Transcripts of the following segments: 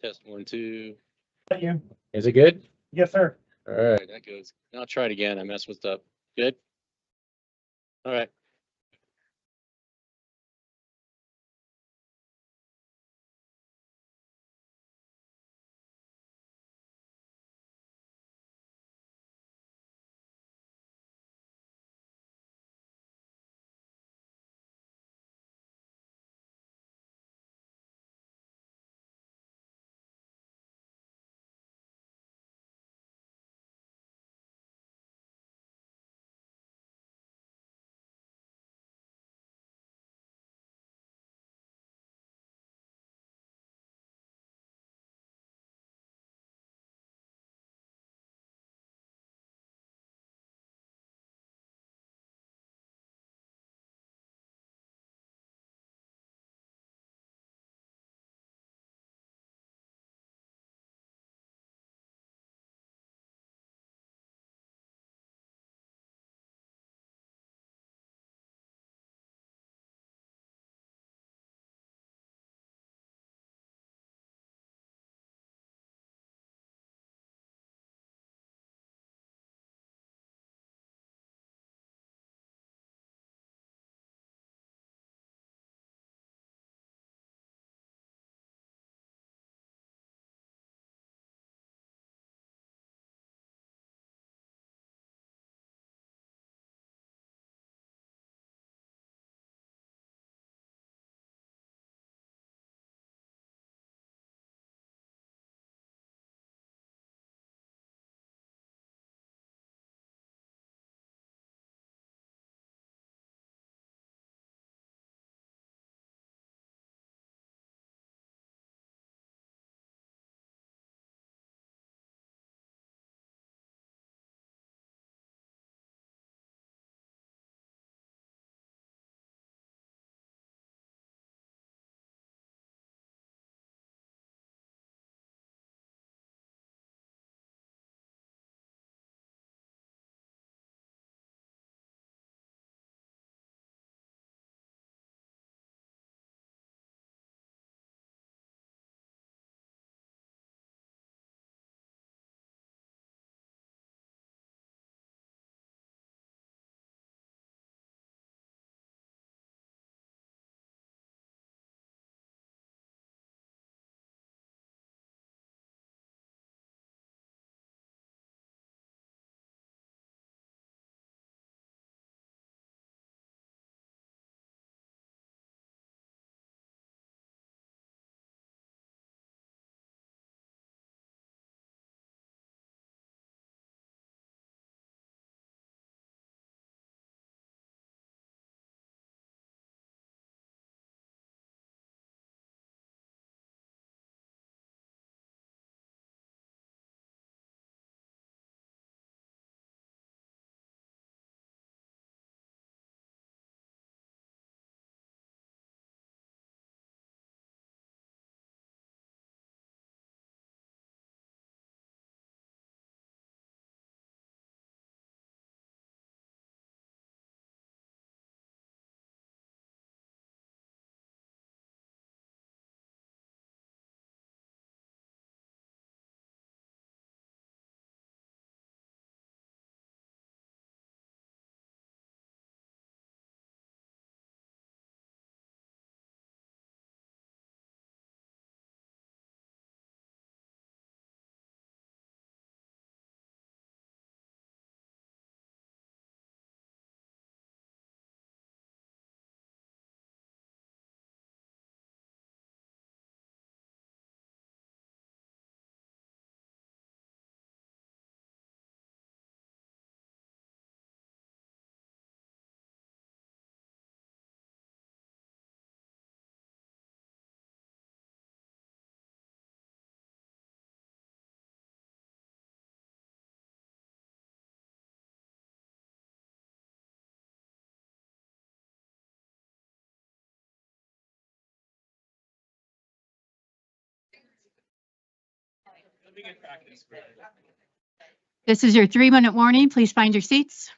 Test 1, 2. Thank you. Is it good? Yes, sir. All right, that goes. Now I'll try it again. I messed with stuff. Good. All right. This is your 3-minute warning. Please find your seats.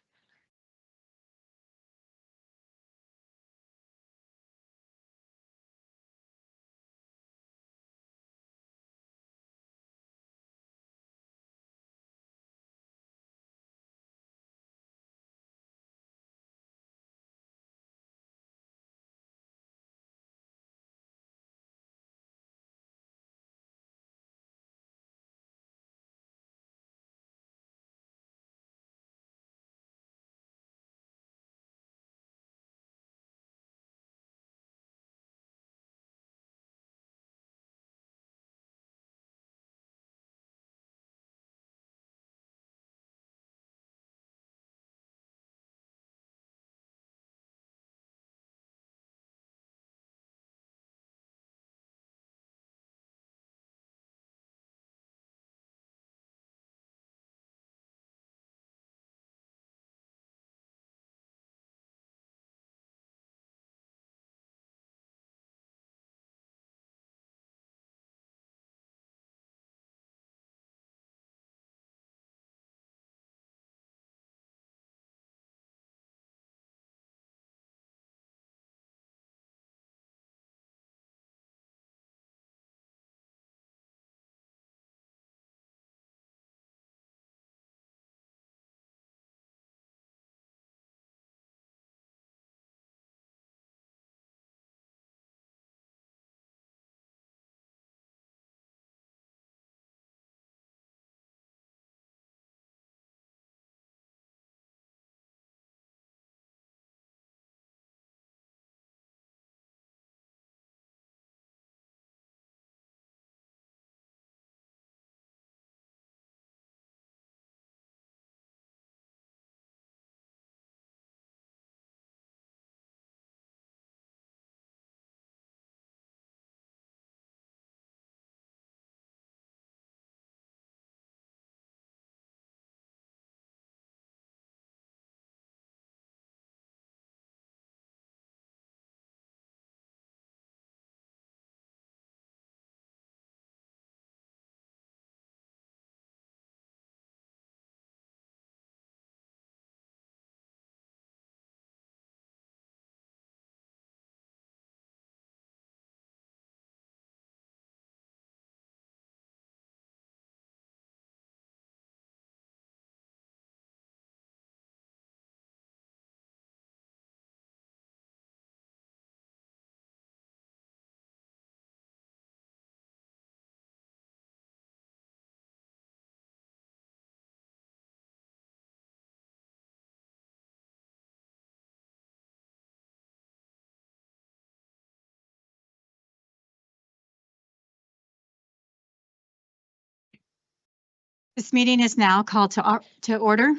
This meeting is now called to order.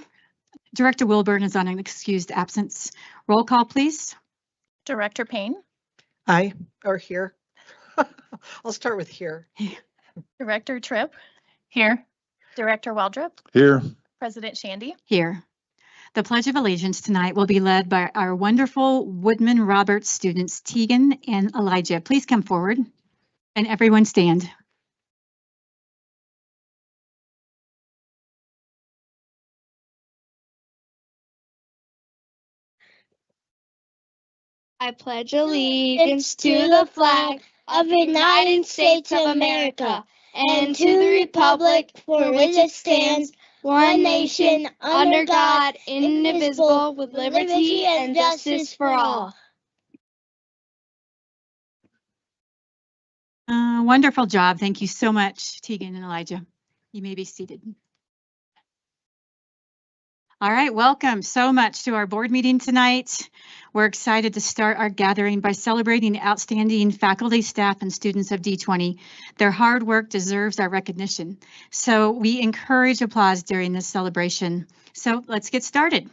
Director Wilburn is on an excused absence. Roll call, please. Director Payne, Aye, or here. I'll start with here. Director Tripp, Here. Director Waldrop, Here. President Shandy. Here. The Pledge of Allegiance tonight will be led by our wonderful Woodman Roberts students, Tegan and Elijah. Please come forward and everyone stand. I pledge allegiance to the flag of the United States of America and to the republic for which it stands, one nation, under God, indivisible, with liberty and justice for all. Wonderful job. Thank you so much, Tegan and Elijah. You may be seated. All right, welcome so much to our board meeting tonight. We're excited to start our gathering by celebrating outstanding faculty, staff, and students of D20. Their hard work deserves our recognition. So we encourage applause during this celebration. So let's get started.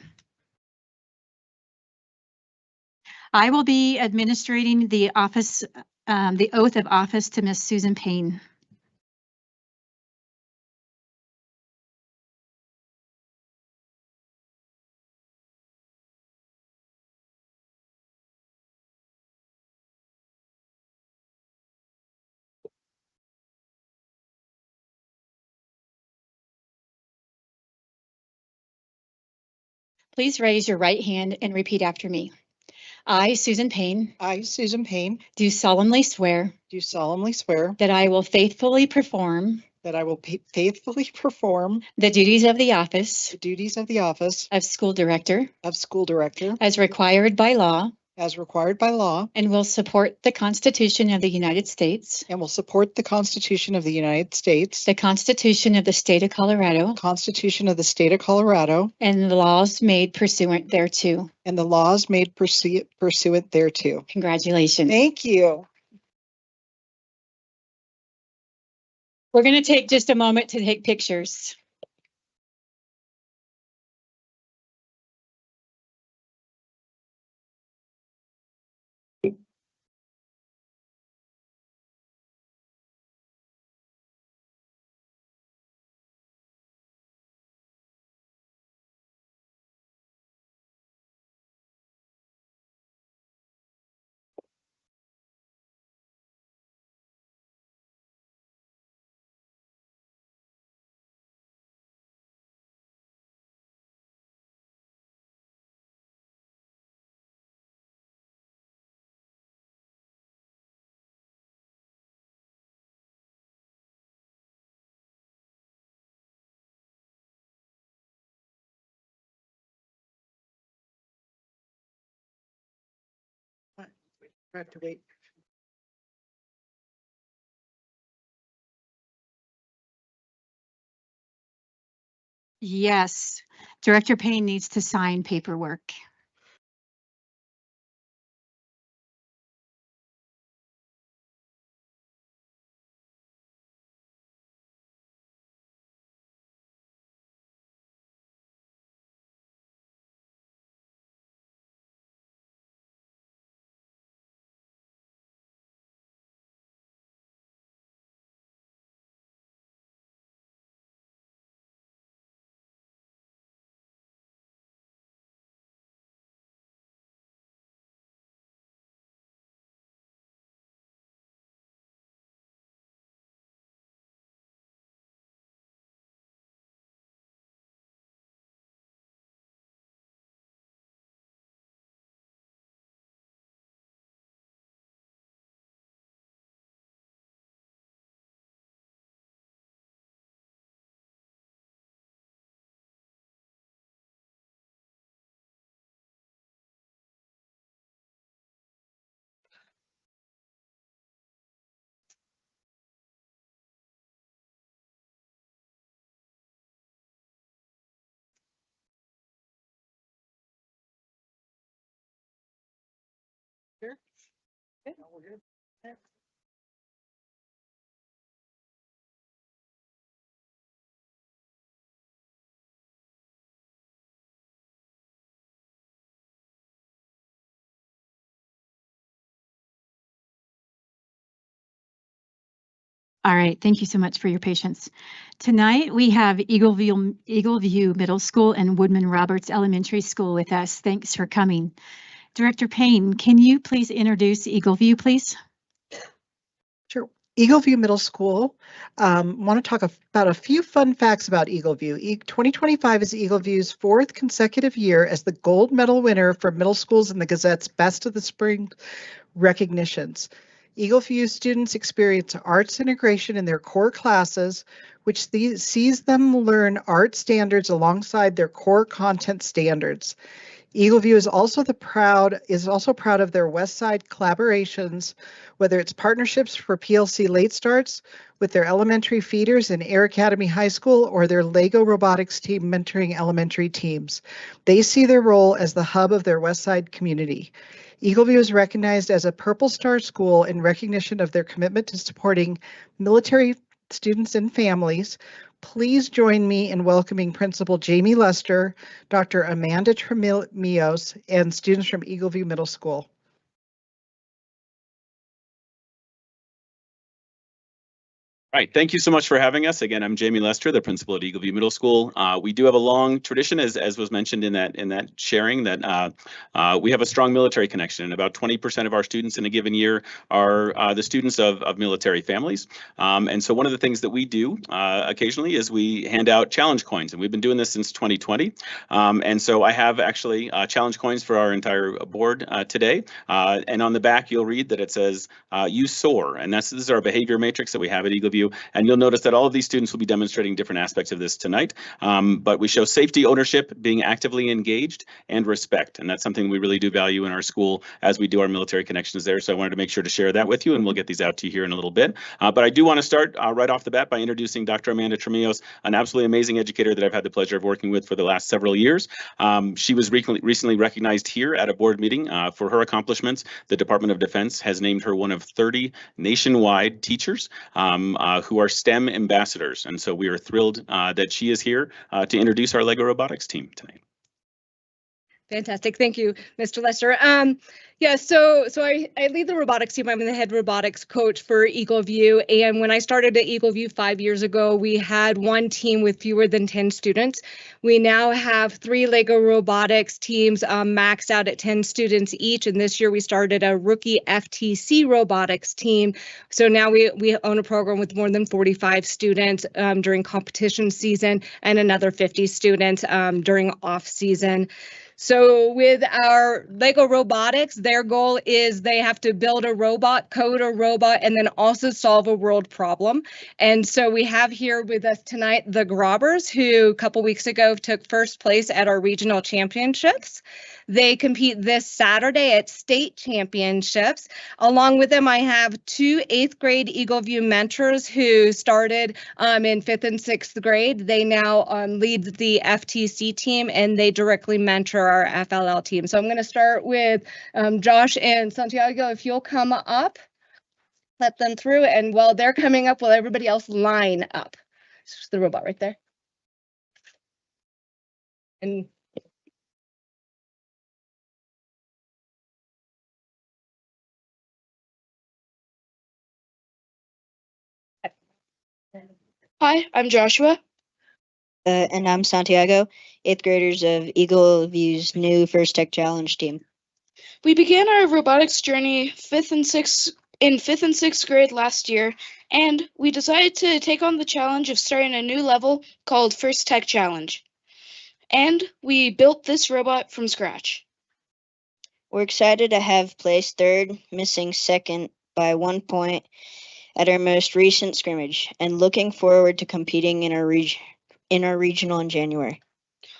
I will be administering the oath of office to Miss Susan Payne. Please raise your right hand and repeat after me. I, Susan Payne, I, Susan Payne, do solemnly swear do solemnly swear that I will faithfully perform that I will faithfully perform the duties of the office the duties of the office of school director of school director as required by law as required by law and will support the Constitution of the United States, and will support the Constitution of the United States, the Constitution of the State of Colorado, Constitution of the State of Colorado, and the laws made pursuant thereto. and the laws made pursuant thereto. Congratulations. Thank you. We're going to take just a moment to take pictures. I have to wait. Yes, Director Payne needs to sign paperwork. Sure. Okay, we're good. All right, thank you so much for your patience. Tonight, we have Eagleview Middle School and Woodman Roberts Elementary School with us. Thanks for coming. Director Payne, can you please introduce Eagleview, please? Sure. Eagleview Middle School. Want to talk about a few fun facts about Eagleview. 2025 is Eagleview's fourth consecutive year as the gold medal winner for middle schools in the Gazette's Best of the Spring recognitions. Eagleview students experience arts integration in their core classes, which sees them learn art standards alongside their core content standards. Eagleview is also proud of their West Side collaborations, whether it's partnerships for PLC late starts with their elementary feeders in Air Academy High School or their Lego robotics team mentoring elementary teams. They see their role as the hub of their West Side community. Eagleview is recognized as a Purple Star school in recognition of their commitment to supporting military students and families. Please join me in welcoming Principal Jamie Lester, Dr. Amanda Tremios, and students from Eagleview Middle School. All right, thank you so much for having us. Again, I'm Jamie Lester, the principal at Eagleview Middle School. We do have a long tradition, as was mentioned in that sharing, that we have a strong military connection. And about 20% of our students in a given year are the students of military families. And so one of the things that we do occasionally is we hand out challenge coins, and we've been doing this since 2020. And so I have actually challenge coins for our entire board today. And on the back, you'll read that it says, "You soar," and this is our behavior matrix that we have at Eagleview. And you'll notice that all of these students will be demonstrating different aspects of this tonight. But we show safety, ownership, being actively engaged, and respect. And that's something we really do value in our school as we do our military connections there. So I wanted to make sure to share that with you, and we'll get these out to you here in a little bit. But I do want to start right off the bat by introducing Dr. Amanda Tremios, an absolutely amazing educator that I've had the pleasure of working with for the last several years. She was recently recognized here at a board meeting for her accomplishments. The Department of Defense has named her one of 30 nationwide teachers who are STEM ambassadors. And so we are thrilled that she is here to introduce our Lego robotics team tonight. Fantastic. Thank you, Mr. Lester. Yeah, so I lead the robotics team. I'm the head robotics coach for Eagleview. And when I started at Eagleview 5 years ago, we had one team with fewer than 10 students. We now have 3 Lego robotics teams maxed out at 10 students each. And this year we started a rookie FTC robotics team. So now we own a program with more than 45 students during competition season and another 50 students during off season. So with our Lego robotics, their goal is they have to build a robot, code a robot, and then also solve a world problem. And so we have here with us tonight the Grobbers, who a couple weeks ago took first place at our regional championships. They compete this Saturday at state championships. Along with them, I have 2 8th grade Eagleview mentors who started in 5th and 6th grade. They now lead the FTC team, and they directly mentor our FLL team. So I'm going to start with Josh and Santiago. If you'll come up, let them through. And while they're coming up, will everybody else line up? It's just the robot right there. And Hi, I'm Joshua. And I'm Santiago, 8th graders of Eagleview's new First Tech Challenge team. We began our robotics journey in 5th and 6th grade last year, and we decided to take on the challenge of starting a new level called First Tech Challenge. And we built this robot from scratch. We're excited to have placed 3rd, missing 2nd by 1 point at our most recent scrimmage, and looking forward to competing in our regional in January.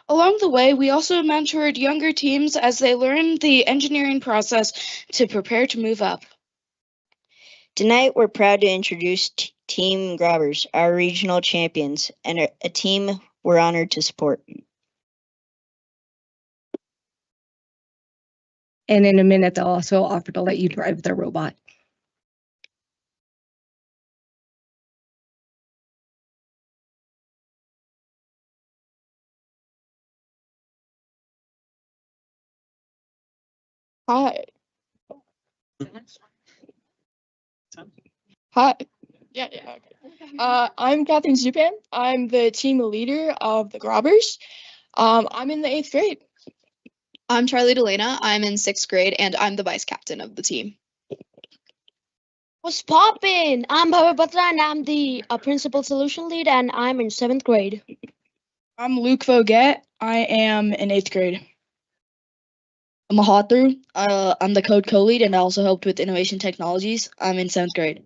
Along the way, we also mentored younger teams as they learned the engineering process to prepare to move up. Tonight, we're proud to introduce Team Grobbers, our regional champions, and a team we're honored to support. And in a minute, they'll also offer to let you drive their robot. Hi. Hi. Yeah, yeah. Okay. I'm Catherine Zupan. I'm the team leader of the Grobbers. I'm in the 8th grade. I'm Charlie Delana. I'm in 6th grade and I'm the vice captain of the team. What's poppin'? I'm Bhavat Batra and I'm the principal solution lead and I'm in 7th grade. I'm Luke Voget. I am in 8th grade. I'm Mahathir. I'm the code co-lead and I also helped with innovation technologies. I'm in 7th grade.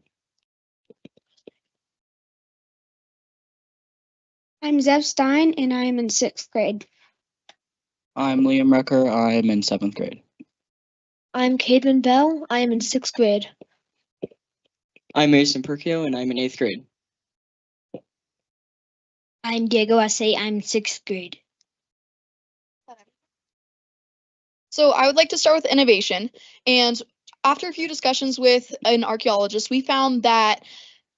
I'm Zev Stein and I'm in 6th grade. I'm Liam Rucker. I'm in 7th grade. I'm Caden Bell. I am in 6th grade. I'm Mason Perkio and I'm in 8th grade. I'm Diego Ase. I'm in 6th grade. So I would like to start with innovation. And after a few discussions with an archaeologist, we found that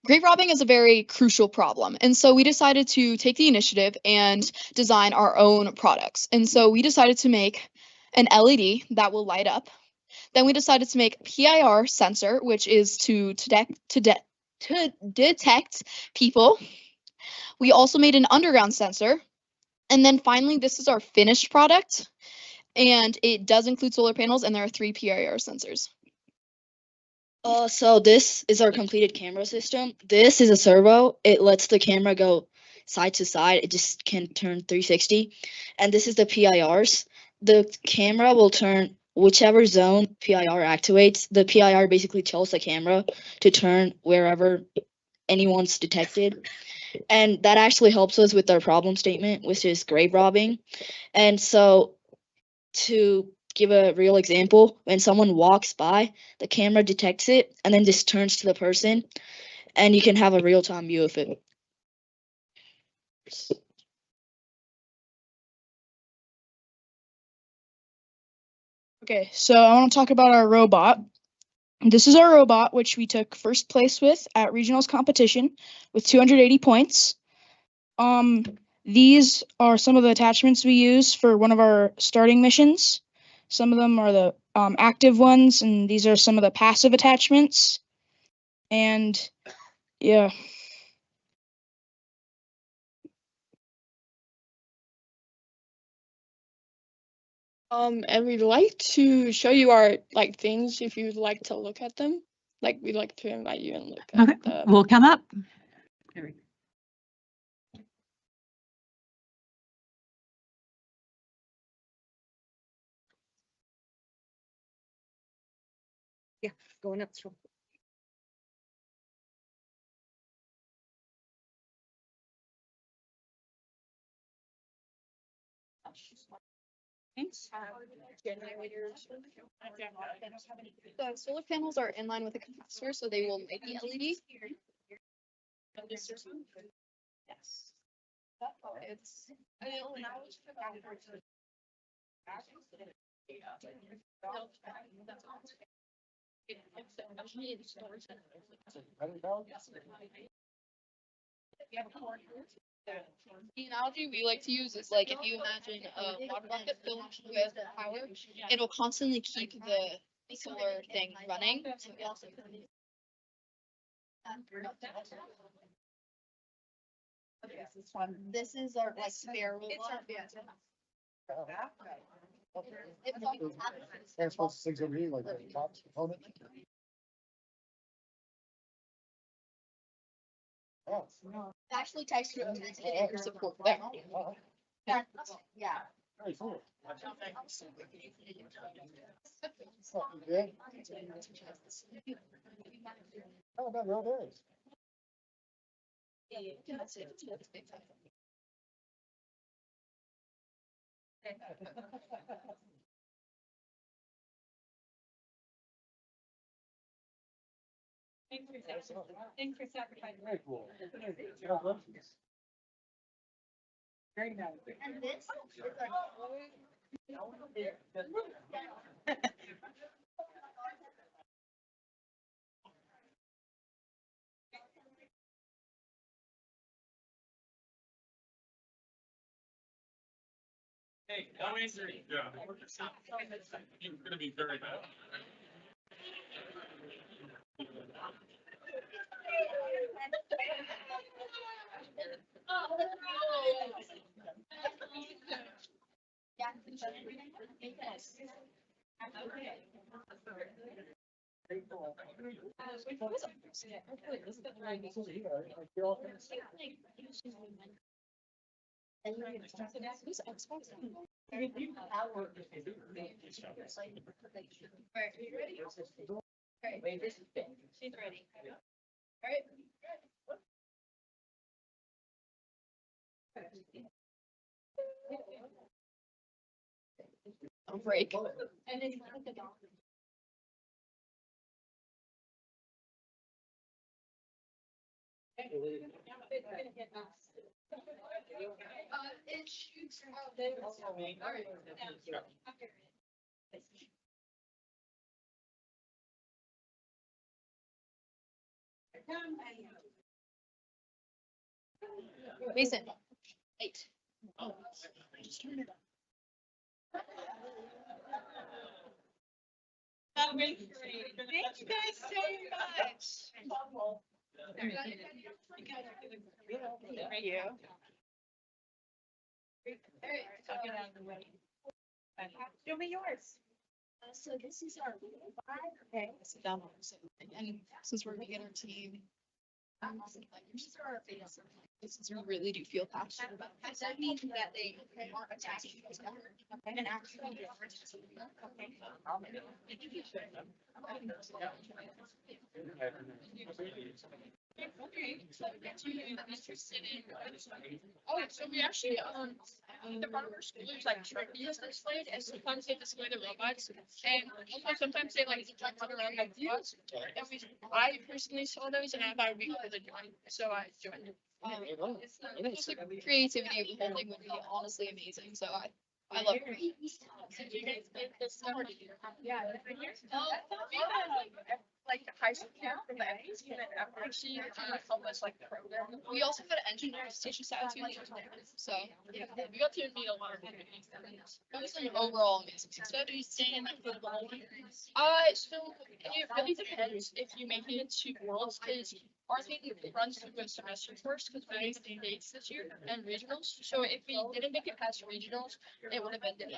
grave robbing is a very crucial problem. And so we decided to take the initiative and design our own products. And so we decided to make an LED that will light up. Then we decided to make a PIR sensor, which is to detect people. We also made an underground sensor. And then finally, this is our finished product. And it does include solar panels and there are 3 PIR sensors. So this is our completed camera system. This is a servo. It lets the camera go side to side. It just can turn 360. And this is the PIRs. The camera will turn whichever zone PIR activates. The PIR basically tells the camera to turn wherever anyone's detected. And that actually helps us with our problem statement, which is grave robbing. And so to give a real example, when someone walks by, the camera detects it and then just turns to the person and you can have a real-time view of it. Okay, so I want to talk about our robot. This is our robot, which we took first place with at regionals competition with 280 points. These are some of the attachments we use for one of our starting missions. Some of them are the active ones, and these are some of the passive attachments. And yeah. And we'd like to show you our things if you'd like to look at them. We'd like to invite you and look Okay, at the we'll come up. Yeah, going up. The solar panels are in line with the capacitor, so they will make the LED. Yes. It's. The analogy we like to use is like if you imagine a water bucket filled with power, it'll constantly keep the solar thing running. So we also this is our spare robot. That's what things over here, like the top component. Actually types through your support there. Yeah. Very cool. Something good. Oh, that real is. Thanks for sacrificing. Very cool. Very nice. And this Hey, no answer. Yeah. You're gonna be very bad. She's ready. All right. Break. And then it shoots out there. All right. Mason. 8. Thank you guys so much. Thank you. All right, I'll get out of the way. Show me yours. So this is our okay. And since we're beginner team, this is our this we really do feel passionate about. Does that mean that they aren't attached to each other and actually Oh, so we actually the front of our school is like trophies displayed, and sometimes they display the robots, and also sometimes they like run around like robots. And I personally saw those, and I thought it'd be cool to join, so I joined. Just the creativity of the whole thing would be honestly amazing. So I love it. Yeah. Like high school camp from the FDC and FRC help us like program. We also had engineers teach us how to like so yeah, we got to meet a lot of people. It was an overall amazing success. So it really depends if you make it into worlds, because our thing runs through a semester first, because we made the dates this year and regionals. So if we didn't make it past regionals, it would have ended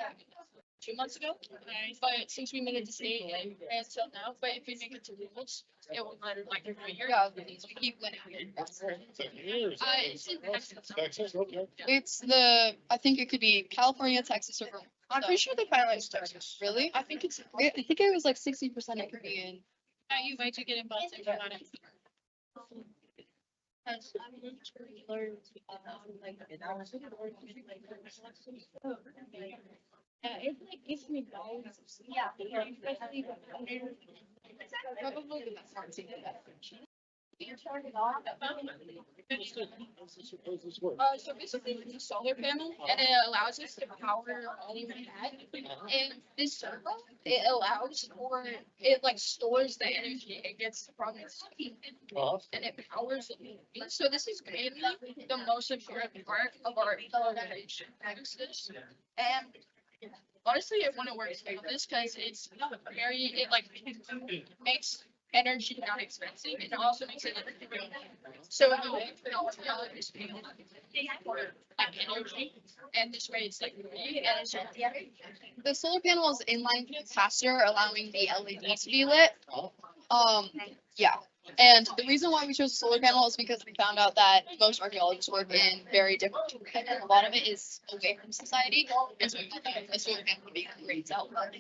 2 months ago. But since we made it to state and until now, but if we make it to worlds, it will matter like every year. Yeah, we keep winning. It's in Texas. It's the, I think it could be California, Texas, or Vermont. I'm pretty sure they finalized Texas. Really? I think it's. I think it was like 60% it could be in. You might get involved if you're not in. It like gives me balls. Yeah, especially probably the best part. So basically it's a solar panel, and it allows us to power all of that. And this servo, it allows for, it like stores the energy it gets from its heat, and it powers it. So this is mainly the most important part of our generation. And honestly, it wouldn't work like this, because it's very, it like makes energy not expensive, and it also makes it so it's like energy, and this way it's like free, and it's the solar panel is inline capacitor, allowing the LED to be lit. Yeah. And the reason why we chose a solar panel is because we found out that most archaeologists work in very different, and a lot of it is away from society, and so we thought that a solar panel would be a great outlet.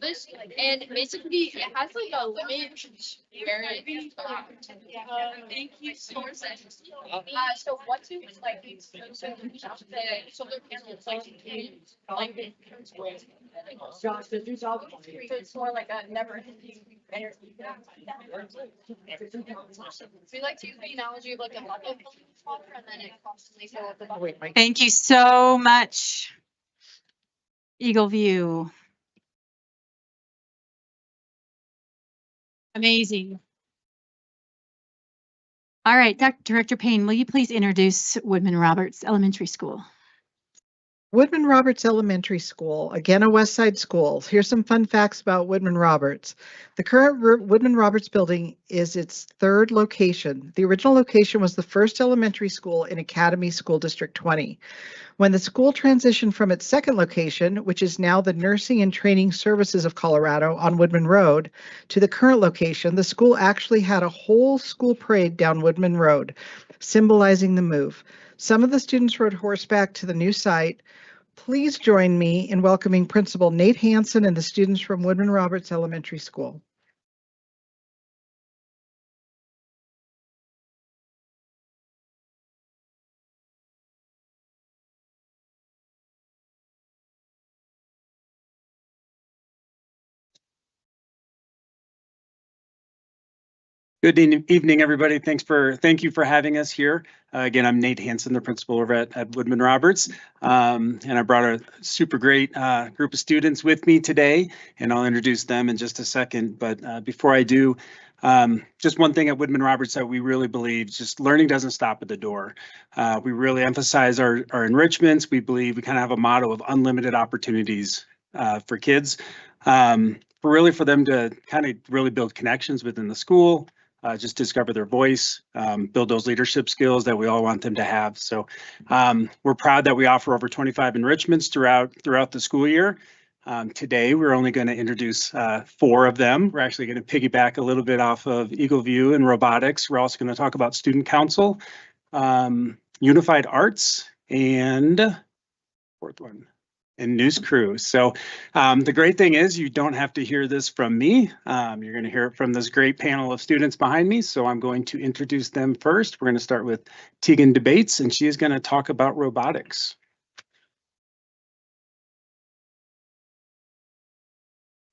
This, and basically it has like a limit where it thank you source so what to like so the solar panel is like Josh, did you solve it? So it's more like a never ending energy. We like to use the analogy of like a bucket and then it constantly fills the bucket. Thank you so much, Eagle View. Amazing. All right, Director Payne, will you please introduce Woodman Roberts Elementary School? Woodman Roberts Elementary School, again a West Side school. Here's some fun facts about Woodman Roberts. The current Woodman Roberts building is its third location. The original location was the first elementary school in Academy School District 20. When the school transitioned from its second location, which is now the Nursing and Training Services of Colorado on Woodman Road, to the current location, the school actually had a whole school parade down Woodman Road, symbolizing the move. Some of the students rode horseback to the new site. Please join me in welcoming Principal Nate Hansen and the students from Woodman Roberts Elementary School. Good evening, everybody. Thank you for having us here. Again, I'm Nate Hansen, the principal over at Woodman Roberts, and I brought a super great group of students with me today, and I'll introduce them in just a second. But before I do, just one thing at Woodman Roberts that we really believe, just learning doesn't stop at the door. We really emphasize our enrichments. We believe we kind of have a motto of unlimited opportunities for kids, for them to kind of really build connections within the school. Just discover their voice, build those leadership skills that we all want them to have. So we're proud that we offer over 25 enrichments throughout the school year. Today, we're only going to introduce 4 of them. We're actually going to piggyback a little bit off of Eagle View and robotics. We're also going to talk about student council, unified arts, and fourth one, and news crew. So the great thing is you don't have to hear this from me. You're going to hear it from this great panel of students behind me. So I'm going to introduce them first. We're going to start with Tegan Debates, and she is going to talk about robotics.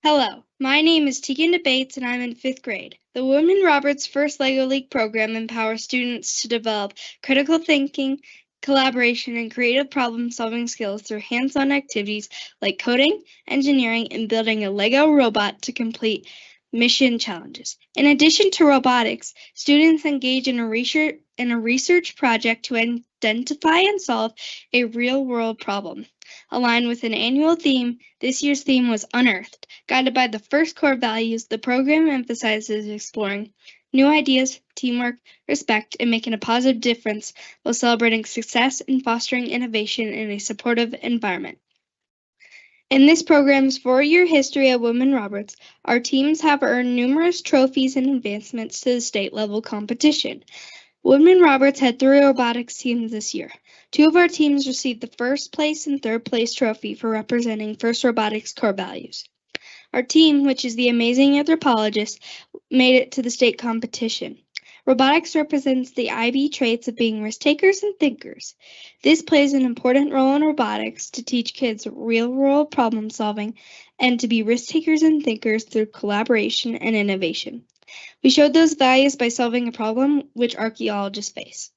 Hello, my name is Tegan Debates and I'm in 5th grade. The Woodman Roberts First LEGO League program empowers students to develop critical thinking, collaboration, and creative problem-solving skills through hands-on activities like coding, engineering, and building a LEGO robot to complete mission challenges. In addition to robotics, students engage in a research project to identify and solve a real-world problem. Aligned with an annual theme, this year's theme was Unearthed. Guided by the first core values, the program emphasizes exploring new ideas, teamwork, respect, and making a positive difference while celebrating success and fostering innovation in a supportive environment. In this program's 4-year history at Woodman Roberts, our teams have earned numerous trophies and advancements to the state-level competition. Woodman Roberts had 3 robotics teams this year. 2 of our teams received the first place and third place trophy for representing First Robotics core values. Our team, which is the Amazing Anthropologist, made it to the state competition. Robotics represents the IB traits of being risk-takers and thinkers. This plays an important role in robotics to teach kids real-world problem-solving and to be risk-takers and thinkers through collaboration and innovation. We showed those values by solving a problem which archaeologists face.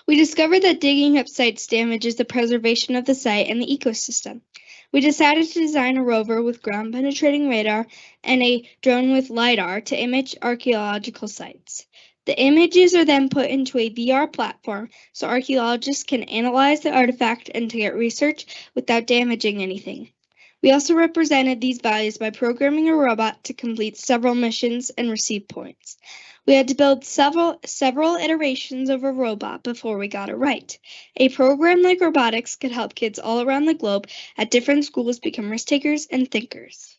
We discovered that digging up sites damages the preservation of the site and the ecosystem. We decided to design a rover with ground-penetrating radar and a drone with LiDAR to image archaeological sites. The images are then put into a VR platform so archaeologists can analyze the artifact and to get research without damaging anything. We also represented these values by programming a robot to complete several missions and receive points. We had to build several iterations of a robot before we got it right. A program like robotics could help kids all around the globe at different schools become risk-takers and thinkers.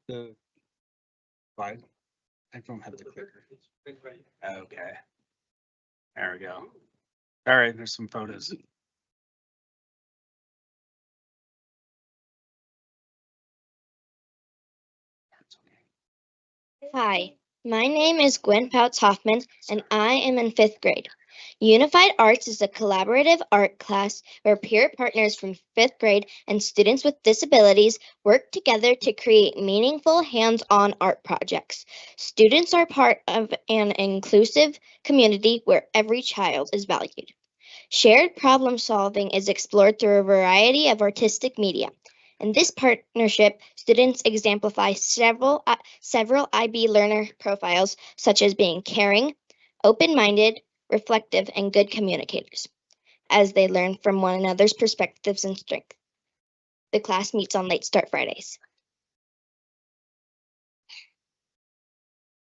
The slide. I don't have the clicker. Okay. There we go. All right, there's some photos. Hi, my name is Gwen Pouts Hoffman, and I am in 5th grade. Unified Arts is a collaborative art class where peer partners from 5th grade and students with disabilities work together to create meaningful hands-on art projects. Students are part of an inclusive community where every child is valued. Shared problem solving is explored through a variety of artistic media. In this partnership, students exemplify several IB learner profiles, such as being caring, open-minded, reflective, and good communicators, as they learn from one another's perspectives and strengths. The class meets on late start Fridays.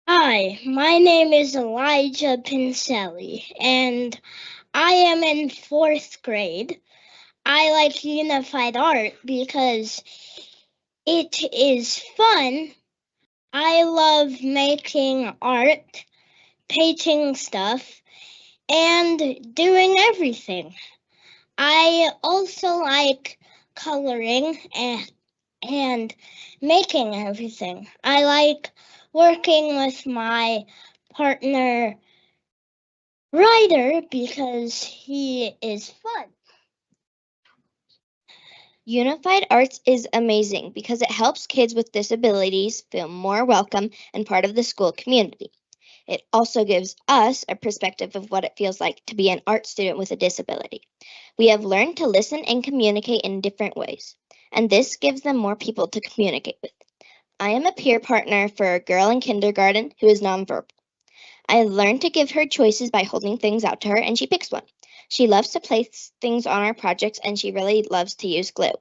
Hi, my name is Elijah Pincelli, and I am in 4th grade. I like unified art because it is fun. I love making art, painting stuff, and doing everything. I also like coloring and making everything. I like working with my partner Ryder because he is fun. Unified Arts is amazing because it helps kids with disabilities feel more welcome and part of the school community. It also gives us a perspective of what it feels like to be an art student with a disability. We have learned to listen and communicate in different ways, and this gives them more people to communicate with. I am a peer partner for a girl in kindergarten who is nonverbal. I have learned to give her choices by holding things out to her, and she picks one. She loves to place things on our projects, and she really loves to use glue.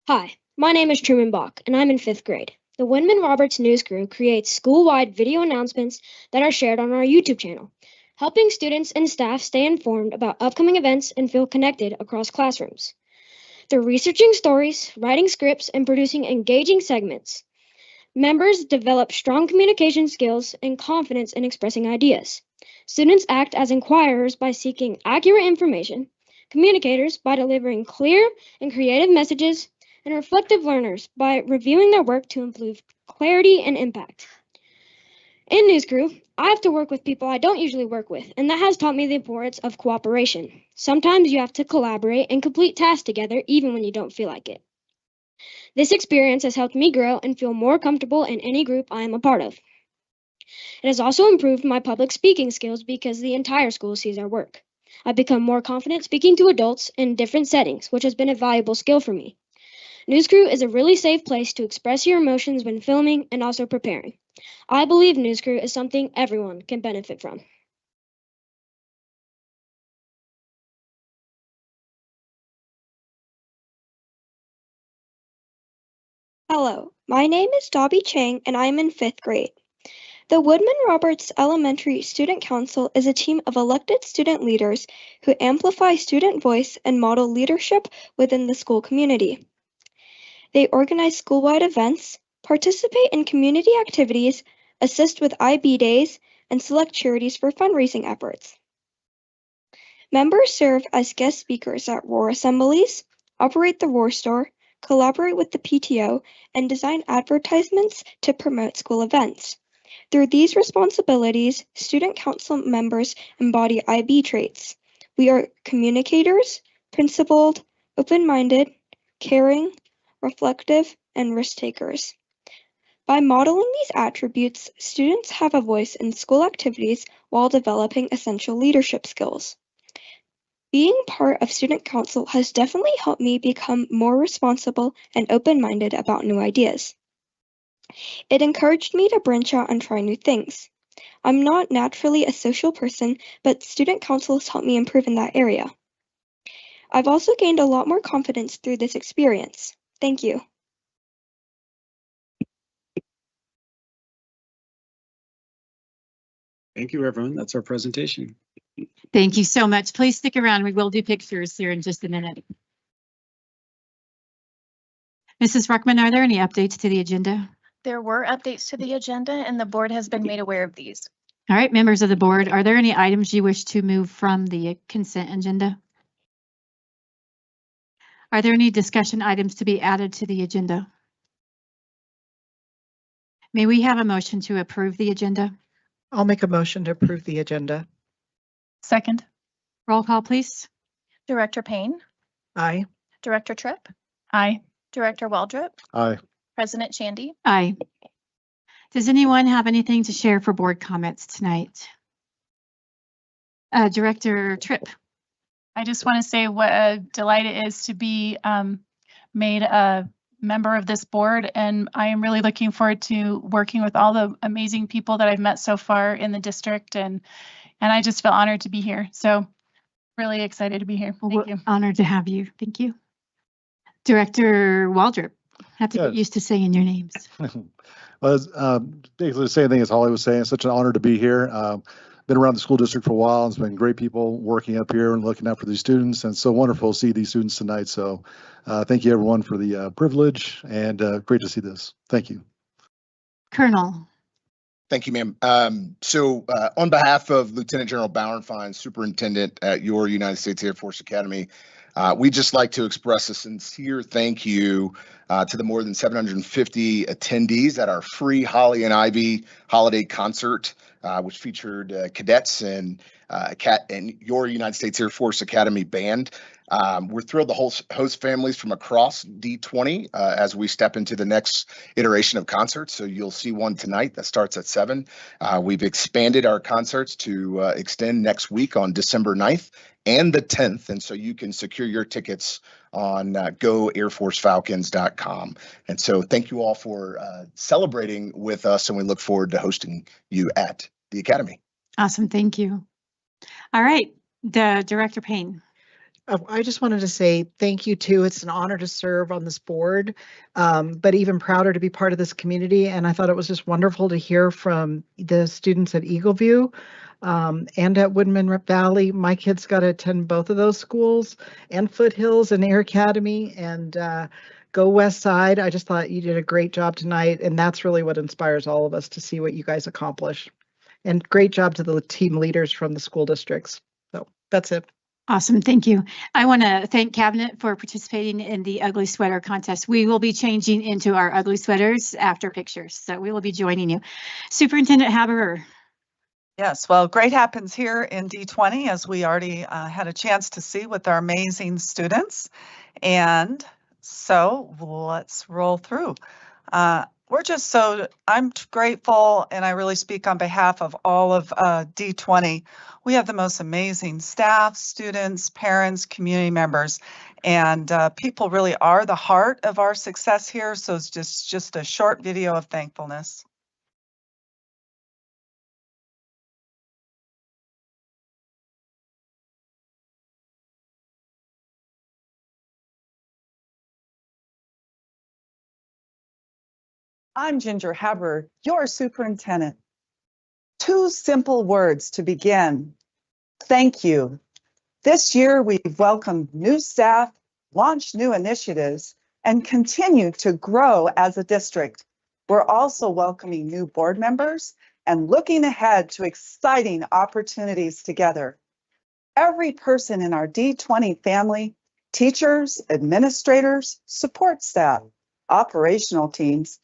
Hi, my name is Truman Bach, and I'm in 5th grade. The Windman Roberts News Crew creates school-wide video announcements that are shared on our YouTube channel, helping students and staff stay informed about upcoming events and feel connected across classrooms. Through researching stories, writing scripts, and producing engaging segments, members develop strong communication skills and confidence in expressing ideas. Students act as inquirers by seeking accurate information, communicators by delivering clear and creative messages, and reflective learners by reviewing their work to improve clarity and impact. In News Crew, I have to work with people I don't usually work with, and that has taught me the importance of cooperation. Sometimes you have to collaborate and complete tasks together even when you don't feel like it. This experience has helped me grow and feel more comfortable in any group I am a part of. It has also improved my public speaking skills because the entire school sees our work. I've become more confident speaking to adults in different settings, which has been a valuable skill for me. News Crew is a really safe place to express your emotions when filming and also preparing. I believe News Crew is something everyone can benefit from. Hello, my name is Dobby Chang and I am in 5th grade. The Woodman Roberts Elementary Student Council is a team of elected student leaders who amplify student voice and model leadership within the school community. They organize school-wide events, participate in community activities, assist with IB days, and select charities for fundraising efforts. Members serve as guest speakers at Roar assemblies, operate the Roar store, collaborate with the PTO, and design advertisements to promote school events. Through these responsibilities, student council members embody IB traits. We are communicators, principled, open-minded, caring, reflective, and risk-takers. By modeling these attributes, students have a voice in school activities while developing essential leadership skills. Being part of student council has definitely helped me become more responsible and open-minded about new ideas. It encouraged me to branch out and try new things. I'm not naturally a social person, but student council has helped me improve in that area. I've also gained a lot more confidence through this experience. Thank you. Thank you, everyone. That's our presentation. Thank you so much. Please stick around. We will do pictures here in just a minute. Mrs. Ruckman, are there any updates to the agenda? There were updates to the agenda and the board has been made aware of these. All right, members of the board, are there any items you wish to move from the consent agenda? Are there any discussion items to be added to the agenda? May we have a motion to approve the agenda? I'll make a motion to approve the agenda. Second. Roll call, please. Director Payne, Aye. Director Tripp, Aye. Director Waldrop, Aye. President Shandy. Aye. Does anyone have anything to share for board comments tonight? Director Tripp. I just want to say what a delight it is to be made a member of this board, and I am really looking forward to working with all the amazing people that I've met so far in the district, and I just feel honored to be here. So really excited to be here. Thank you. Honored to have you. Thank you. Director Waldrop. Have to get used to saying your names. Well, basically the same thing as Holly was saying. It's such an honor to be here. Been around the school district for a while. It's been great people working up here and looking out for these students. And it's so wonderful to see these students tonight. So thank you everyone for the privilege, and great to see this. Thank you. Colonel. Thank you, ma'am. On behalf of Lieutenant General Bauernfein, Superintendent at your United States Air Force Academy, we'd just like to express a sincere thank you to the more than 750 attendees at our free Holly and Ivy holiday concert, which featured cadets and your United States Air Force Academy band. We're thrilled to host families from across D20 as we step into the next iteration of concerts. So you'll see one tonight that starts at 7. We've expanded our concerts to extend next week on December 9th and the 10th. And so you can secure your tickets on goairforcefalcons.com. And so thank you all for celebrating with us, and we look forward to hosting you at the Academy. Awesome. Thank you. All right. Director Payne. I just wanted to say thank you too. It's an honor to serve on this board, but even prouder to be part of this community. And I thought it was just wonderful to hear from the students at Eagleview and at Woodman Valley. My kids got to attend both of those schools, and Foothills and Air Academy, and go West Side. I just thought you did a great job tonight, and that's really what inspires all of us to see what you guys accomplish. And great job to the team leaders from the school districts. So that's it. Awesome. Thank you. I want to thank Cabinet for participating in the Ugly Sweater contest. We will be changing into our ugly sweaters after pictures, so we will be joining you. Superintendent Haberer. Yes, well, great happens here in D20, as we already had a chance to see with our amazing students. And so let's roll through. I'm grateful, and I really speak on behalf of all of D20. We have the most amazing staff, students, parents, community members, and people really are the heart of our success here. So it's just a short video of thankfulness. I'm Ginger Haberer, your superintendent. 2 simple words to begin. Thank you. This year, we've welcomed new staff, launched new initiatives, and continued to grow as a district. We're also welcoming new board members and looking ahead to exciting opportunities together. Every person in our D20 family, teachers, administrators, support staff, operational teams,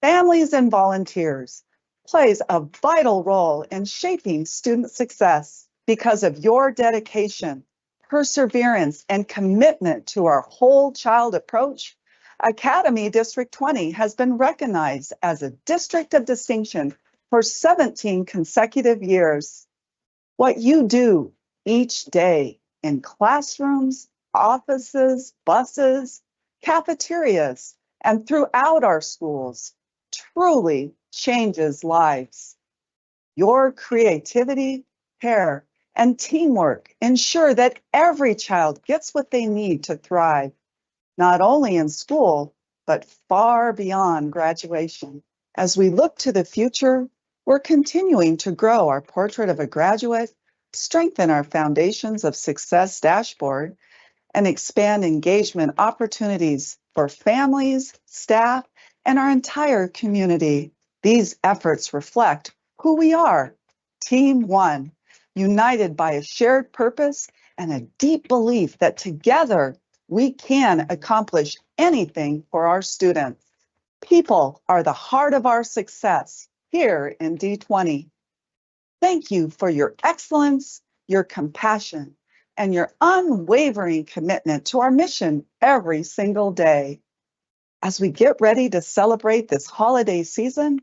families, and volunteers, plays a vital role in shaping student success. Because of your dedication, perseverance, and commitment to our whole child approach, Academy District 20 has been recognized as a District of Distinction for 17 consecutive years. What you do each day in classrooms, offices, buses, cafeterias, and throughout our schools truly changes lives. Your creativity, care, and teamwork ensure that every child gets what they need to thrive, not only in school, but far beyond graduation. As we look to the future, we're continuing to grow our Portrait of a Graduate, strengthen our Foundations of Success dashboard, and expand engagement opportunities for families, staff, and our entire community. These efforts reflect who we are, Team One, united by a shared purpose and a deep belief that together we can accomplish anything for our students. People are the heart of our success here in D20. Thank you for your excellence, your compassion, and your unwavering commitment to our mission every single day. As we get ready to celebrate this holiday season,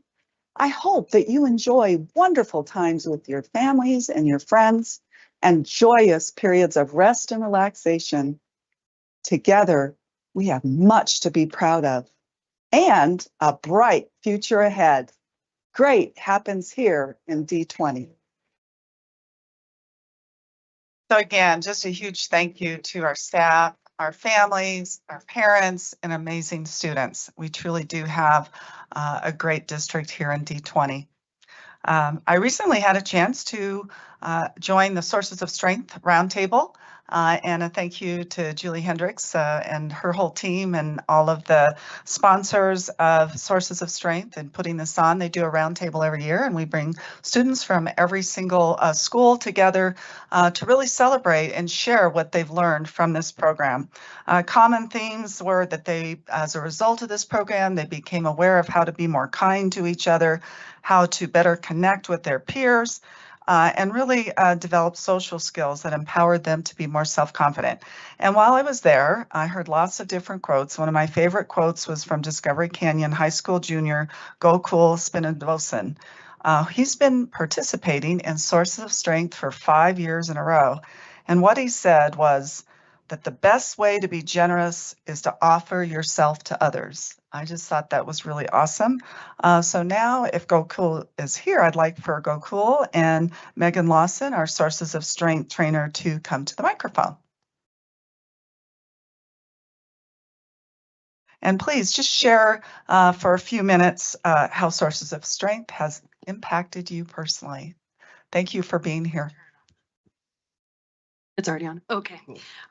I hope that you enjoy wonderful times with your families and your friends and joyous periods of rest and relaxation. Together, we have much to be proud of and a bright future ahead. Great happens here in D20. So again, just a huge thank you to our staff, our families, our parents, and amazing students. We truly do have a great district here in D20. I recently had a chance to join the Sources of Strength Roundtable, and a thank you to Julie Hendricks and her whole team and all of the sponsors of Sources of Strength and putting this on. They do a roundtable every year, and we bring students from every single school together to really celebrate and share what they've learned from this program. Common themes were that they, as a result of this program, they became aware of how to be more kind to each other, how to better connect with their peers, and really develop social skills that empowered them to be more self-confident. And while I was there, I heard lots of different quotes. One of my favorite quotes was from Discovery Canyon High School junior Gokul Spinadvosan. He's been participating in Sources of Strength for 5 years in a row. And what he said was that the best way to be generous is to offer yourself to others. I just thought that was really awesome. So now if Gokul is here, I'd like for Gokul and Megan Lawson, our Sources of Strength trainer, to come to the microphone. And please just share for a few minutes how Sources of Strength has impacted you personally. Thank you for being here. It's already on. Okay.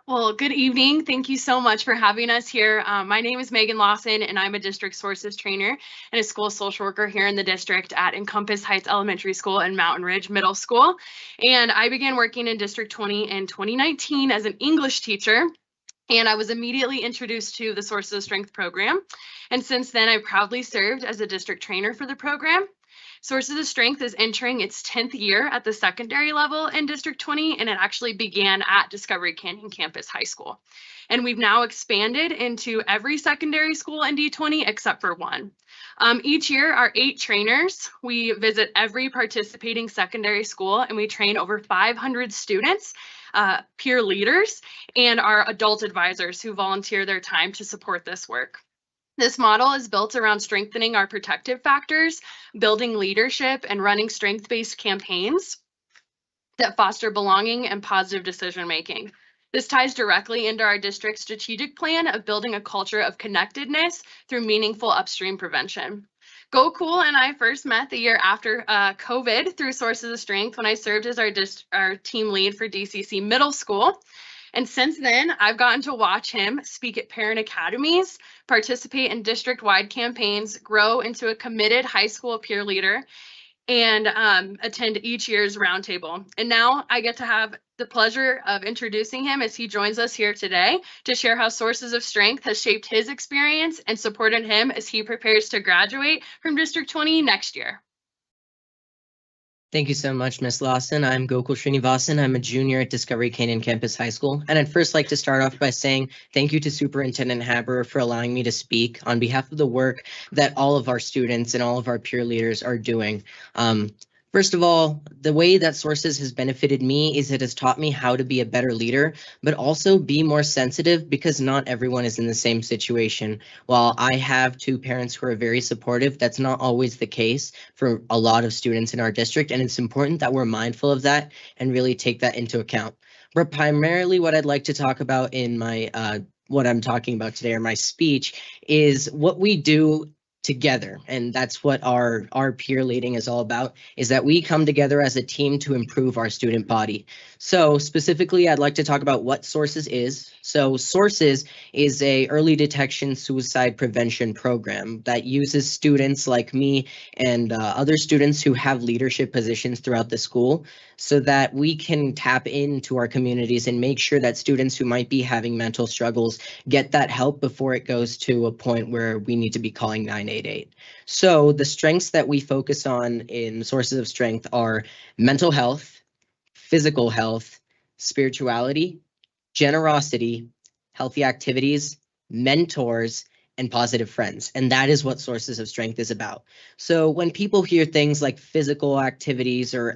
Well, good evening. Thank you so much for having us here. My name is Megan Lawson, and I'm a district sources trainer and a school social worker here in the district at Encompass Heights Elementary School and Mountain Ridge Middle School. And I began working in District 20 in 2019 as an English teacher. And I was immediately introduced to the Sources of Strength program. And since then, I proudly served as a district trainer for the program. Sources of Strength is entering its 10th year at the secondary level in District 20, and it actually began at Discovery Canyon Campus High School. And we've now expanded into every secondary school in D20 except for one. Each year, our 8 trainers, we visit every participating secondary school, and we train over 500 students, peer leaders, and our adult advisors who volunteer their time to support this work. This model is built around strengthening our protective factors, building leadership, and running strength-based campaigns that foster belonging and positive decision-making. This ties directly into our district's strategic plan of building a culture of connectedness through meaningful upstream prevention. Gokul and I first met the year after COVID through Sources of Strength when I served as our team lead for DCC Middle School. And since then, I've gotten to watch him speak at parent academies, participate in district-wide campaigns, grow into a committed high school peer leader, and attend each year's roundtable. And now I get to have the pleasure of introducing him as he joins us here today to share how Sources of Strength has shaped his experience and supported him as he prepares to graduate from District 20 next year. Thank you so much, Ms. Lawson. I'm Gokul Srinivasan. I'm a junior at Discovery Canyon Campus High School. And I'd first like to start off by saying thank you to Superintendent Haber for allowing me to speak on behalf of the work that all of our students and all of our peer leaders are doing. First of all, the way that Sources has benefited me is it has taught me how to be a better leader, but also be more sensitive because not everyone is in the same situation. While I have 2 parents who are very supportive, that's not always the case for a lot of students in our district, and it's important that we're mindful of that and really take that into account. But primarily what I'd like to talk about in my what I'm talking about today or my speech is what we do together, and that's what our peer leading is all about, is that we come together as a team to improve our student body. So specifically, I'd like to talk about what Sources is. So Sources is a early detection suicide prevention program that uses students like me and other students who have leadership positions throughout the school so that we can tap into our communities and make sure that students who might be having mental struggles get that help before it goes to a point where we need to be calling 988. So the strengths that we focus on in Sources of Strength are mental health, physical health, spirituality, generosity, healthy activities, mentors, and positive friends. And that is what Sources of Strength is about. So when people hear things like physical activities or,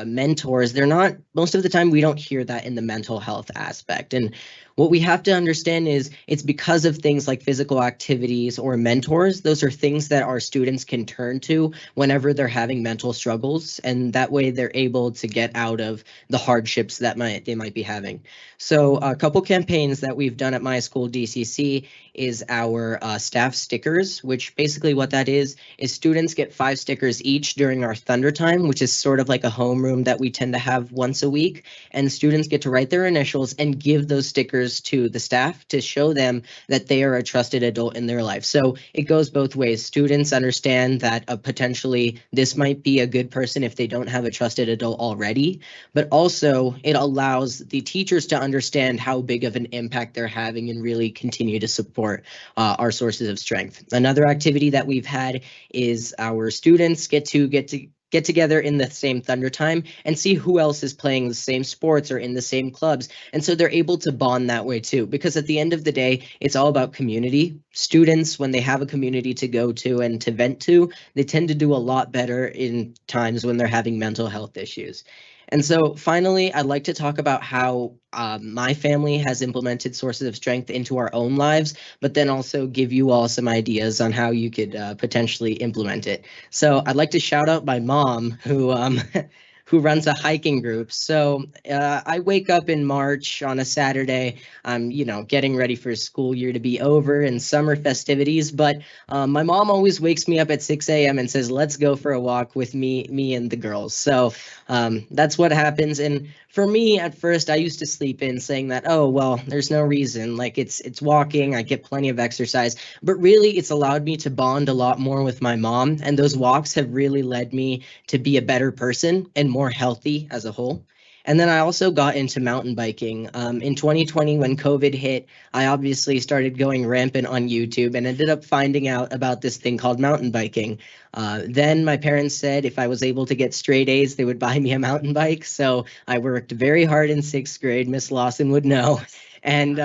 mentors, they're not, most of the time, we don't hear that in the mental health aspect. And what we have to understand is it's because of things like physical activities or mentors. Those are things that our students can turn to whenever they're having mental struggles. And that way they're able to get out of the hardships that they might be having. So a couple campaigns that we've done at my school, DCC, is our staff stickers, which basically what that is students get 5 stickers each during our Thunder Time, which is sort of like a homeroom that we tend to have once a week. And students get to write their initials and give those stickers to the staff to show them that they are a trusted adult in their life. So it goes both ways. Students understand that potentially this might be a good person if they don't have a trusted adult already, but also it allows the teachers to understand how big of an impact they're having and really continue to support our Sources of Strength. Another activity that we've had is our students get together in the same Thunder Time and see who else is playing the same sports or in the same clubs. And so they're able to bond that way too, because at the end of the day, it's all about community. Students, when they have a community to go to and to vent to, they tend to do a lot better in times when they're having mental health issues. And so finally, I'd like to talk about how my family has implemented Sources of Strength into our own lives, but then also give you all some ideas on how you could potentially implement it. So I'd like to shout out my mom who runs a hiking group. So I wake up in March on a Saturday. I'm, getting ready for school year to be over and summer festivities. But my mom always wakes me up at 6 a.m. and says, "Let's go for a walk with me and the girls." So that's what happens. And for me, at first, I used to sleep in saying that, oh, well, there's no reason. Like it's walking. I get plenty of exercise. But really, it's allowed me to bond a lot more with my mom. And those walks have really led me to be a better person and more healthy as a whole. And then I also got into mountain biking. In 2020, when COVID hit, I obviously started going rampant on YouTube and ended up finding out about this thing called mountain biking. Then my parents said if I was able to get straight A's, they would buy me a mountain bike. So I worked very hard in 6th grade. Miss Lawson would know. And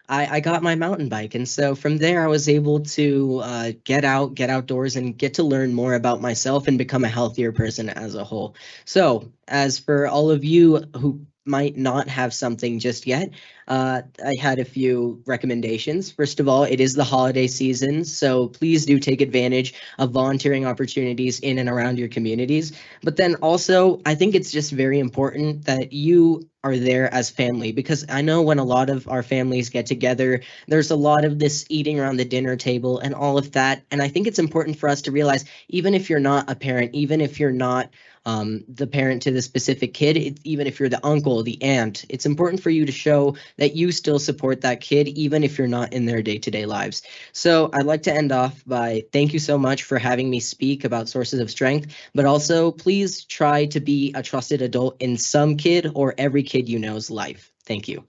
I got my mountain bike. And so from there, I was able to get outdoors and get to learn more about myself and become a healthier person as a whole. So as for all of you who might not have something just yet, I had a few recommendations. First of all, it is the holiday season, so please do take advantage of volunteering opportunities in and around your communities. But then also, I think it's just very important that you are there as family, because I know when a lot of our families get together, there's a lot of this eating around the dinner table and all of that. And I think it's important for us to realize, even if you're not a parent, even if you're not the parent to the specific kid, even if you're the uncle, the aunt, it's important for you to show that you still support that kid, even if you're not in their day-to-day lives. So I'd like to end off by thank you so much for having me speak about Sources of Strength, but also please try to be a trusted adult in some kid or every kid you know's life. Thank you.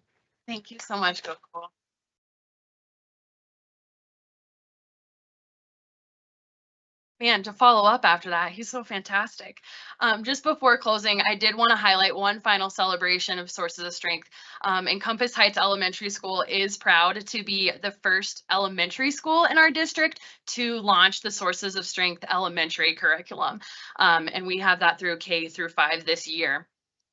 Thank you so much, Gokul. Man, to follow up after that, he's so fantastic. Just before closing, I did want to highlight one final celebration of Sources of Strength. Encompass Heights Elementary School is proud to be the first elementary school in our district to launch the Sources of Strength elementary curriculum. And we have that through K through 5 this year.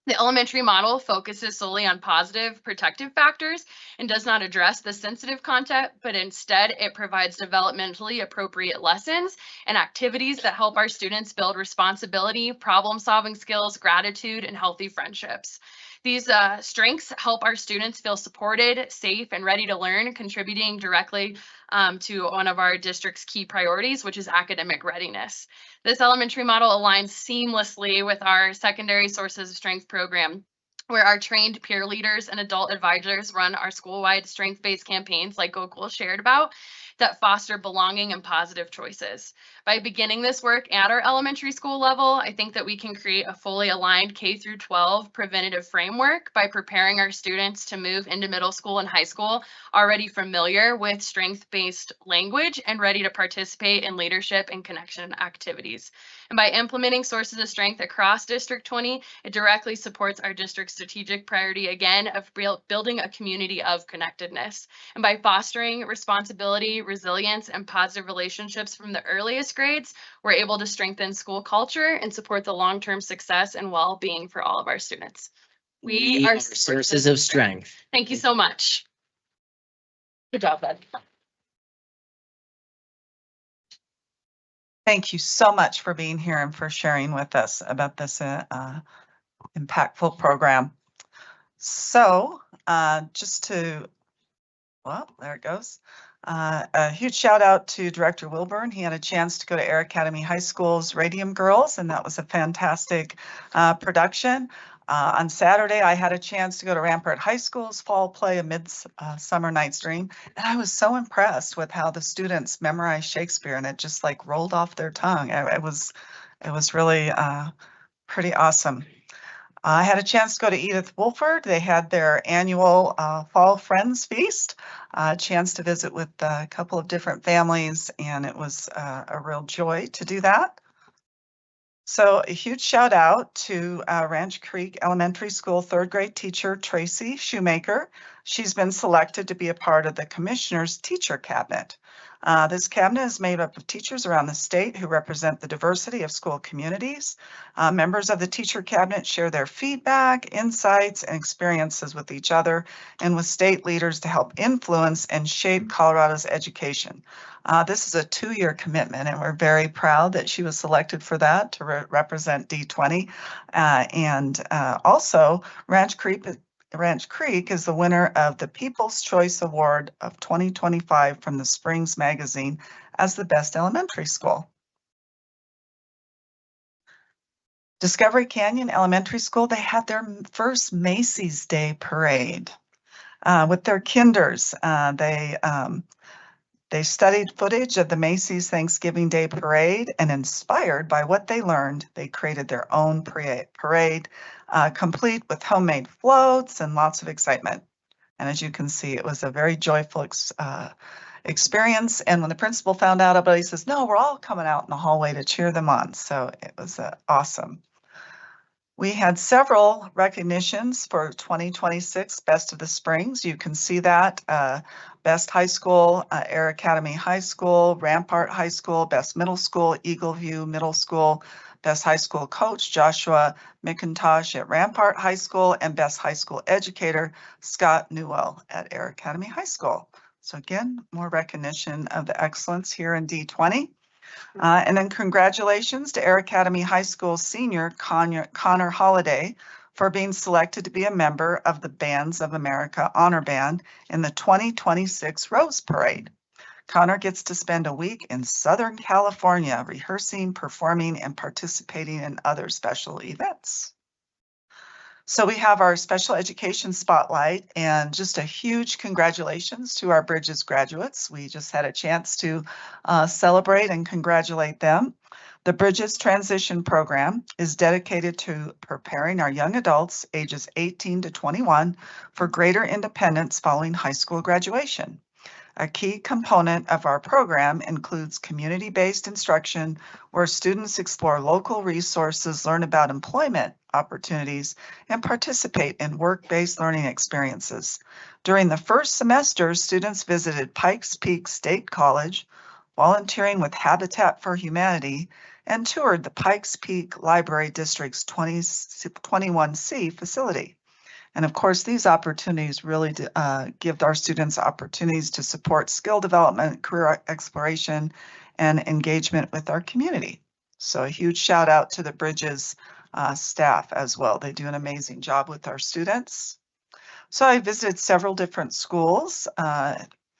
The elementary model focuses solely on positive protective factors and does not address the sensitive content, but instead it provides developmentally appropriate lessons and activities that help our students build responsibility, problem-solving skills, gratitude, and healthy friendships. These strengths help our students feel supported, safe, and ready to learn, contributing directly to one of our district's key priorities, which is academic readiness. This elementary model aligns seamlessly with our secondary Sources of Strength program, where our trained peer leaders and adult advisors run our school-wide strength-based campaigns like Gokul shared about. that foster belonging and positive choices. By beginning this work at our elementary school level, I think that we can create a fully aligned K through 12 preventative framework by preparing our students to move into middle school and high school already familiar with strength-based language and ready to participate in leadership and connection activities. And by implementing sources of strength across District 20, it directly supports our district's strategic priority again of building a community of connectedness. And by fostering responsibility, resilience, and positive relationships from the earliest grades, we're able to strengthen school culture and support the long-term success and well-being for all of our students. We are sources of strength. Thank you so much. Good job, Beth. Thank you so much for being here and for sharing with us about this impactful program. So just to, well, there it goes. A huge shout out to Director Wilburn. He had a chance to go to Air Academy High School's Radium Girls, and that was a fantastic production. On Saturday, I had a chance to go to Rampart High School's fall play, A Midsummer Night's Dream, and I was so impressed with how the students memorized Shakespeare, and it just like rolled off their tongue. It was really pretty awesome. I had a chance to go to Edith Wolford. They had their annual Fall Friends Feast, a chance to visit with a couple of different families, and it was a real joy to do that. So a huge shout out to Ranch Creek Elementary School third grade teacher Tracy Shoemaker. She's been selected to be a part of the Commissioner's Teacher Cabinet. This cabinet is made up of teachers around the state who represent the diversity of school communities. Members of the teacher cabinet share their feedback, insights, and experiences with each other and with state leaders to help influence and shape Colorado's education. This is a 2-year commitment, and we're very proud that she was selected for that to represent D20. Also, Ranch Creek is the winner of the People's Choice Award of 2025 from the Springs Magazine as the best elementary school. Discovery Canyon Elementary School, they had their first Macy's Day Parade with their kinders. They studied footage of the Macy's Thanksgiving Day Parade, and inspired by what they learned, they created their own parade, complete with homemade floats and lots of excitement. And as you can see, it was a very joyful experience. And when the principal found out about it, he says, no, we're all coming out in the hallway to cheer them on. So it was awesome. We had several recognitions for 2026 Best of the Springs. You can see that Best High School, Air Academy High School, Rampart High School, Best Middle School, Eagleview Middle School, Best High School Coach Joshua McIntosh at Rampart High School, and Best High School Educator Scott Newell at Air Academy High School. So again, more recognition of the excellence here in D20. And then congratulations to Air Academy High School senior Connor Holliday for being selected to be a member of the Bands of America Honor Band in the 2026 Rose Parade. Connor gets to spend a week in Southern California rehearsing, performing, and participating in other special events. So we have our special education spotlight, and just a huge congratulations to our Bridges graduates. We just had a chance to celebrate and congratulate them. The Bridges Transition Program is dedicated to preparing our young adults ages 18 to 21 for greater independence following high school graduation. A key component of our program includes community-based instruction where students explore local resources, learn about employment opportunities, and participate in work-based learning experiences. During the first semester, students visited Pikes Peak State College, volunteering with Habitat for Humanity, and toured the Pikes Peak Library District's 21C facility. And of course, these opportunities really give our students opportunities to support skill development, career exploration, and engagement with our community. So a huge shout out to the Bridges staff as well. They do an amazing job with our students. So I visited several different schools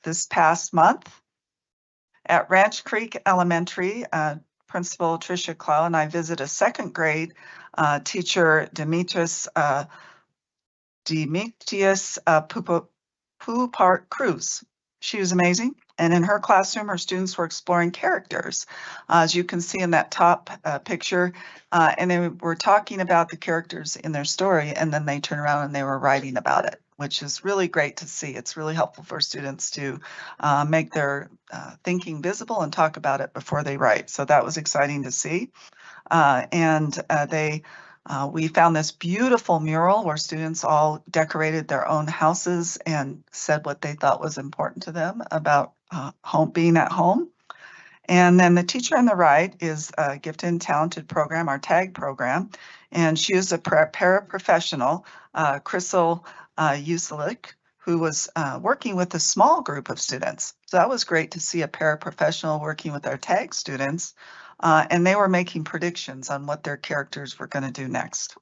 this past month. At Ranch Creek Elementary, Principal Tricia Clow and I visited a second grade teacher, Demetrius Pupart Cruz. She was amazing. And in her classroom, her students were exploring characters, as you can see in that top picture. And they were talking about the characters in their story, and then they turn around and they were writing about it, which is really great to see. It's really helpful for students to make their thinking visible and talk about it before they write. So that was exciting to see. We found this beautiful mural where students all decorated their own houses and said what they thought was important to them about being at home. And then the teacher on the right is a Gifted and Talented program, our TAG program, and she is a paraprofessional, Crystal Usalik, who was working with a small group of students. So that was great to see a paraprofessional working with our TAG students. And they were making predictions on what their characters were going to do next.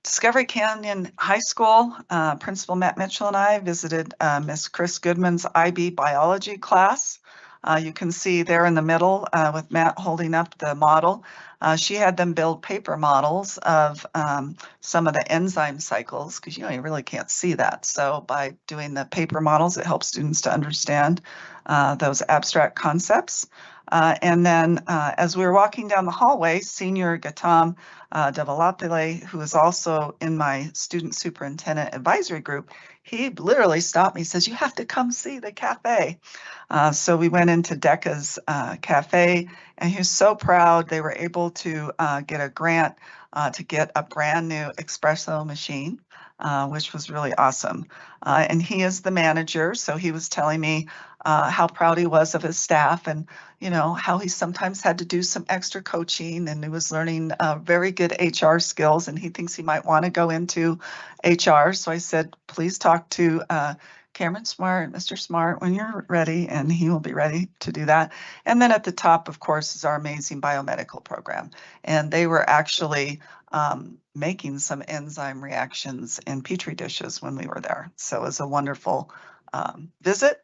Discovery Canyon High School, Principal Matt Mitchell and I visited Miss Chris Goodman's IB biology class. You can see there in the middle with Matt holding up the model. She had them build paper models of some of the enzyme cycles, because you really can't see that. So by doing the paper models, it helps students to understand those abstract concepts. And then as we were walking down the hallway, Senior Gautam Devalapile, who is also in my student superintendent advisory group, he literally stopped me, says, "You have to come see the cafe." So we went into DECA's cafe, and he was so proud they were able to get a grant to get a brand new espresso machine, which was really awesome. And he is the manager, so he was telling me how proud he was of his staff, and how he sometimes had to do some extra coaching, and he was learning very good HR skills, and he thinks he might want to go into HR. So I said, please talk to Cameron Smart, Mr. Smart, when you're ready, and he will be ready to do that. And then at the top, of course, is our amazing biomedical program. And they were actually making some enzyme reactions in Petri dishes when we were there. So it was a wonderful visit.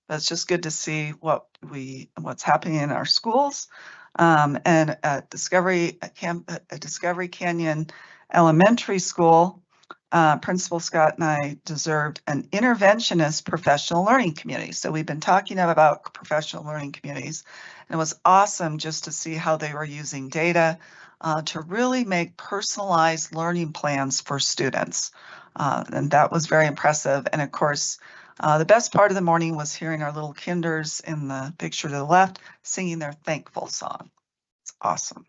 But it's just good to see what's happening in our schools. And at Discovery Canyon Elementary School, Principal Scott and I deserved an interventionist professional learning community. So we've been talking about professional learning communities, and it was awesome just to see how they were using data to really make personalized learning plans for students. And that was very impressive. And of course, the best part of the morning was hearing our little kinders in the picture to the left singing their thankful song. It's awesome.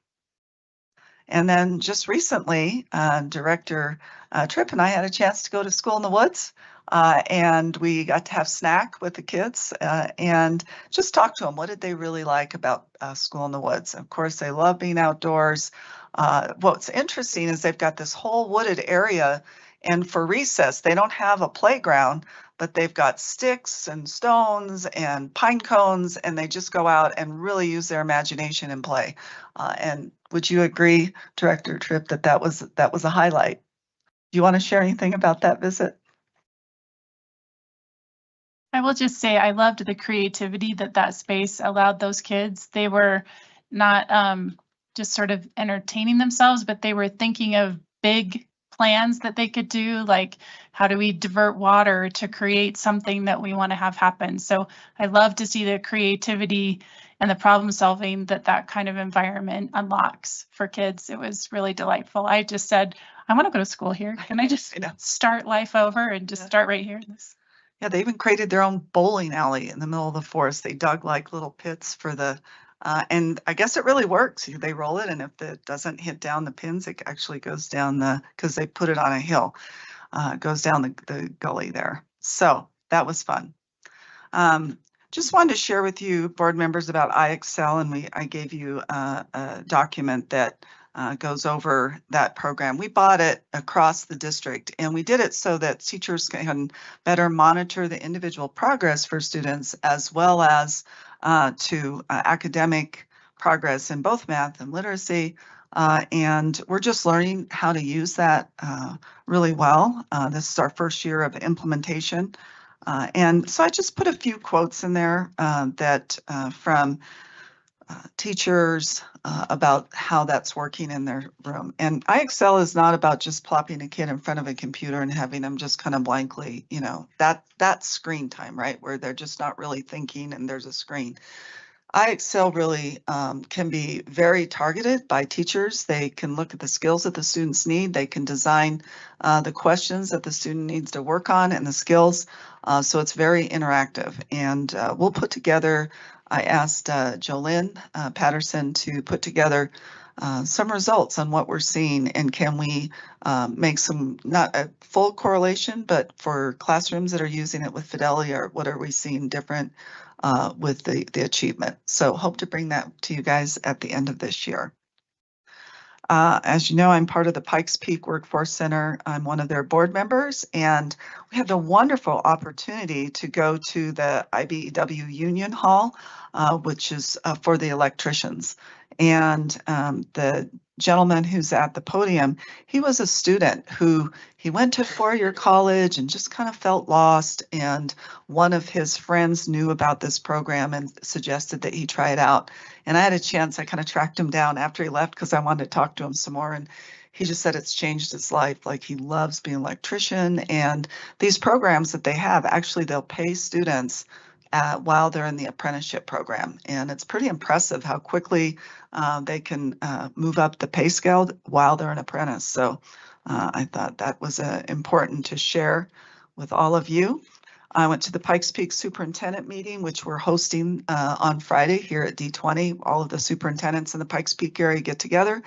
And then just recently, Director Tripp and I had a chance to go to School in the Woods, and we got to have snack with the kids and just talk to them. What did they really like about School in the Woods? Of course, they love being outdoors. What's interesting is they've got this whole wooded area, and for recess, they don't have a playground, but they've got sticks and stones and pine cones, and they just go out and really use their imagination and play. And would you agree, Director Tripp, that was a highlight? Do you want to share anything about that visit? I will just say I loved the creativity that space allowed those kids. They were not just sort of entertaining themselves, but they were thinking of big plans that they could do, like how do we divert water to create something that we want to have happen. So I love to see the creativity and the problem solving that kind of environment unlocks for kids. It was really delightful. I just said, I want to go to school here. Can I just start life over and just start right here? Yeah, they even created their own bowling alley in the middle of the forest. They dug like little pits for the, and I guess it really works. They roll it, and if it doesn't hit down the pins, it actually goes down because they put it on a hill, it goes down the gully there. So that was fun. Just wanted to share with you, board members, about iExcel, and I gave you a document that goes over that program. We bought it across the district, and we did it so that teachers can better monitor the individual progress for students, as well as to academic progress in both math and literacy. And we're just learning how to use that really well. This is our first year of implementation. And so I just put a few quotes in there that from teachers about how that's working in their room. And iExcel is not about just plopping a kid in front of a computer and having them just kind of blankly, you know, that's screen time, right? Where they're just not really thinking and there's a screen. iExcel really can be very targeted by teachers. They can look at the skills that the students need. They can design the questions that the student needs to work on and the skills. So it's very interactive. And we'll put together, I asked Jolynn Patterson to put together some results on what we're seeing and can we make some, not a full correlation, but for classrooms that are using it with Fidelity, or what are we seeing different with the achievement. So hope to bring that to you guys at the end of this year. As you know, I'm part of the Pikes Peak Workforce Center. I'm one of their board members, and we had the wonderful opportunity to go to the IBEW Union Hall, which is for the electricians. And the gentleman who's at the podium, he was a student who he went to four-year college and just kind of felt lost. And one of his friends knew about this program and suggested that he try it out. And I had a chance, I kind of tracked him down after he left because I wanted to talk to him some more. And he just said it's changed his life. Like he loves being an electrician. And these programs that they have, actually they'll pay students while they're in the apprenticeship program. And it's pretty impressive how quickly they can move up the pay scale while they're an apprentice. So I thought that was important to share with all of you. I went to the Pikes Peak Superintendent meeting, which we're hosting on Friday here at D20. All of the superintendents in the Pikes Peak area get together.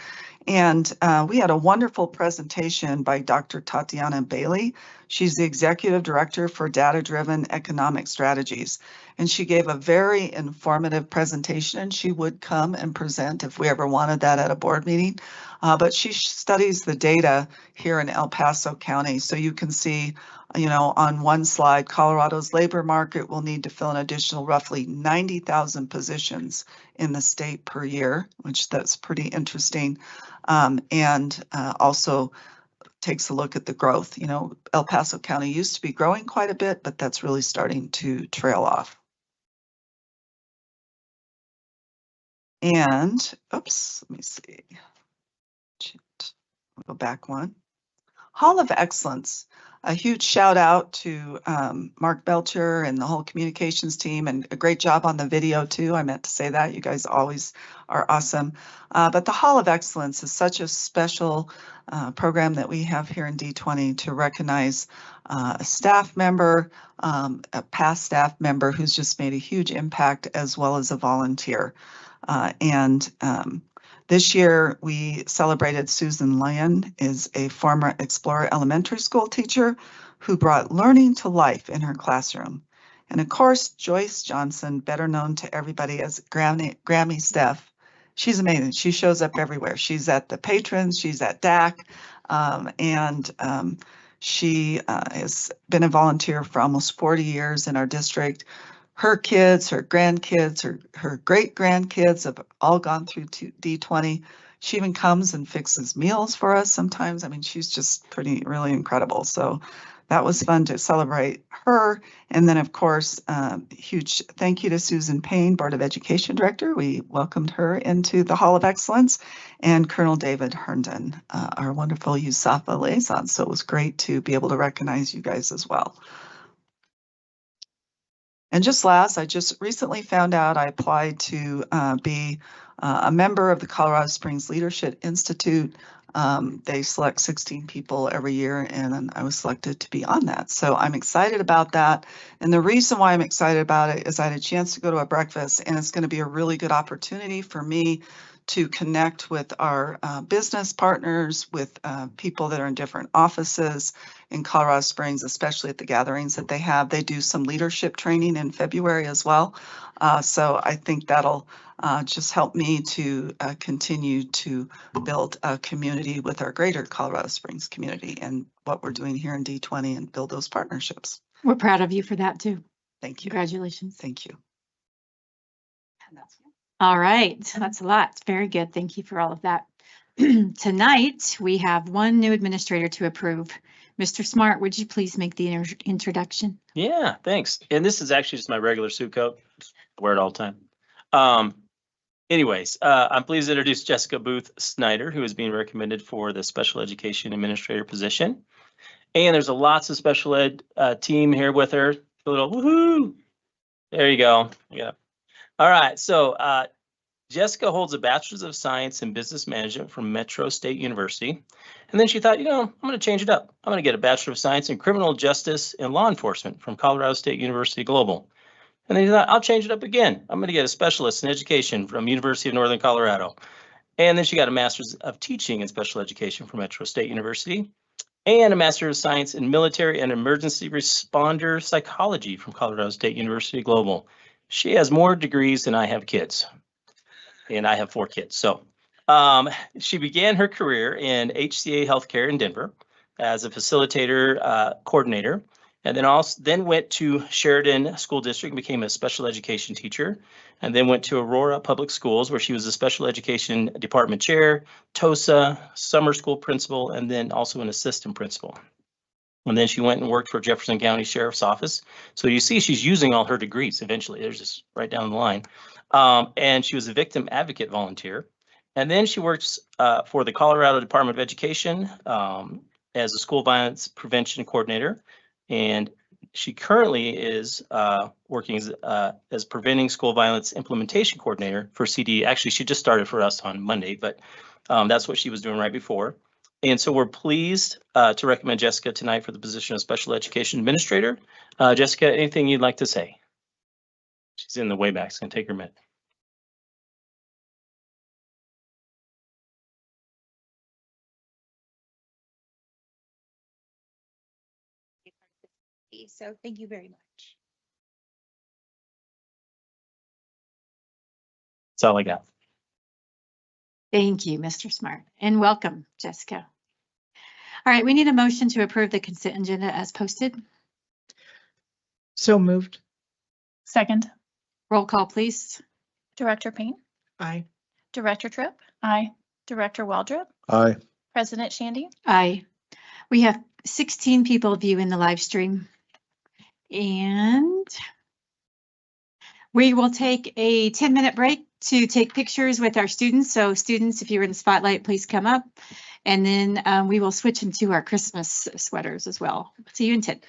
And we had a wonderful presentation by Dr. Tatiana Bailey. She's the Executive Director for Data-Driven Economic Strategies. And she gave a very informative presentation, and she would come and present if we ever wanted that at a board meeting. But she studies the data here in El Paso County. So you can see, you know, on one slide, Colorado's labor market will need to fill an additional roughly 90,000 positions in the state per year, which that's pretty interesting. And also takes a look at the growth. You know, El Paso County used to be growing quite a bit, but that's really starting to trail off. And, oops, let me see. I'll go back one. Hall of Excellence. A huge shout out to Mark Belcher and the whole communications team, and a great job on the video too. I meant to say that. You guys always are awesome. But the Hall of Excellence is such a special program that we have here in D20 to recognize a staff member, a past staff member who's just made a huge impact, as well as a volunteer. This year, we celebrated Susan Lyon, is a former Explorer Elementary School teacher who brought learning to life in her classroom. And of course, Joyce Johnson, better known to everybody as Grammy Steph. She's amazing. She shows up everywhere. She's at the patrons, she's at DAC, she has been a volunteer for almost 40 years in our district. Her kids, her grandkids, her great-grandkids have all gone through D20. She even comes and fixes meals for us sometimes. I mean, she's just really incredible. So that was fun to celebrate her. And then, of course, huge thank you to Susan Payne, Board of Education Director. We welcomed her into the Hall of Excellence, and Colonel David Herndon, our wonderful USAFA liaison. So it was great to be able to recognize you guys as well. And just last, I just recently found out I applied to be a member of the Colorado Springs Leadership Institute. They select 16 people every year, and I was selected to be on that. So I'm excited about that. And the reason why I'm excited about it is I had a chance to go to a breakfast, and it's going to be a really good opportunity for me to connect with our business partners, with people that are in different offices in Colorado Springs, especially at the gatherings that they have. They do some leadership training in February as well. So I think that'll just help me to continue to build a community with our greater Colorado Springs community and what we're doing here in D20 and build those partnerships. We're proud of you for that too. Thank you. Congratulations. Thank you. All right, that's a lot. Very good. Thank you for all of that. Tonight, we have one new administrator to approve. Mr. Smart, would you please make the introduction? Yeah, thanks. And this is actually just my regular suit coat. Wear it all the time. Anyways, I'm pleased to introduce Jessica Booth Snyder, who is being recommended for the special education administrator position. And there's a lots of special ed team here with her. A little woohoo! There you go. Yeah. All right. So Jessica holds a bachelor's of science in business management from Metro State University. And then she thought, I'm going to change it up. I'm going to get a bachelor of science in criminal justice and law enforcement from Colorado State University Global. And then she thought, I'll change it up again. I'm going to get a specialist in education from University of Northern Colorado. And then she got a master's of teaching in special education from Metro State University and a master of science in military and emergency responder psychology from Colorado State University Global. She has more degrees than I have kids. And I have 4 kids. So she began her career in HCA Healthcare in Denver as a facilitator coordinator, and then went to Sheridan School District and became a special education teacher, and then went to Aurora Public Schools where she was a special education department chair, TOSA, summer school principal, and then also an assistant principal. And then she went and worked for Jefferson County Sheriff's Office. So you see she's using all her degrees eventually. There's just right down the line. And she was a victim advocate volunteer. And then she works for the Colorado Department of Education as a school violence prevention coordinator. And she currently is working as preventing school violence implementation coordinator for CD. Actually, she just started for us on Monday, but that's what she was doing right before. And so we're pleased to recommend Jessica tonight for the position of special education administrator. Jessica, anything you'd like to say? She's in the way back. It's going to take her a minute. So thank you very much. That's all I got. Thank you, Mr. Smart, and welcome, Jessica. All right, we need a motion to approve the consent agenda as posted. So moved. Second. Roll call, please. Director Payne, Aye. Director Tripp, Aye. Director Waldrop, Aye. President Shandy. Aye. We have 16 people viewing the live stream. And we will take a 10-minute break to take pictures with our students. So students, if you're in the spotlight, please come up. And then we will switch into our Christmas sweaters as well. See you in 10.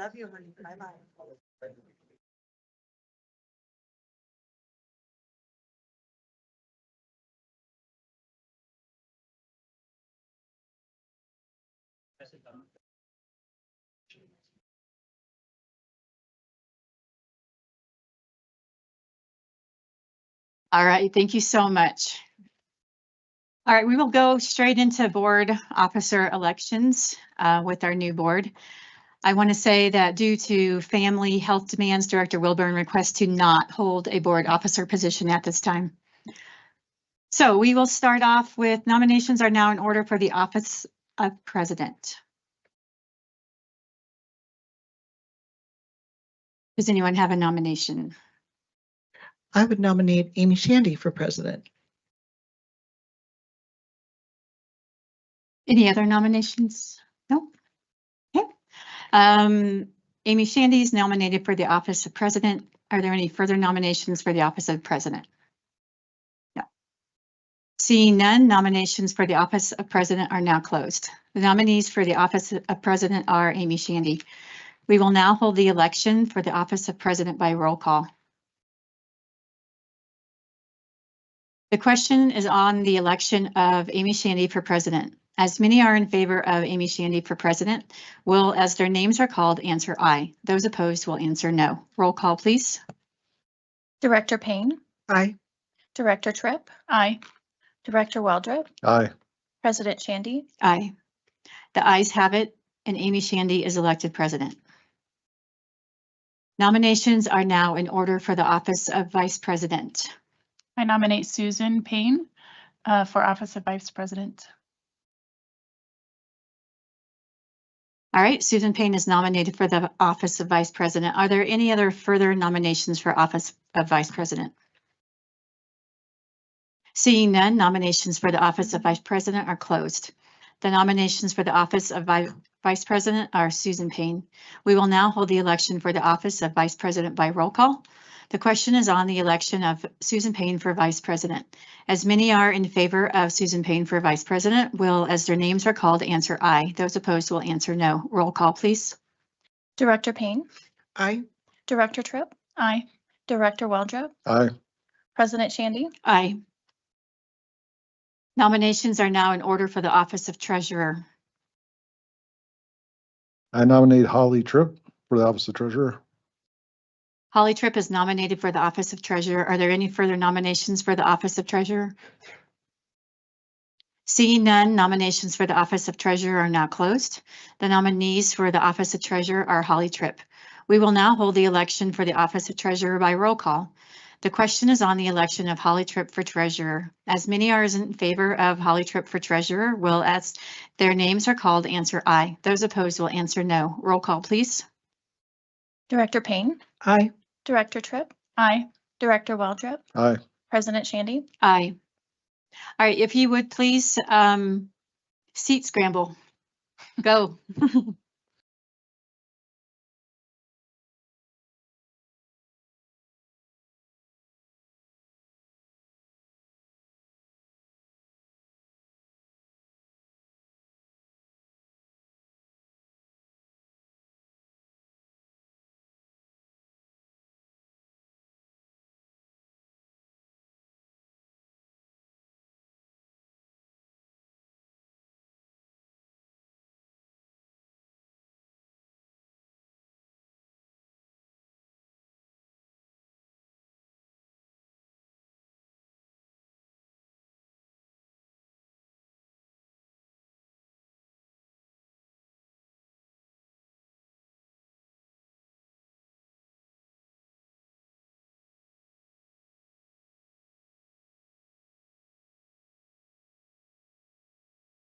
Love you, honey. Bye-bye. All right, thank you so much. All right, we will go straight into board officer elections with our new board. I want to say that due to family health demands, Director Wilburn requests to not hold a board officer position at this time. So we will start off with nominations are now in order for the office of president. Does anyone have a nomination? I would nominate Amy Shandy for president. Any other nominations? No? Okay. Amy Shandy is nominated for the office of president. Are there any further nominations for the office of president? No. Seeing none, nominations for the office of president are now closed. The nominees for the office of president are Amy Shandy. We will now hold the election for the office of president by roll call. The question is on the election of Amy Shandy for president. As many are in favor of Amy Shandy for president, will, as their names are called, answer aye. Those opposed will answer no. Roll call, please. Director Payne, Aye. Director Tripp, Aye. Director Waldrop, Aye. President Shandy. Aye. The ayes have it, and Amy Shandy is elected president. Nominations are now in order for the office of vice president. I nominate Susan Payne for office of vice president. All right, Susan Payne is nominated for the office of vice president. Are there any other further nominations for office of vice president? Seeing none, nominations for the office of vice president are closed. The nominations for the office of vice president are Susan Payne. We will now hold the election for the office of vice president by roll call. The question is on the election of Susan Payne for vice president. As many are in favor of Susan Payne for vice president, will, as their names are called, answer aye. Those opposed will answer no. Roll call, please. Director Payne, Aye. Director Tripp, Aye. Director Waldrop, Aye. President Shandy. Aye. Nominations are now in order for the office of treasurer. I nominate Holly Tripp for the office of treasurer. Holly Tripp is nominated for the office of treasurer. Are there any further nominations for the office of treasurer? Seeing none, nominations for the office of treasurer are now closed. The nominees for the office of treasurer are Holly Tripp. We will now hold the election for the office of treasurer by roll call. The question is on the election of Holly Tripp for treasurer. As many are in favor of Holly Tripp for treasurer, will, as their names are called, answer aye. Those opposed will answer no. Roll call, please. Director Payne, Aye. Director Tripp, Aye. Director Waldrop, Aye. President Shandy. Aye. All right, if you would please, seat scramble. Go.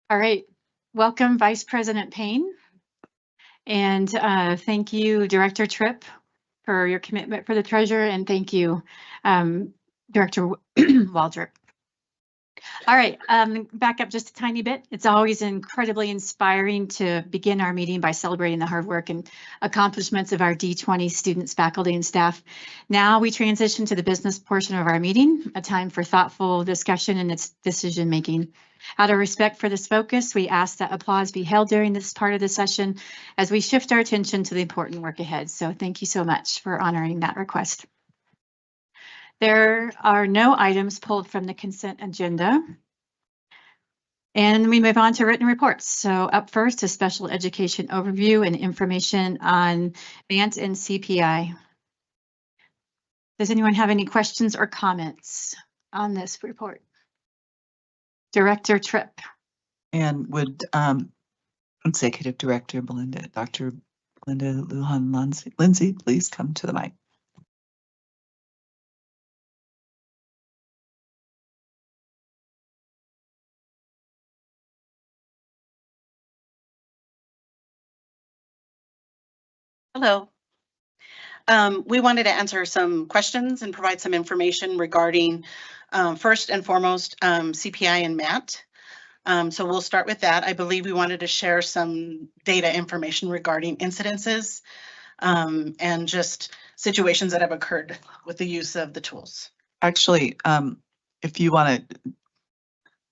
All right, welcome Vice President Payne. And thank you, Director Tripp, for your commitment for the treasurer, and thank you, Director Waldrop. All right, back up just a tiny bit. It's always incredibly inspiring to begin our meeting by celebrating the hard work and accomplishments of our D20 students, faculty, and staff. Now we transition to the business portion of our meeting, a time for thoughtful discussion and its decision making. Out of respect for this focus, we ask that applause be held during this part of the session as we shift our attention to the important work ahead. So thank you so much for honoring that request. There are no items pulled from the consent agenda. And we move on to written reports. So up first, a special education overview and information on MANT and CPI. Does anyone have any questions or comments on this report? Director Tripp. And would Executive Director Dr. Belinda Lujan-Lindsay, please come to the mic. Hello. We wanted to answer some questions and provide some information regarding, first and foremost, CPI and MAT. So we'll start with that. I believe we wanted to share some data information regarding incidences and just situations that have occurred with the use of the tools. Actually, if you want to,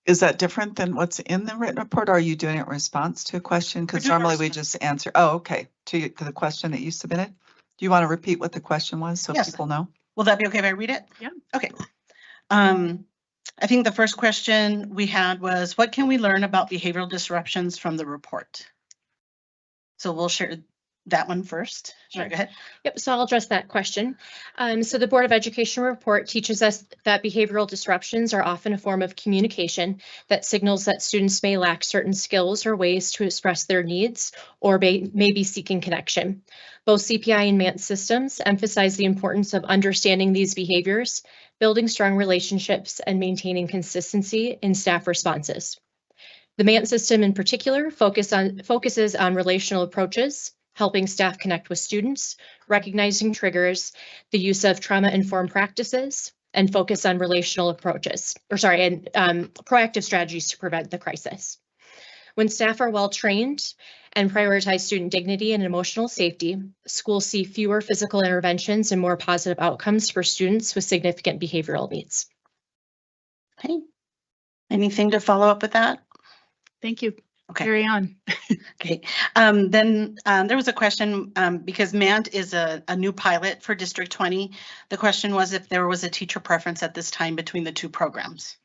is that different than what's in the written report? Or are you doing it in response to a question? Because normally we just answer, oh, okay, to the question that you submitted. Do you want to repeat what the question was so Yes. people know? Will that be okay if I read it? Yeah. Okay. I think the first question we had was, what can we learn about behavioral disruptions from the report? So we'll share that one first. Sure, go ahead. Yep, so I'll address that question. So the Board of Education report teaches us that behavioral disruptions are often a form of communication that signals that students may lack certain skills or ways to express their needs or may be seeking connection. Both CPI and MANT systems emphasize the importance of understanding these behaviors, building strong relationships, and maintaining consistency in staff responses. The MANT system in particular focuses on relational approaches, helping staff connect with students, recognizing triggers, the use of trauma-informed practices, and focus on relational approaches, and proactive strategies to prevent the crisis. When staff are well trained and prioritize student dignity and emotional safety, schools see fewer physical interventions and more positive outcomes for students with significant behavioral needs. Okay. Anything to follow up with that? Thank you. Okay. Carry on. Okay. Then there was a question because MANT is a new pilot for District 20. The question was if there was a teacher preference at this time between the two programs.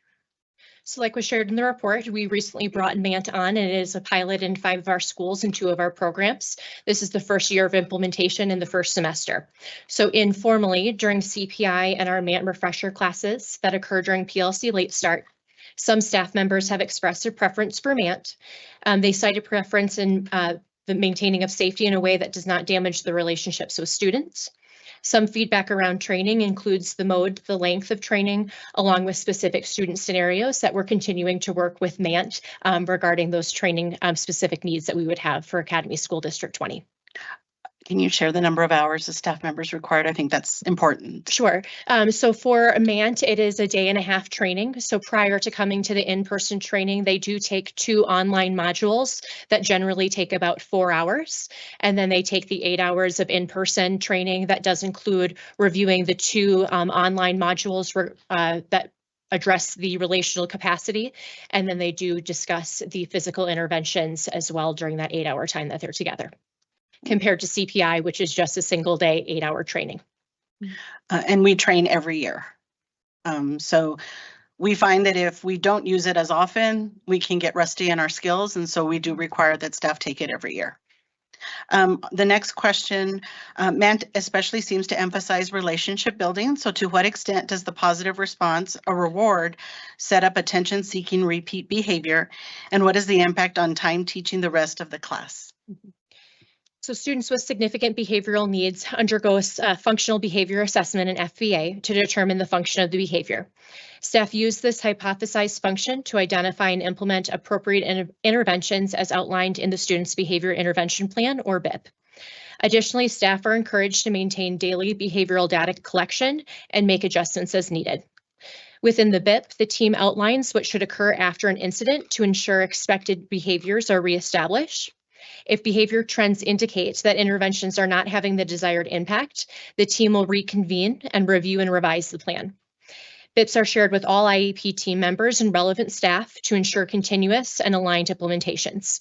So like was shared in the report, we recently brought MANT on, and it is a pilot in 5 of our schools and 2 of our programs. This is the first year of implementation in the first semester. So informally, during CPI and our MANT refresher classes that occur during PLC late start, some staff members have expressed their preference for MANT. They cite a preference in the maintaining of safety in a way that does not damage the relationships with students. Some feedback around training includes the mode, the length of training, along with specific student scenarios that we're continuing to work with MANT regarding those training specific needs that we would have for Academy School District 20. Can you share the number of hours the staff members required? I think that's important. Sure. So for MANT, it is a 1.5-day training. So prior to coming to the in-person training, they do take 2 online modules that generally take about 4 hours. And then they take the 8 hours of in-person training that does include reviewing the 2 online modules that address the relational capacity. And then they do discuss the physical interventions as well during that 8-hour time that they're together, compared to CPI, which is just a single day, 8-hour training. And we train every year. So we find that if we don't use it as often, we can get rusty in our skills. And so we do require that staff take it every year. The next question, MANT especially seems to emphasize relationship building. So to what extent does the positive response, a reward, set up attention-seeking repeat behavior? And what is the impact on time teaching the rest of the class? So students with significant behavioral needs undergo a functional behavior assessment in FBA to determine the function of the behavior. Staff use this hypothesized function to identify and implement appropriate interventions as outlined in the student's behavior intervention plan, or BIP. Additionally, staff are encouraged to maintain daily behavioral data collection and make adjustments as needed. Within the BIP, the team outlines what should occur after an incident to ensure expected behaviors are reestablished. If behavior trends indicate that interventions are not having the desired impact, the team will reconvene and review and revise the plan. BIPs are shared with all IEP team members and relevant staff to ensure continuous and aligned implementations.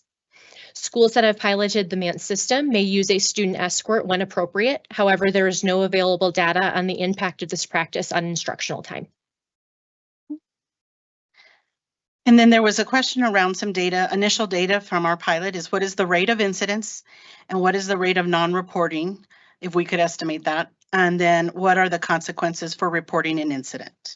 Schools that have piloted the MANT system may use a student escort when appropriate. However, there is no available data on the impact of this practice on instructional time. And then there was a question around some data, initial data from our pilot is what is the rate of incidence and what is the rate of non-reporting, if we could estimate that, and then what are the consequences for reporting an incident?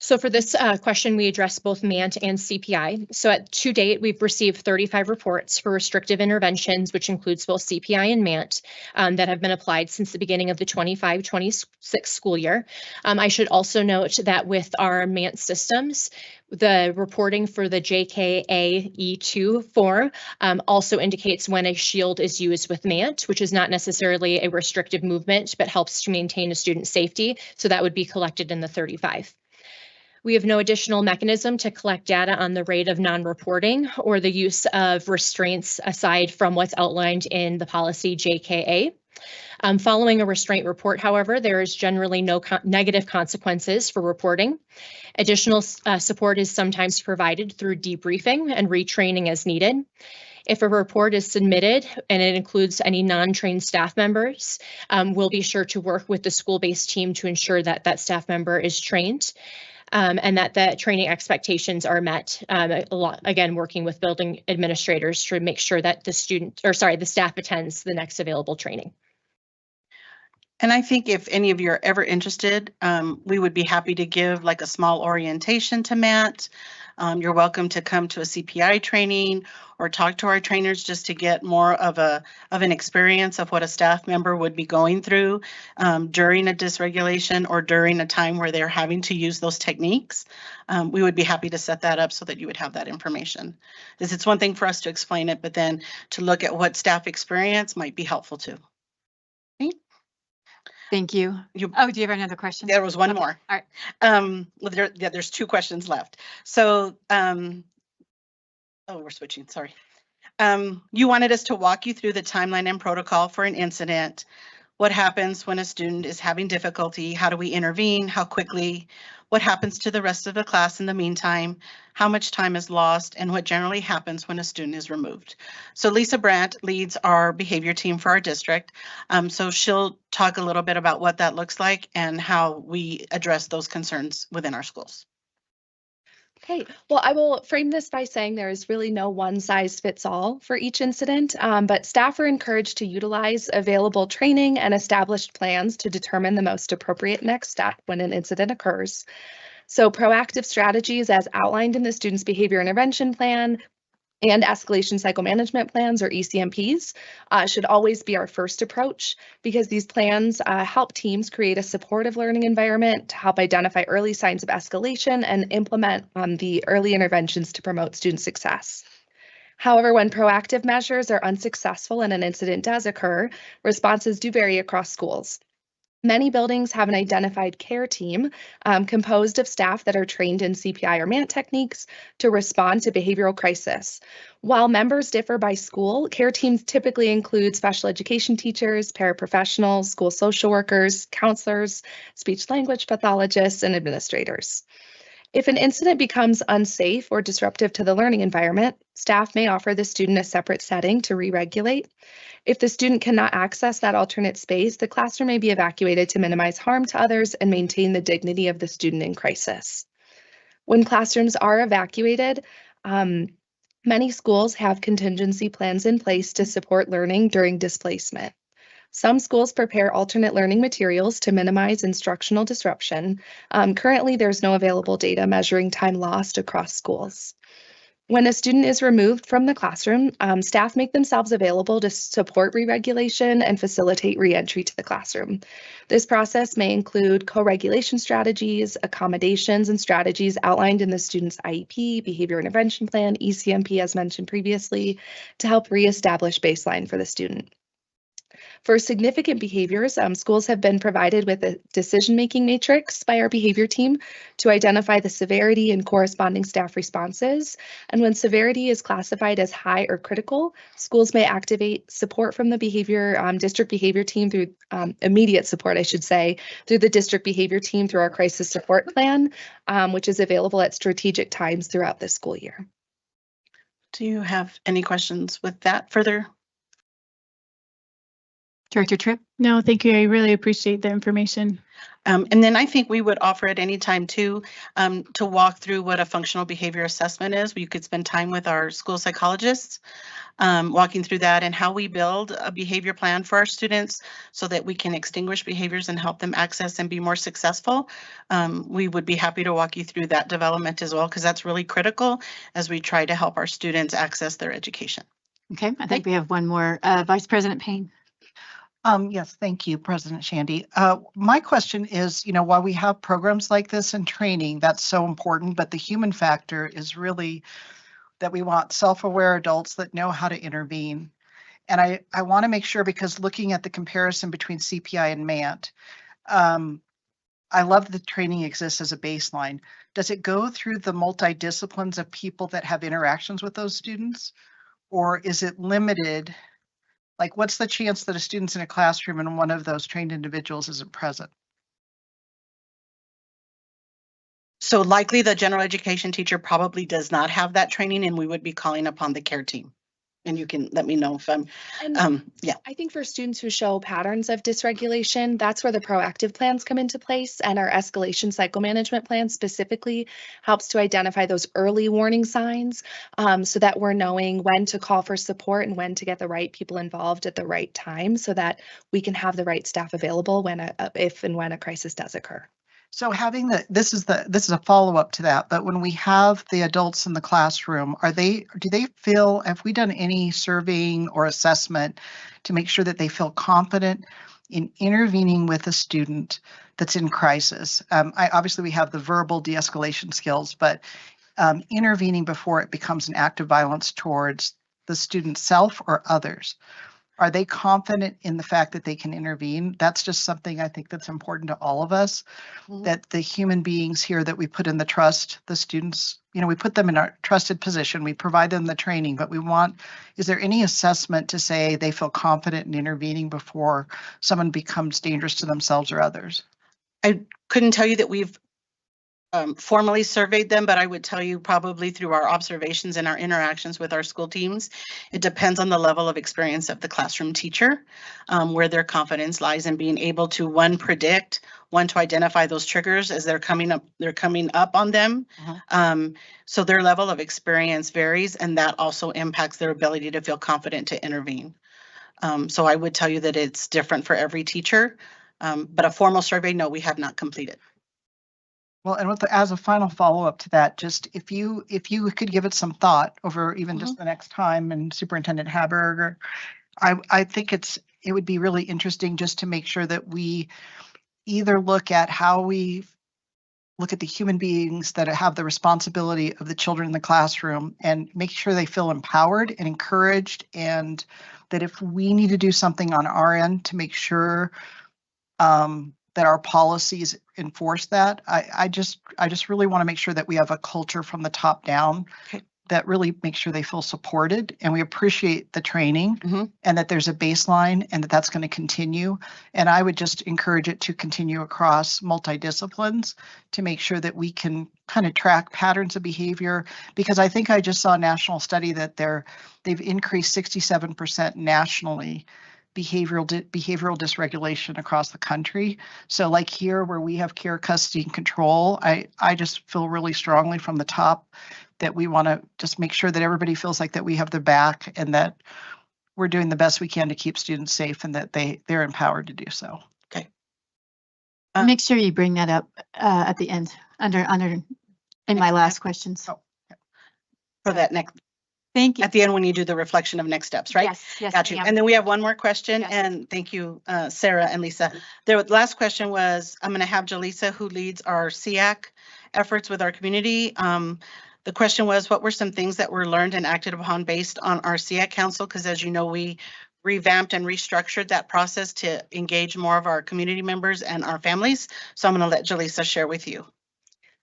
So for this question, we address both MANT and CPI. So to date, we've received 35 reports for restrictive interventions, which includes both CPI and MANT that have been applied since the beginning of the 25-26 school year. I should also note that with our MANT systems, the reporting for the JKA-E2 form also indicates when a shield is used with MANT, which is not necessarily a restrictive movement, but helps to maintain a student's safety. So that would be collected in the 35. We have no additional mechanism to collect data on the rate of non-reporting or the use of restraints aside from what's outlined in the policy JKA. Following a restraint report, however, there is generally no negative consequences for reporting. Additional support is sometimes provided through debriefing and retraining as needed. If a report is submitted and it includes any non-trained staff members, we'll be sure to work with the school-based team to ensure that that staff member is trained. And that the training expectations are met. Again, working with building administrators to make sure that the staff attends the next available training. And I think if any of you are ever interested, we would be happy to give like a small orientation to MANT. You're welcome to come to a CPI training or talk to our trainers just to get more of an experience of what a staff member would be going through during a dysregulation or during a time where they're having to use those techniques. We would be happy to set that up so that you would have that information. Because it's one thing for us to explain it, but then to look at what staff experience might be helpful too. Thank you. Oh, do you have another question? There was one more. All right. Well, there's two questions left. So, we're switching, sorry. You wanted us to walk you through the timeline and protocol for an incident. What happens when a student is having difficulty? How do we intervene? How quickly? What happens to the rest of the class in the meantime? How much time is lost? And what generally happens when a student is removed? So Lisa Brandt leads our behavior team for our district. So she'll talk a little bit about what that looks like and how we address those concerns within our schools. Okay, well, I will frame this by saying there is really no one size fits all for each incident, but staff are encouraged to utilize available training and established plans to determine the most appropriate next step when an incident occurs. So proactive strategies as outlined in the student's behavior intervention plan and escalation cycle management plans, or ECMPs, should always be our first approach because these plans help teams create a supportive learning environment to help identify early signs of escalation and implement the early interventions to promote student success. However, when proactive measures are unsuccessful and an incident does occur, responses do vary across schools. Many buildings have an identified care team composed of staff that are trained in CPI or MANT techniques to respond to behavioral crisis. While members differ by school, care teams typically include special education teachers, paraprofessionals, school social workers, counselors, speech language pathologists, and administrators. If an incident becomes unsafe or disruptive to the learning environment, staff may offer the student a separate setting to re-regulate. If the student cannot access that alternate space, the classroom may be evacuated to minimize harm to others and maintain the dignity of the student in crisis. When classrooms are evacuated, many schools have contingency plans in place to support learning during displacement. Some schools prepare alternate learning materials to minimize instructional disruption. Currently, there's no available data measuring time lost across schools. When a student is removed from the classroom, staff make themselves available to support re-regulation and facilitate re-entry to the classroom. This process may include co-regulation strategies, accommodations, and strategies outlined in the student's IEP, behavior intervention plan, ECMP as mentioned previously, to help re-establish baseline for the student. For significant behaviors, schools have been provided with a decision-making matrix by our behavior team to identify the severity and corresponding staff responses. And when severity is classified as high or critical, schools may activate support from the district behavior team through immediate support, I should say, through the district behavior team through our crisis support plan, which is available at strategic times throughout the school year. Do you have any questions with that further? Director Tripp? No, thank you. I really appreciate the information. And then I think we would offer at any time too, to walk through what a functional behavior assessment is. We could spend time with our school psychologists, walking through that and how we build a behavior plan for our students so that we can extinguish behaviors and help them access and be more successful. We would be happy to walk you through that development as well, because that's really critical as we try to help our students access their education. Okay, I think we have one more. Vice President Payne. Yes, thank you, President Shandy. My question is, while we have programs like this and training, that's so important, but the human factor is really that we want self-aware adults that know how to intervene. And I want to make sure, because looking at the comparison between CPI and MANT, I love the training exists as a baseline. Does it go through the multidisciplines of people that have interactions with those students? Or is it limited? Like, what's the chance that a student's in a classroom and one of those trained individuals isn't present? So likely the general education teacher probably does not have that training, and we would be calling upon the care team. And you can let me know if I'm, yeah. I think for students who show patterns of dysregulation, that's where the proactive plans come into place, and our escalation cycle management plan specifically helps to identify those early warning signs, so that we're knowing when to call for support and when to get the right people involved at the right time, so that we can have the right staff available when if and when a crisis does occur. So having this is a follow-up to that, but when we have the adults in the classroom, do they feel, have we done any surveying or assessment to make sure that they feel confident in intervening with a student that's in crisis? Obviously we have the verbal de-escalation skills, but intervening before it becomes an act of violence towards the student self or others. Are they confident in the fact that they can intervene? That's just something I think that's important to all of us, that the human beings here that we put in the trust, the students, we put them in our trusted position, we provide them the training, but is there any assessment to say they feel confident in intervening before someone becomes dangerous to themselves or others? I couldn't tell you that we've formally surveyed them, but I would tell you probably through our observations and our interactions with our school teams, it depends on the level of experience of the classroom teacher, where their confidence lies in being able to, one, predict, one, to identify those triggers as they're coming up on them. So their level of experience varies, and that also impacts their ability to feel confident to intervene. So I would tell you that it's different for every teacher, but a formal survey, no, we have not completed. Well, and as a final follow-up to that, just if you could give it some thought over even just the next time, and Superintendent Haberger, I think it would be really interesting just to make sure that we either look at how we look at the human beings that have the responsibility of the children in the classroom and make sure they feel empowered and encouraged, and that if we need to do something on our end to make sure that our policies enforce that. I just really want to make sure that we have a culture from the top down that really makes sure they feel supported, and we appreciate the training, and that there's a baseline, and that's going to continue. And I would just encourage it to continue across multidisciplines to make sure that we can kind of track patterns of behavior, because I think I just saw a national study that they've increased 67% nationally behavioral dysregulation across the country. So like here where we have care, custody, and control, I just feel really strongly from the top that we want to just make sure that everybody feels like that we have their back, and that we're doing the best we can to keep students safe, and that they're empowered to do so. Okay. Make sure you bring that up at the end in my last questions. For that next. Thank you. At the end, when you do the reflection of next steps, right? Yes. Got you. And then we have one more question, and thank you, Sarah and Lisa. The last question was, I'm going to have Jaleesa, who leads our SEAC efforts with our community. The question was, what were some things that were learned and acted upon based on our SEAC council? Because as you know, we revamped and restructured that process to engage more of our community members and our families. So I'm going to let Jaleesa share with you.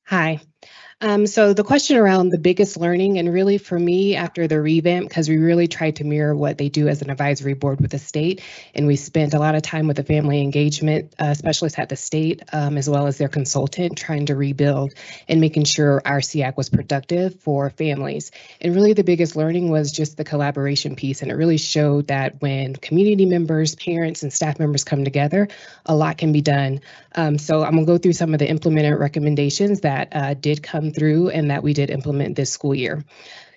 Hi. So the question around the biggest learning, and really for me after the revamp, because we really tried to mirror what they do as an advisory board with the state, and we spent a lot of time with the family engagement specialist at the state, as well as their consultant, trying to rebuild and making sure our SEAC was productive for families. And really the biggest learning was just the collaboration piece, and it really showed that when community members, parents, and staff members come together, a lot can be done. So I'm gonna go through some of the implemented recommendations that did come through and that we did implement this school year.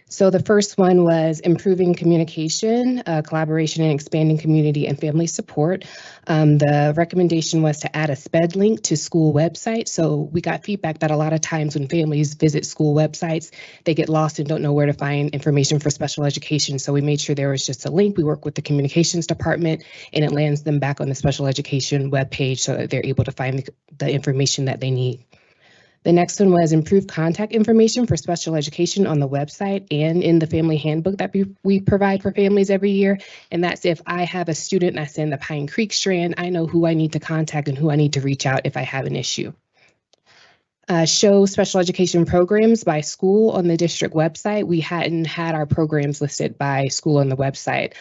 So the first one was improving communication, collaboration, and expanding community and family support. The recommendation was to add a SPED link to school websites. So we got feedback that a lot of times when families visit school websites, they get lost and don't know where to find information for special education. So we made sure there was just a link. We work with the communications department and it lands them back on the special education webpage so that they're able to find the information that they need. The next one was improve contact information for special education on the website and in the family handbook that we provide for families every year. And that's if I have a student that's in the Pine Creek strand, I know who I need to contact and who I need to reach out if I have an issue. Show special education programs by school on the district website. We hadn't had our programs listed by school on the website.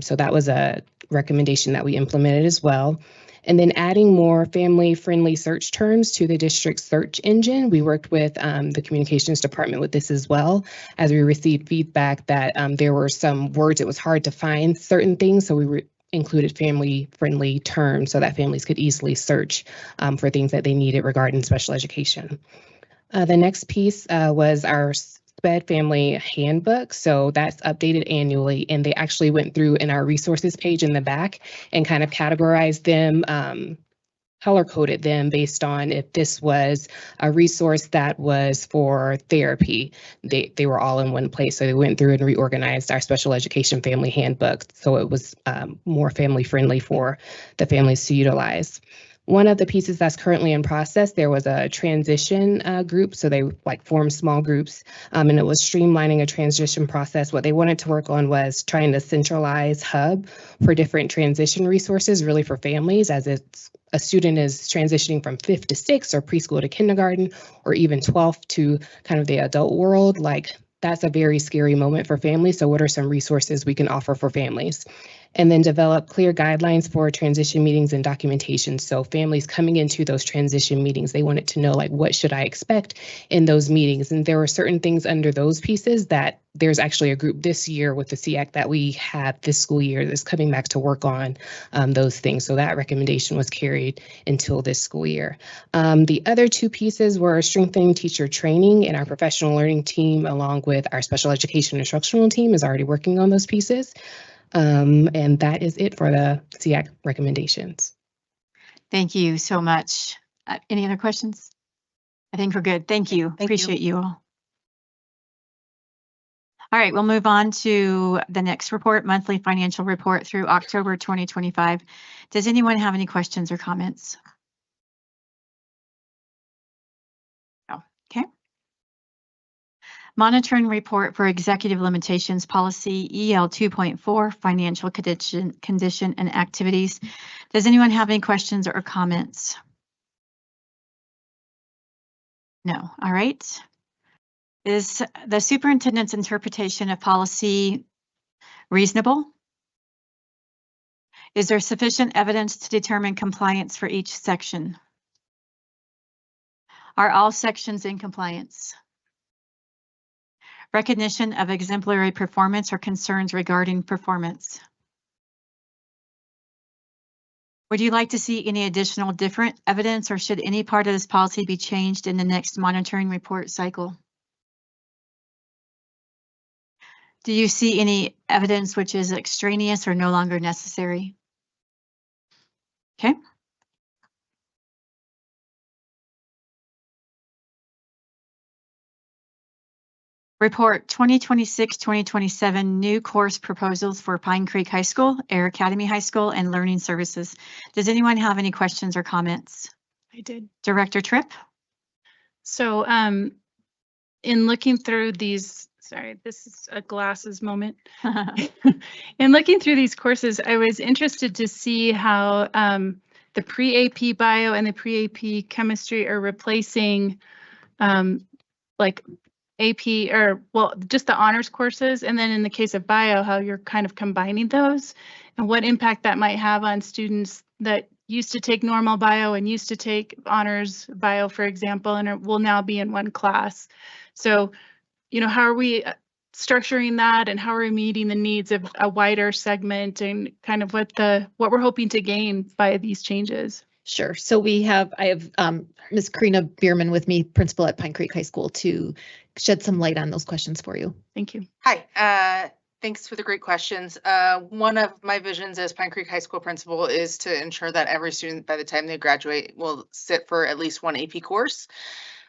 So that was a recommendation that we implemented as well. And then adding more family-friendly search terms to the district search engine. We worked with the communications department with this as well, as we received feedback that there were some words it was hard to find certain things. So we included family-friendly terms so that families could easily search for things that they needed regarding special education. The next piece was our SPED family handbook. So that's updated annually, and they actually went through in our resources page in the back and kind of categorized them, color coded them based on if this was a resource that was for therapy. They were all in one place. So they went through and reorganized our special education family handbook so it was more family friendly for the families to utilize. One of the pieces that's currently in process, there was a transition group. So they formed small groups and it was streamlining a transition process. What they wanted to work on was trying to centralize hub for different transition resources, really for families, as it's a student is transitioning from 5th to 6th or preschool to kindergarten, or even 12th to kind of the adult world. That's a very scary moment for families. So what are some resources we can offer for families? And then develop clear guidelines for transition meetings and documentation. So families coming into those transition meetings, they wanted to know what should I expect in those meetings? And there were certain things under those pieces that there's actually a group this year with the SEAC that we have this school year that's coming back to work on those things. So that recommendation was carried until this school year. The other two pieces were strengthening teacher training, and our professional learning team, along with our special education instructional team, is already working on those pieces. And that is it for the SEAC recommendations. Thank you so much. Any other questions? I think we're good. Thank you. Appreciate you all. All right, we'll move on to the next report, monthly financial report through October 2025. Does anyone have any questions or comments? No. Okay. Monitoring report for executive limitations policy EL 2.4 financial condition and activities. Does anyone have any questions or comments? No. All right. Is the superintendent's interpretation of policy reasonable? Is there sufficient evidence to determine compliance for each section? Are all sections in compliance? Recognition of exemplary performance or concerns regarding performance? Would you like to see any additional different evidence, or should any part of this policy be changed in the next monitoring report cycle? Do you see any evidence which is extraneous or no longer necessary? Okay. Report 2026-2027 new course proposals for Pine Creek High School, Air Academy High School, and Learning Services. Does anyone have any questions or comments? I did. Director Tripp? So in looking through these Sorry, this is a glasses moment. In looking through these courses, I was interested to see how the pre-AP bio and the pre-AP chemistry are replacing like AP or, well, just the honors courses. And then in the case of bio, how you're kind of combining those and what impact that might have on students that used to take normal bio and used to take honors bio, for example, and will now be in one class. So, you know, how are we structuring that and how are we meeting the needs of a wider segment and kind of what we're hoping to gain by these changes? Sure. So I have Ms. Karina Bierman with me, principal at Pine Creek High School, to shed some light on those questions for you. Thank you. Hi, thanks for the great questions. One of my visions as Pine Creek High School principal is to ensure that every student by the time they graduate will sit for at least one AP course.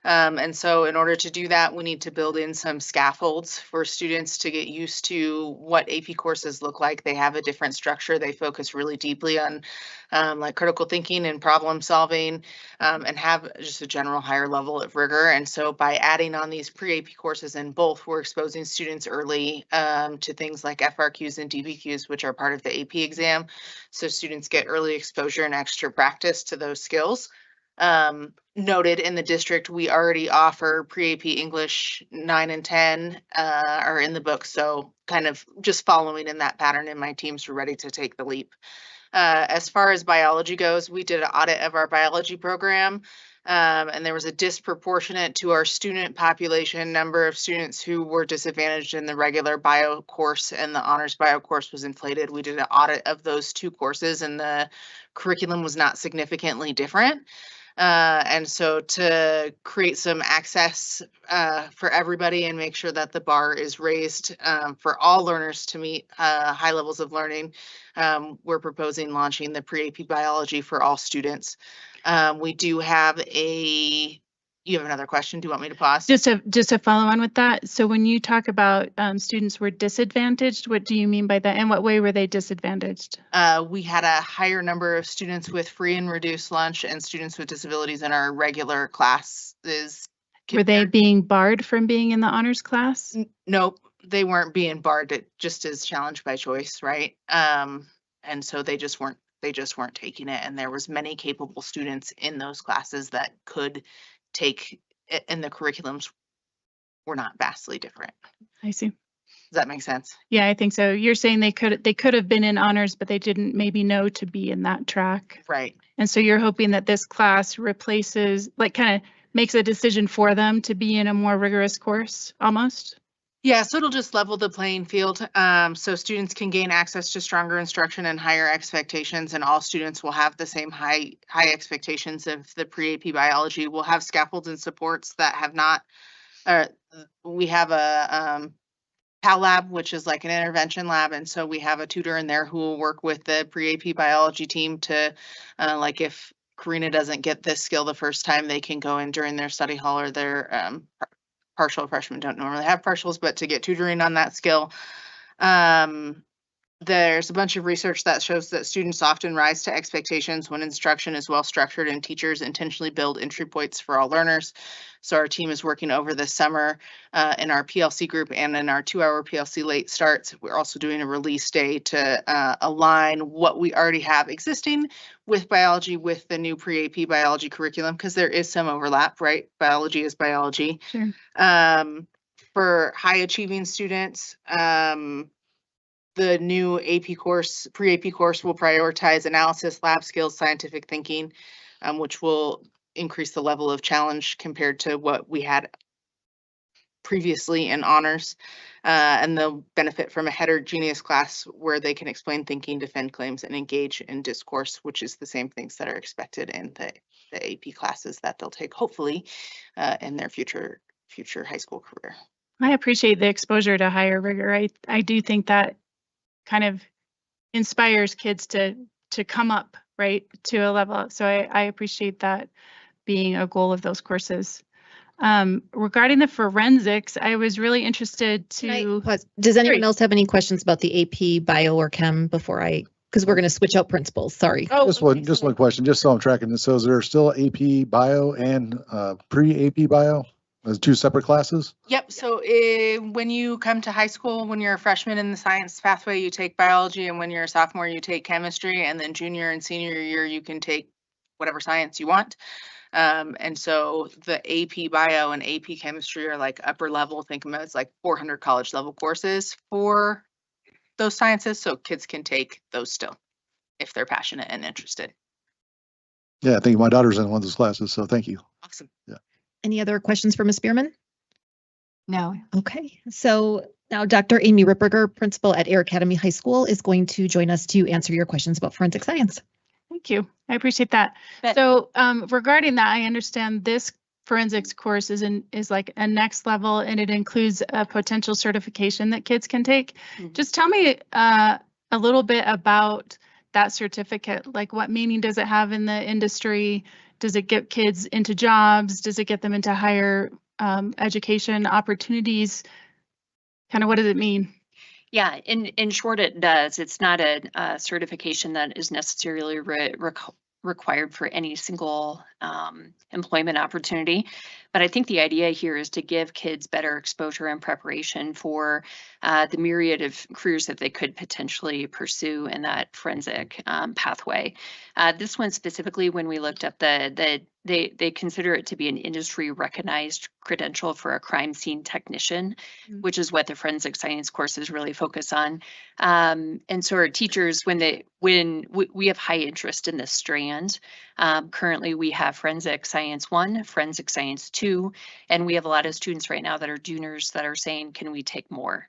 And so in order to do that, we need to build in some scaffolds for students to get used to what AP courses look like. They have a different structure. They focus really deeply on like critical thinking and problem solving and have just a general higher level of rigor. And so by adding on these pre-AP courses in both, we're exposing students early to things like FRQs and DBQs, which are part of the AP exam. So students get early exposure and extra practice to those skills. Noted in the district, we already offer pre-AP English 9 and 10 are in the book. So kind of just following in that pattern, and my teams were ready to take the leap. As far as biology goes, we did an audit of our biology program. And there was a disproportionate to our student population number of students who were disadvantaged in the regular bio course, and the honors bio course was inflated. We did an audit of those two courses and the curriculum was not significantly different. And so to create some access for everybody and make sure that the bar is raised for all learners to meet high levels of learning, we're proposing launching the pre-AP biology for all students. We do have you have another question? Do you want me to pause? Just to follow on with that. So when you talk about students were disadvantaged, what do you mean by that? In what way were they disadvantaged? We had a higher number of students with free and reduced lunch and students with disabilities in our regular classes. Were they being barred from being in the honors class? Nope, they weren't being barred. It just is challenged by choice, right? And so they just weren't taking it. And there was many capable students in those classes that could take it, and the curriculums were not vastly different. I see. Does that make sense? Yeah, I think so. You're saying they could have been in honors, but they didn't maybe know to be in that track. Right. And so you're hoping that this class replaces, like kind of makes a decision for them to be in a more rigorous course almost? Yeah, so it'll just level the playing field. So students can gain access to stronger instruction and higher expectations, and all students will have the same high expectations of the pre-AP biology. We'll have scaffolds and supports that have not, we have a PAL lab, which is like an intervention lab. And so we have a tutor in there who will work with the pre-AP biology team to, like if Karina doesn't get this skill the first time, they can go in during their study hall or their partial. Freshmen don't normally have partials, but to get tutoring on that skill. There's a bunch of research that shows that students often rise to expectations when instruction is well structured and teachers intentionally build entry points for all learners. So our team is working over this summer in our PLC group and in our 2-hour PLC late starts. We're also doing a release day to align what we already have existing with biology with the new pre-AP biology curriculum, because there is some overlap, right? Biology is biology. Sure. For high achieving students, the new AP course, pre-AP course will prioritize analysis, lab skills, scientific thinking, which will increase the level of challenge compared to what we had previously in honors. And they'll benefit from a heterogeneous class where they can explain thinking, defend claims, and engage in discourse, which is the same things that are expected in the AP classes that they'll take, hopefully, in their future high school career. I appreciate the exposure to higher rigor. I do think that kind of inspires kids to come up, right, to a level. So I appreciate that being a goal of those courses. Regarding the forensics, I was really interested to. Does anyone else have any questions about the AP bio or chem before because we're going to switch out principals. Sorry. Oh, just one question, just so I'm tracking this. So is there still AP bio and pre-AP bio? As two separate classes? Yep, so when you come to high school, when you're a freshman in the science pathway, you take biology, and when you're a sophomore, you take chemistry, and then junior and senior year, you can take whatever science you want. And so the AP Bio and AP Chemistry are like upper level, think of them as like 400 college level courses for those sciences, so kids can take those still if they're passionate and interested. Yeah, I think my daughter's in one of those classes, so thank you. Awesome. Yeah. Any other questions for Ms. Bierman? No. Okay, so now Dr. Amy Ripperger, principal at Air Academy High School, is going to join us to answer your questions about forensic science. Thank you. I appreciate that. So regarding that, I understand this forensics course is like a next level, and it includes a potential certification that kids can take. Just tell me a little bit about that certificate. Like, what meaning does it have in the industry? Does it get kids into jobs? Does it get them into higher education opportunities? Kind of what does it mean? Yeah, in short, it does. It's not a certification that is necessarily required for any single employment opportunity. But I think the idea here is to give kids better exposure and preparation for the myriad of careers that they could potentially pursue in that forensic pathway. This one specifically, when we looked up they consider it to be an industry recognized credential for a crime scene technician, which is what the forensic science courses really focus on. And so our teachers, when we have high interest in this strand, currently we have forensic science 1, forensic science 2, and we have a lot of students right now that are juniors that are saying, can we take more?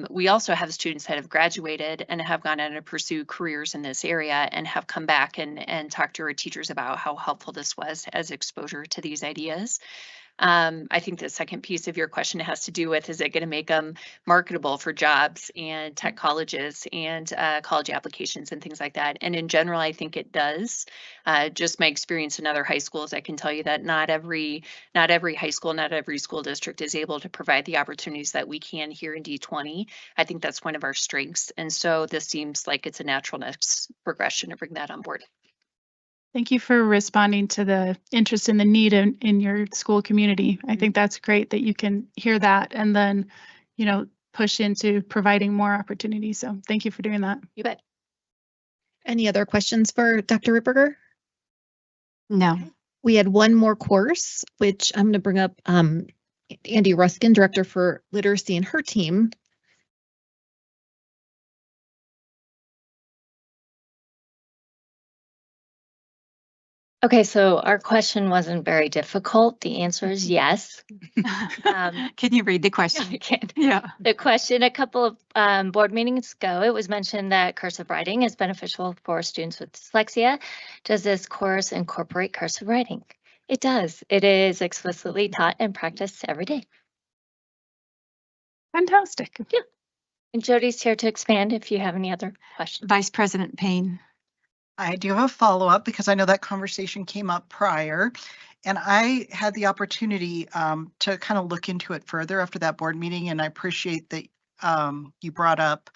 We also have students that have graduated and have gone on to pursue careers in this area and have come back and talked to our teachers about how helpful this was as exposure to these ideas. I think the second piece of your question has to do with, is it going to make them marketable for jobs and tech colleges and college applications and things like that? And in general, I think it does. Just my experience in other high schools, I can tell you that not every high school, not every school district is able to provide the opportunities that we can here in D20. I think that's one of our strengths. And so this seems like it's a natural next progression to bring that on board. Thank you for responding to the interest and the need in your school community. I think that's great that you can hear that and then, push into providing more opportunities. So thank you for doing that. You bet. Any other questions for Dr. Ripperger? No. We had one more course, which I'm going to bring up Andy Ruskin, Director for Literacy, and her team. Okay, so our question wasn't very difficult. The answer is yes. Can you read the question? I can. Yeah. The question, a couple of board meetings ago, it was mentioned that cursive writing is beneficial for students with dyslexia. Does this course incorporate cursive writing? It does. It is explicitly taught and practiced every day. Fantastic. Yeah. And Jody's here to expand if you have any other questions. Vice President Payne. I do have a follow-up because I know that conversation came up prior, and I had the opportunity to kind of look into it further after that board meeting, and I appreciate that you brought up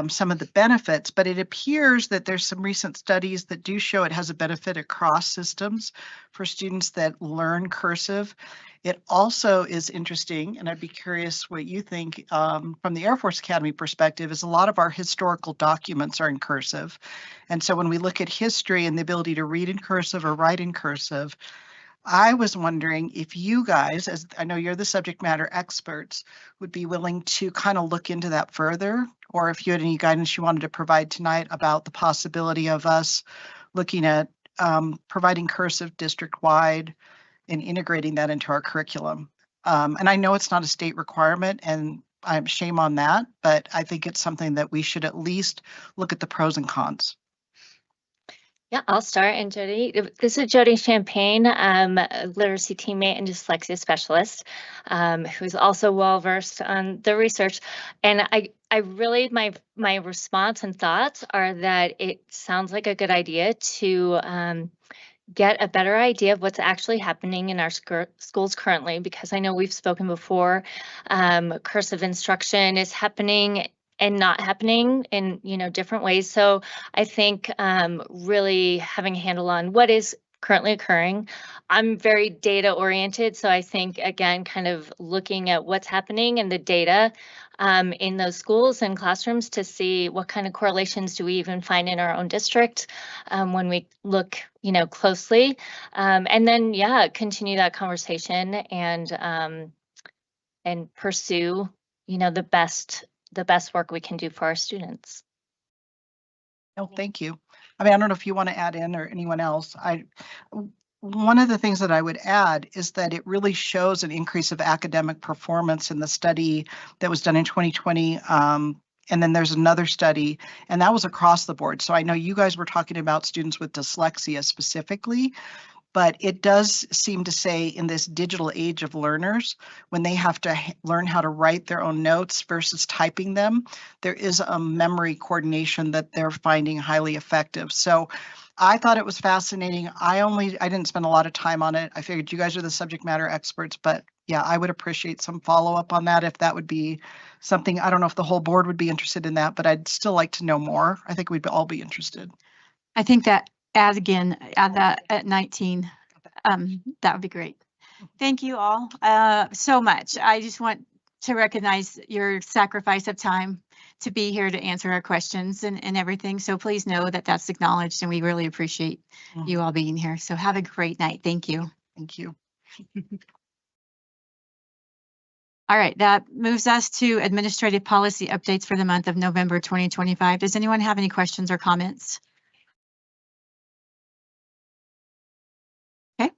some of the benefits, but it appears that there's some recent studies that do show it has a benefit across systems for students that learn cursive. It also is interesting, and I'd be curious what you think from the Air Force Academy perspective, is a lot of our historical documents are in cursive. And so when we look at history and the ability to read in cursive or write in cursive, I was wondering if you guys, as I know you're the subject matter experts, would be willing to kind of look into that further, or if you had any guidance you wanted to provide tonight about the possibility of us looking at providing cursive district-wide and integrating that into our curriculum. And I know it's not a state requirement, and I'm shame on that, but I think it's something that we should at least look at the pros and cons. Yeah, I'll start. And Jody, this is Jody Champagne, a literacy teammate and dyslexia specialist, who's also well versed on the research. And I really, my response and thoughts are that it sounds like a good idea to get a better idea of what's actually happening in our schools currently, because I know we've spoken before, cursive instruction is happening and not happening in different ways. So I think really having a handle on what is currently occurring. I'm very data oriented, so I think, again, kind of looking at what's happening in the data in those schools and classrooms to see what kind of correlations do we even find in our own district when we look, closely. And then, yeah, continue that conversation and pursue, the best work we can do for our students. No, thank you. I mean, I don't know if you want to add in or anyone else. One of the things that I would add is that it really shows an increase of academic performance in the study that was done in 2020. And then there's another study, and that was across the board. So I know you guys were talking about students with dyslexia specifically, but it does seem to say in this digital age of learners, when they have to learn how to write their own notes versus typing them, there is a memory coordination that they're finding highly effective. So I thought it was fascinating. I didn't spend a lot of time on it. I figured you guys are the subject matter experts, but yeah, I would appreciate some follow-up on that if that would be something. I don't know if the whole board would be interested in that, but I'd still like to know more. I think we'd all be interested. I think that add that at 19. That would be great. Thank you all so much. I just want to recognize your sacrifice of time to be here to answer our questions and everything. So please know that that's acknowledged, and we really appreciate you all being here. So have a great night. Thank you. Thank you. All right, that moves us to administrative policy updates for the month of November 2025. Does anyone have any questions or comments? Okay.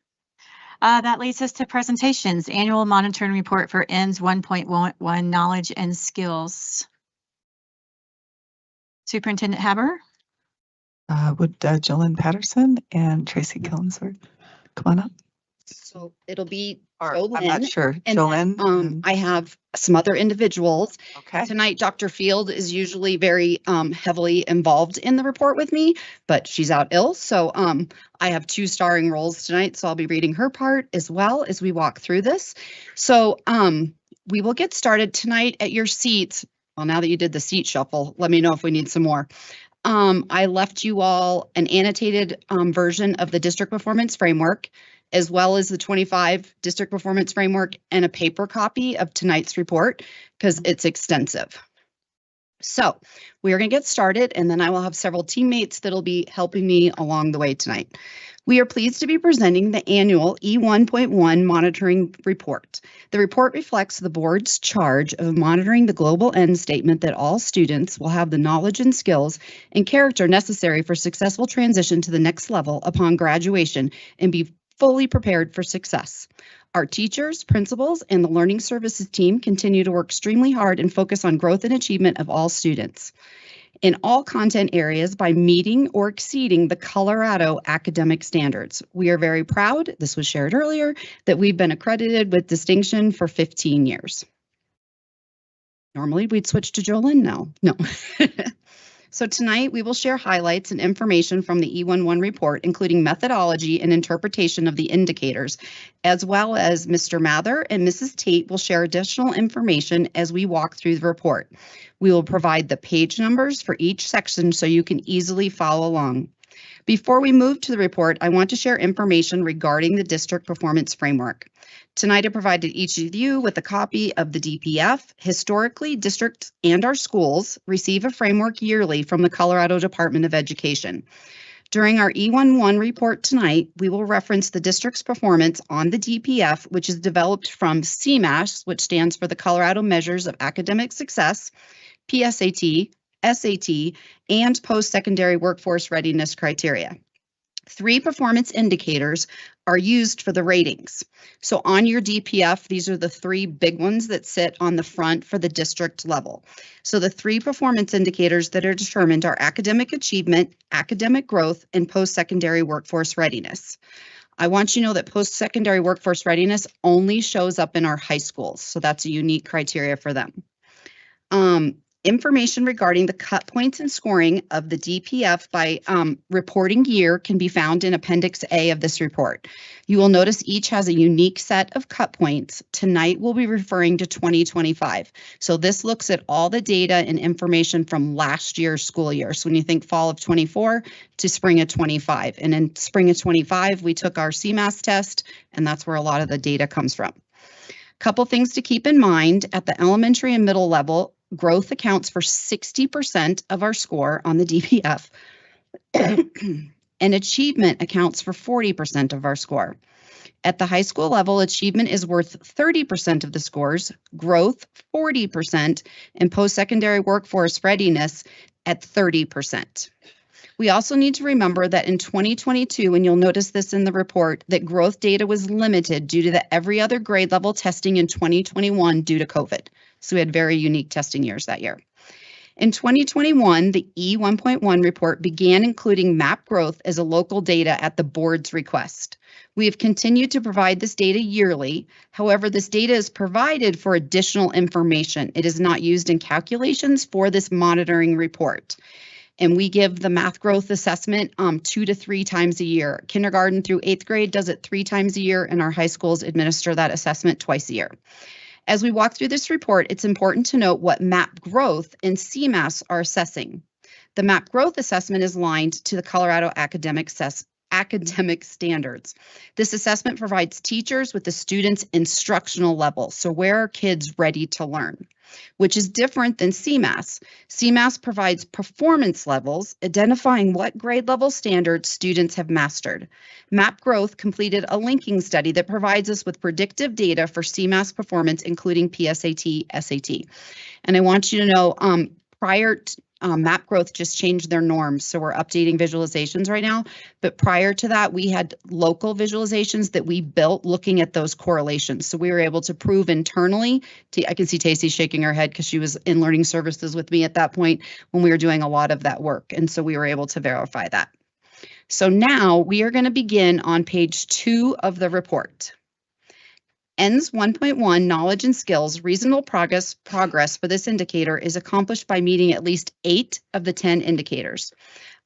That leads us to presentations. Annual monitoring report for ENDS 1.1 knowledge and skills. Superintendent Haber. Would Jolyn Patterson and Tracy Killingsworth come on up? So it'll be I'm not Jolyn, sure. and Jolyn. then, I have some other individuals. Okay. Tonight, Dr. Field is usually very heavily involved in the report with me, but she's out ill. So I have 2 starring roles tonight. So I'll be reading her part as well as we walk through this. So we will get started tonight at your seats. Well, now that you did the seat shuffle, let me know if we need some more. I left you all an annotated version of the district performance framework, as well as the 25 district performance framework and a paper copy of tonight's report because it's extensive. So we are going to get started, and then I will have several teammates that'll be helping me along the way tonight. We are pleased to be presenting the annual E1.1 monitoring report. The report reflects the board's charge of monitoring the global end statement that all students will have the knowledge and skills and character necessary for successful transition to the next level upon graduation and be fully prepared for success. Our teachers, principals, and the learning services team continue to work extremely hard and focus on growth and achievement of all students in all content areas by meeting or exceeding the Colorado academic standards. We are very proud, this was shared earlier, that we've been accredited with distinction for 15 years. Normally we'd switch to Jolyn, no. So tonight we will share highlights and information from the E11 report, including methodology and interpretation of the indicators, as well as Mr. Mather and Mrs. Tate will share additional information as we walk through the report. We will provide the page numbers for each section so you can easily follow along. Before we move to the report, I want to share information regarding the district performance framework. Tonight, I provided each of you with a copy of the DPF. Historically, districts and our schools receive a framework yearly from the Colorado Department of Education. During our E11 report tonight, we will reference the district's performance on the DPF, which is developed from CMAS, which stands for the Colorado Measures of Academic Success, PSAT, SAT, and post-secondary workforce readiness criteria. 3 performance indicators are used for the ratings. So on your DPF, these are the 3 big ones that sit on the front for the district level. So the 3 performance indicators that are determined are academic achievement, academic growth, and post-secondary workforce readiness. I want you to know that post-secondary workforce readiness only shows up in our high schools. So that's a unique criteria for them. Information regarding the cut points and scoring of the DPF by reporting year can be found in Appendix A of this report. You will notice each has a unique set of cut points. Tonight we'll be referring to 2025. So this looks at all the data and information from last year's school year. So when you think fall of 24 to spring of 25, and in spring of 25, we took our CMAS test, and that's where a lot of the data comes from. Couple things to keep in mind at the elementary and middle level. Growth accounts for 60% of our score on the DPF, and achievement accounts for 40% of our score. At the high school level, achievement is worth 30% of the scores, growth 40%, and post-secondary workforce readiness at 30%. We also need to remember that in 2022, and you'll notice this in the report, that growth data was limited due to the every other grade level testing in 2021 due to COVID. So we had very unique testing years that year. In 2021, the E1.1 report began including MAP growth as a local data at the board's request. We have continued to provide this data yearly. However, this data is provided for additional information. It is not used in calculations for this monitoring report. And we give the math growth assessment 2 to 3 times a year. Kindergarten through 8th grade does it 3 times a year, and our high schools administer that assessment twice a year. As we walk through this report, it's important to note what MAP growth and CMAS are assessing. The MAP growth assessment is aligned to the Colorado academic standards. This assessment provides teachers with the students' instructional level. So where are kids ready to learn? Which is different than CMAS. CMAS provides performance levels, identifying what grade level standards students have mastered. MAP Growth completed a linking study that provides us with predictive data for CMAS performance, including PSAT, SAT. And I want you to know, prior to MAP Growth just changed their norms, so we're updating visualizations right now. But prior to that, we had local visualizations that we built looking at those correlations. So we were able to prove internally. I can see Tacey shaking her head because she was in learning services with me at that point when we were doing a lot of that work. And so we were able to verify that. So now we are going to begin on page 2 of the report. ENDS 1.1 knowledge and skills, reasonable progress for this indicator is accomplished by meeting at least 8 of the 10 indicators.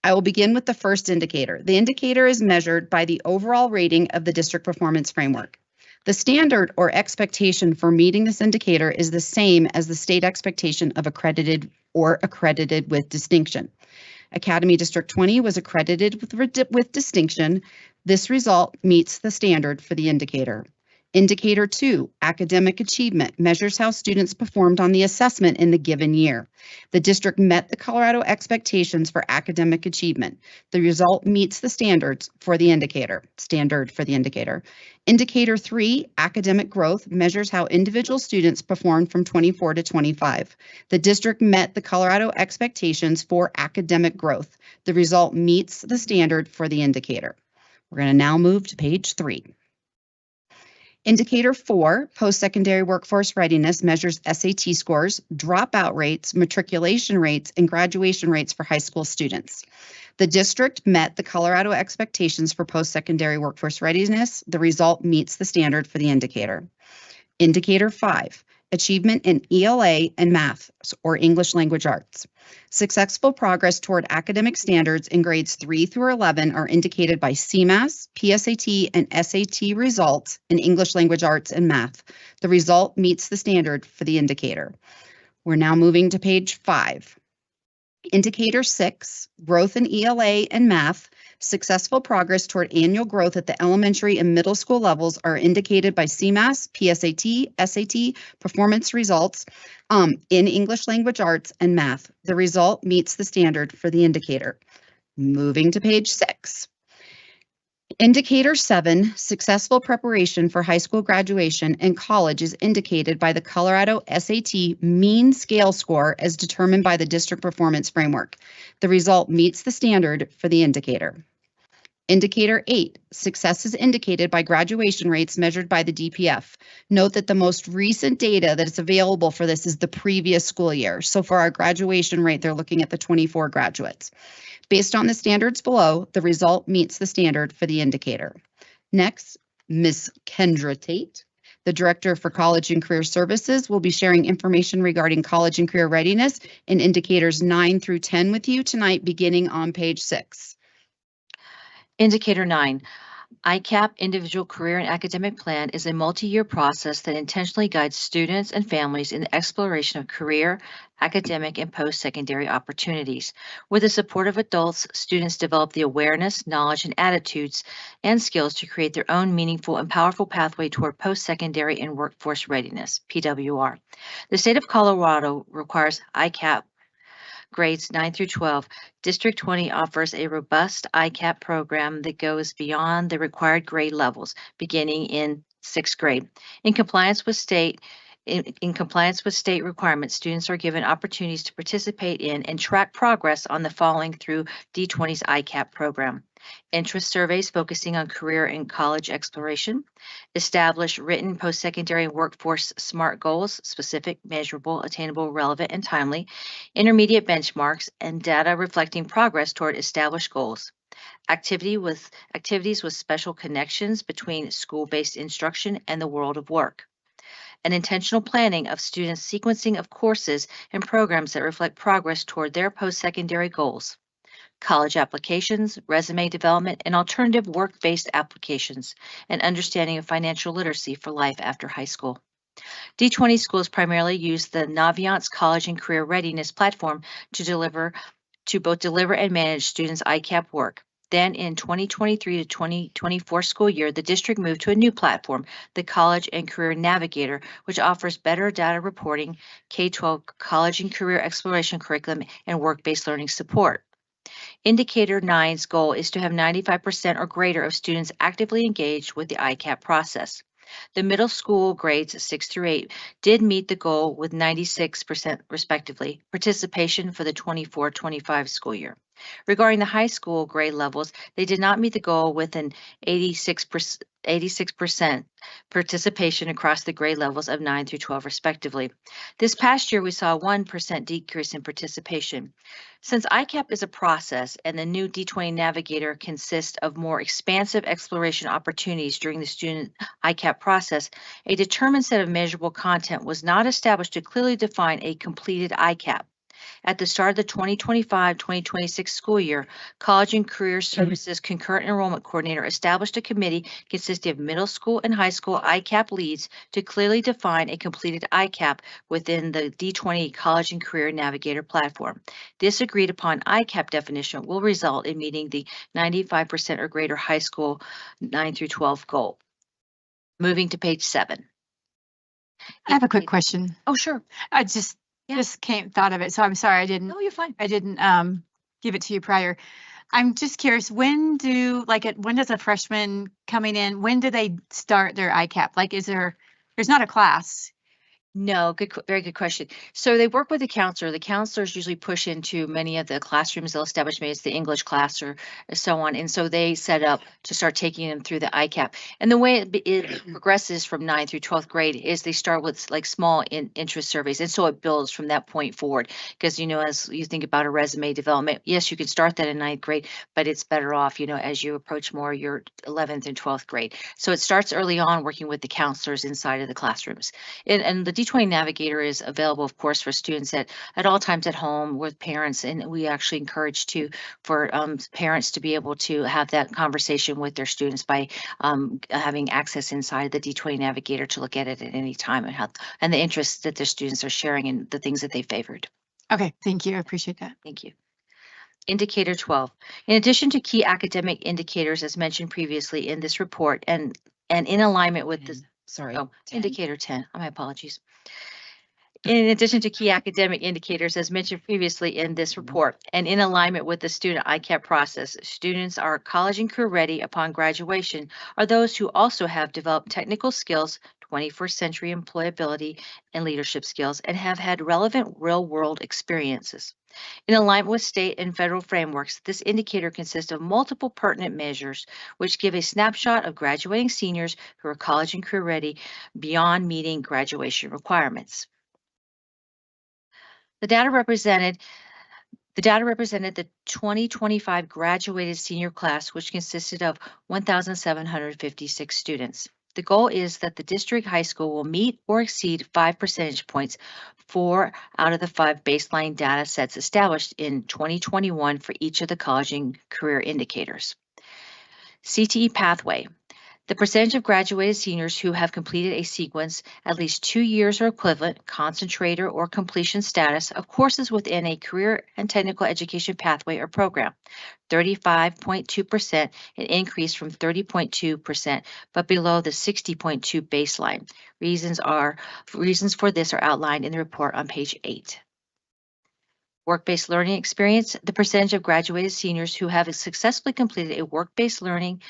I will begin with the first indicator. The indicator is measured by the overall rating of the district performance framework. The standard or expectation for meeting this indicator is the same as the state expectation of accredited or accredited with distinction. Academy District 20 was accredited with distinction. This result meets the standard for the indicator. Indicator 2, academic achievement, measures how students performed on the assessment in the given year. The district met the Colorado expectations for academic achievement. The result meets the standard for the indicator. Indicator 3, academic growth, measures how individual students performed from 24 to 25. The district met the Colorado expectations for academic growth. The result meets the standard for the indicator. We're going to now move to page 3. Indicator 4, post-secondary workforce readiness, measures SAT scores, dropout rates, matriculation rates, and graduation rates for high school students. The district met the Colorado expectations for post-secondary workforce readiness. The result meets the standard for the indicator. Indicator 5, achievement in ELA and math or English language arts. Successful progress toward academic standards in grades 3 through 11 are indicated by CMAS, PSAT, and SAT results in English language arts and math. The result meets the standard for the indicator. We're now moving to page 5. Indicator 6, growth in ELA and math. Successful progress toward annual growth at the elementary and middle school levels are indicated by CMAS, PSAT, SAT, performance results in English language arts and math. The result meets the standard for the indicator. Moving to page 6. Indicator 7, successful preparation for high school graduation and college is indicated by the Colorado SAT mean scale score as determined by the district performance framework. The result meets the standard for the indicator. Indicator 8, success is indicated by graduation rates measured by the DPF. Note that the most recent data that is available for this is the previous school year. So for our graduation rate, they're looking at the 24 graduates. Based on the standards below, the result meets the standard for the indicator. Next, Ms. Kendra Tate. The Director for College and Career Services will be sharing information regarding college and career readiness in indicators 9 through 10 with you tonight, beginning on page 6. Indicator 9, ICAP Individual Career and Academic Plan is a multi-year process that intentionally guides students and families in the exploration of career, academic, and post-secondary opportunities. With the support of adults, students develop the awareness, knowledge, and attitudes and skills to create their own meaningful and powerful pathway toward post-secondary and workforce readiness, PWR. The state of Colorado requires ICAP grades 9 through 12. District 20 offers a robust ICAP program that goes beyond the required grade levels, beginning in 6th grade. In compliance with state requirements, students are given opportunities to participate in and track progress on the following through D20's ICAP program. Interest surveys focusing on career and college exploration, establish written post-secondary and workforce SMART goals, specific, measurable, attainable, relevant, and timely, intermediate benchmarks, and data reflecting progress toward established goals. Activities with special connections between school-based instruction and the world of work. An intentional planning of students' sequencing of courses and programs that reflect progress toward their post-secondary goals. College applications, resume development, and alternative work-based applications, and understanding of financial literacy for life after high school. D20 schools primarily use the Naviance College and Career Readiness platform to both deliver and manage students' ICAP work. Then in 2023 to 2024 school year, the district moved to a new platform, the College and Career Navigator, which offers better data reporting, K-12 college and career exploration curriculum, and work-based learning support. Indicator 9's goal is to have 95% or greater of students actively engaged with the ICAP process. The middle school grades 6 through 8 did meet the goal with 96% respectively, participation for the 24-25 school year. Regarding the high school grade levels, they did not meet the goal with an 86% participation across the grade levels of 9 through 12 respectively. This past year, we saw a 1% decrease in participation. Since ICAP is a process and the new D20 Navigator consists of more expansive exploration opportunities during the student ICAP process, a determined set of measurable content was not established to clearly define a completed ICAP. At the start of the 2025-2026 school year, College and Career Services Concurrent Enrollment Coordinator established a committee consisting of middle school and high school ICAP leads to clearly define a completed ICAP within the D20 College and Career Navigator platform. This agreed upon ICAP definition will result in meeting the 95% or greater high school 9 through 12 goal. Moving to page 7. I have a quick question. Oh, sure. I just thought of it, so I'm sorry I didn't. No, you're fine. I didn't give it to you prior. I'm just curious, when does a freshman coming in, when do they start their ICAP? Like, there's not a class. No, very good question. So they work with the counselor. The counselors usually push into many of the classrooms. They'll establish maybe it's the English class or so on. And so they set up to start taking them through the ICAP. And the way it progresses from 9th through 12th grade is they start with like small interest surveys. And so it builds from that point forward. Because, as you think about a resume development, yes, you can start that in 9th grade, but it's better off, as you approach more your 11th and 12th grade. So it starts early on working with the counselors inside of the classrooms. And the D20 Navigator is available, of course, for students at all times at home with parents, and we actually encourage for parents to be able to have that conversation with their students by having access inside the D20 Navigator to look at it at any time and the interests that their students are sharing and the things that they favored. Okay, thank you. I appreciate that. Thank you. Indicator 12. In addition to key academic indicators as mentioned previously in this report and in alignment with the Indicator 10. My apologies. In addition to key academic indicators, as mentioned previously in this report, and in alignment with the student ICAP process, students are college and career ready upon graduation are those who also have developed technical skills, 21st century employability, and leadership skills, and have had relevant real-world experiences. In alignment with state and federal frameworks, this indicator consists of multiple pertinent measures which give a snapshot of graduating seniors who are college and career ready beyond meeting graduation requirements. The data represented the 2025 graduated senior class, which consisted of 1,756 students. The goal is that the district high school will meet or exceed 5 percentage points 4 out of the 5 baseline data sets established in 2021 for each of the college and career indicators. CTE pathway. The percentage of graduated seniors who have completed a sequence at least 2 years or equivalent, concentrator or completion status of courses within a career and technical education pathway or program. 35.2%, an increase from 30.2%, but below the 60.2 baseline. Reasons for this are outlined in the report on page 8. Work-based learning experience, the percentage of graduated seniors who have successfully completed a work-based learning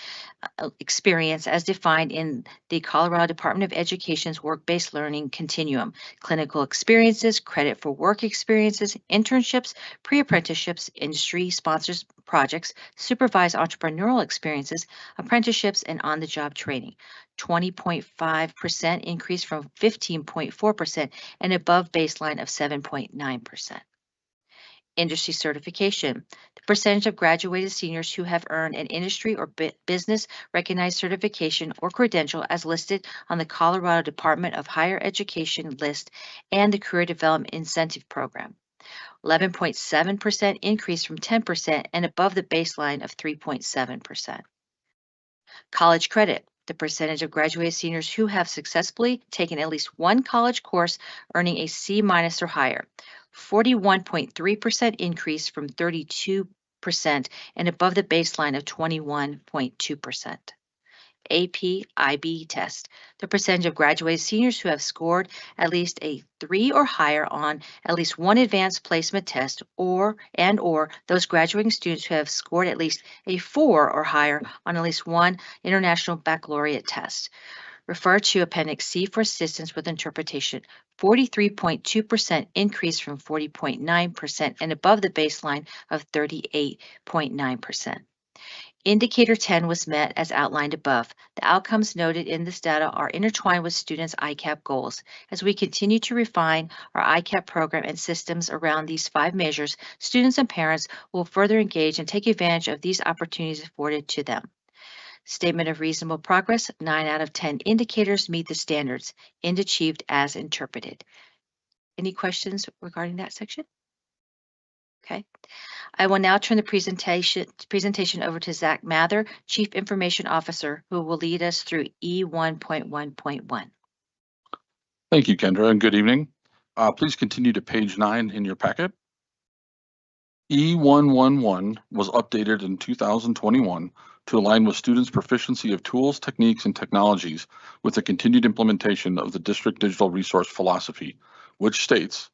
experience as defined in the Colorado Department of Education's work-based learning continuum. Clinical experiences, credit for work experiences, internships, pre-apprenticeships, industry sponsors projects, supervised entrepreneurial experiences, apprenticeships, and on-the-job training. 20.5% increase from 15.4% and above baseline of 7.9%. Industry certification. The percentage of graduated seniors who have earned an industry or business recognized certification or credential as listed on the Colorado Department of Higher Education list and the Career Development Incentive Program. 11.7% increase from 10% and above the baseline of 3.7%. College credit. The percentage of graduated seniors who have successfully taken at least one college course earning a C- or higher. 41.3% increase from 32% and above the baseline of 21.2%. AP IB test. The percentage of graduated seniors who have scored at least a 3 or higher on at least one advanced placement test or those graduating students who have scored at least a 4 or higher on at least one international baccalaureate test. Refer to Appendix C for assistance with interpretation. 43.2% increase from 40.9% and above the baseline of 38.9%. Indicator 10 was met as outlined above. The outcomes noted in this data are intertwined with students' ICAP goals. As we continue to refine our ICAP program and systems around these 5 measures, students and parents will further engage and take advantage of these opportunities afforded to them. Statement of reasonable progress, 9 out of 10 indicators meet the standards, and achieved as interpreted. Any questions regarding that section? Okay. I will now turn the presentation over to Zach Mather, Chief Information Officer, who will lead us through E1.1.1. Thank you, Kendra, and good evening. Please continue to page 9 in your packet. E111 was updated in 2021 to align with students' proficiency of tools, techniques, and technologies with the continued implementation of the district digital resource philosophy, which states,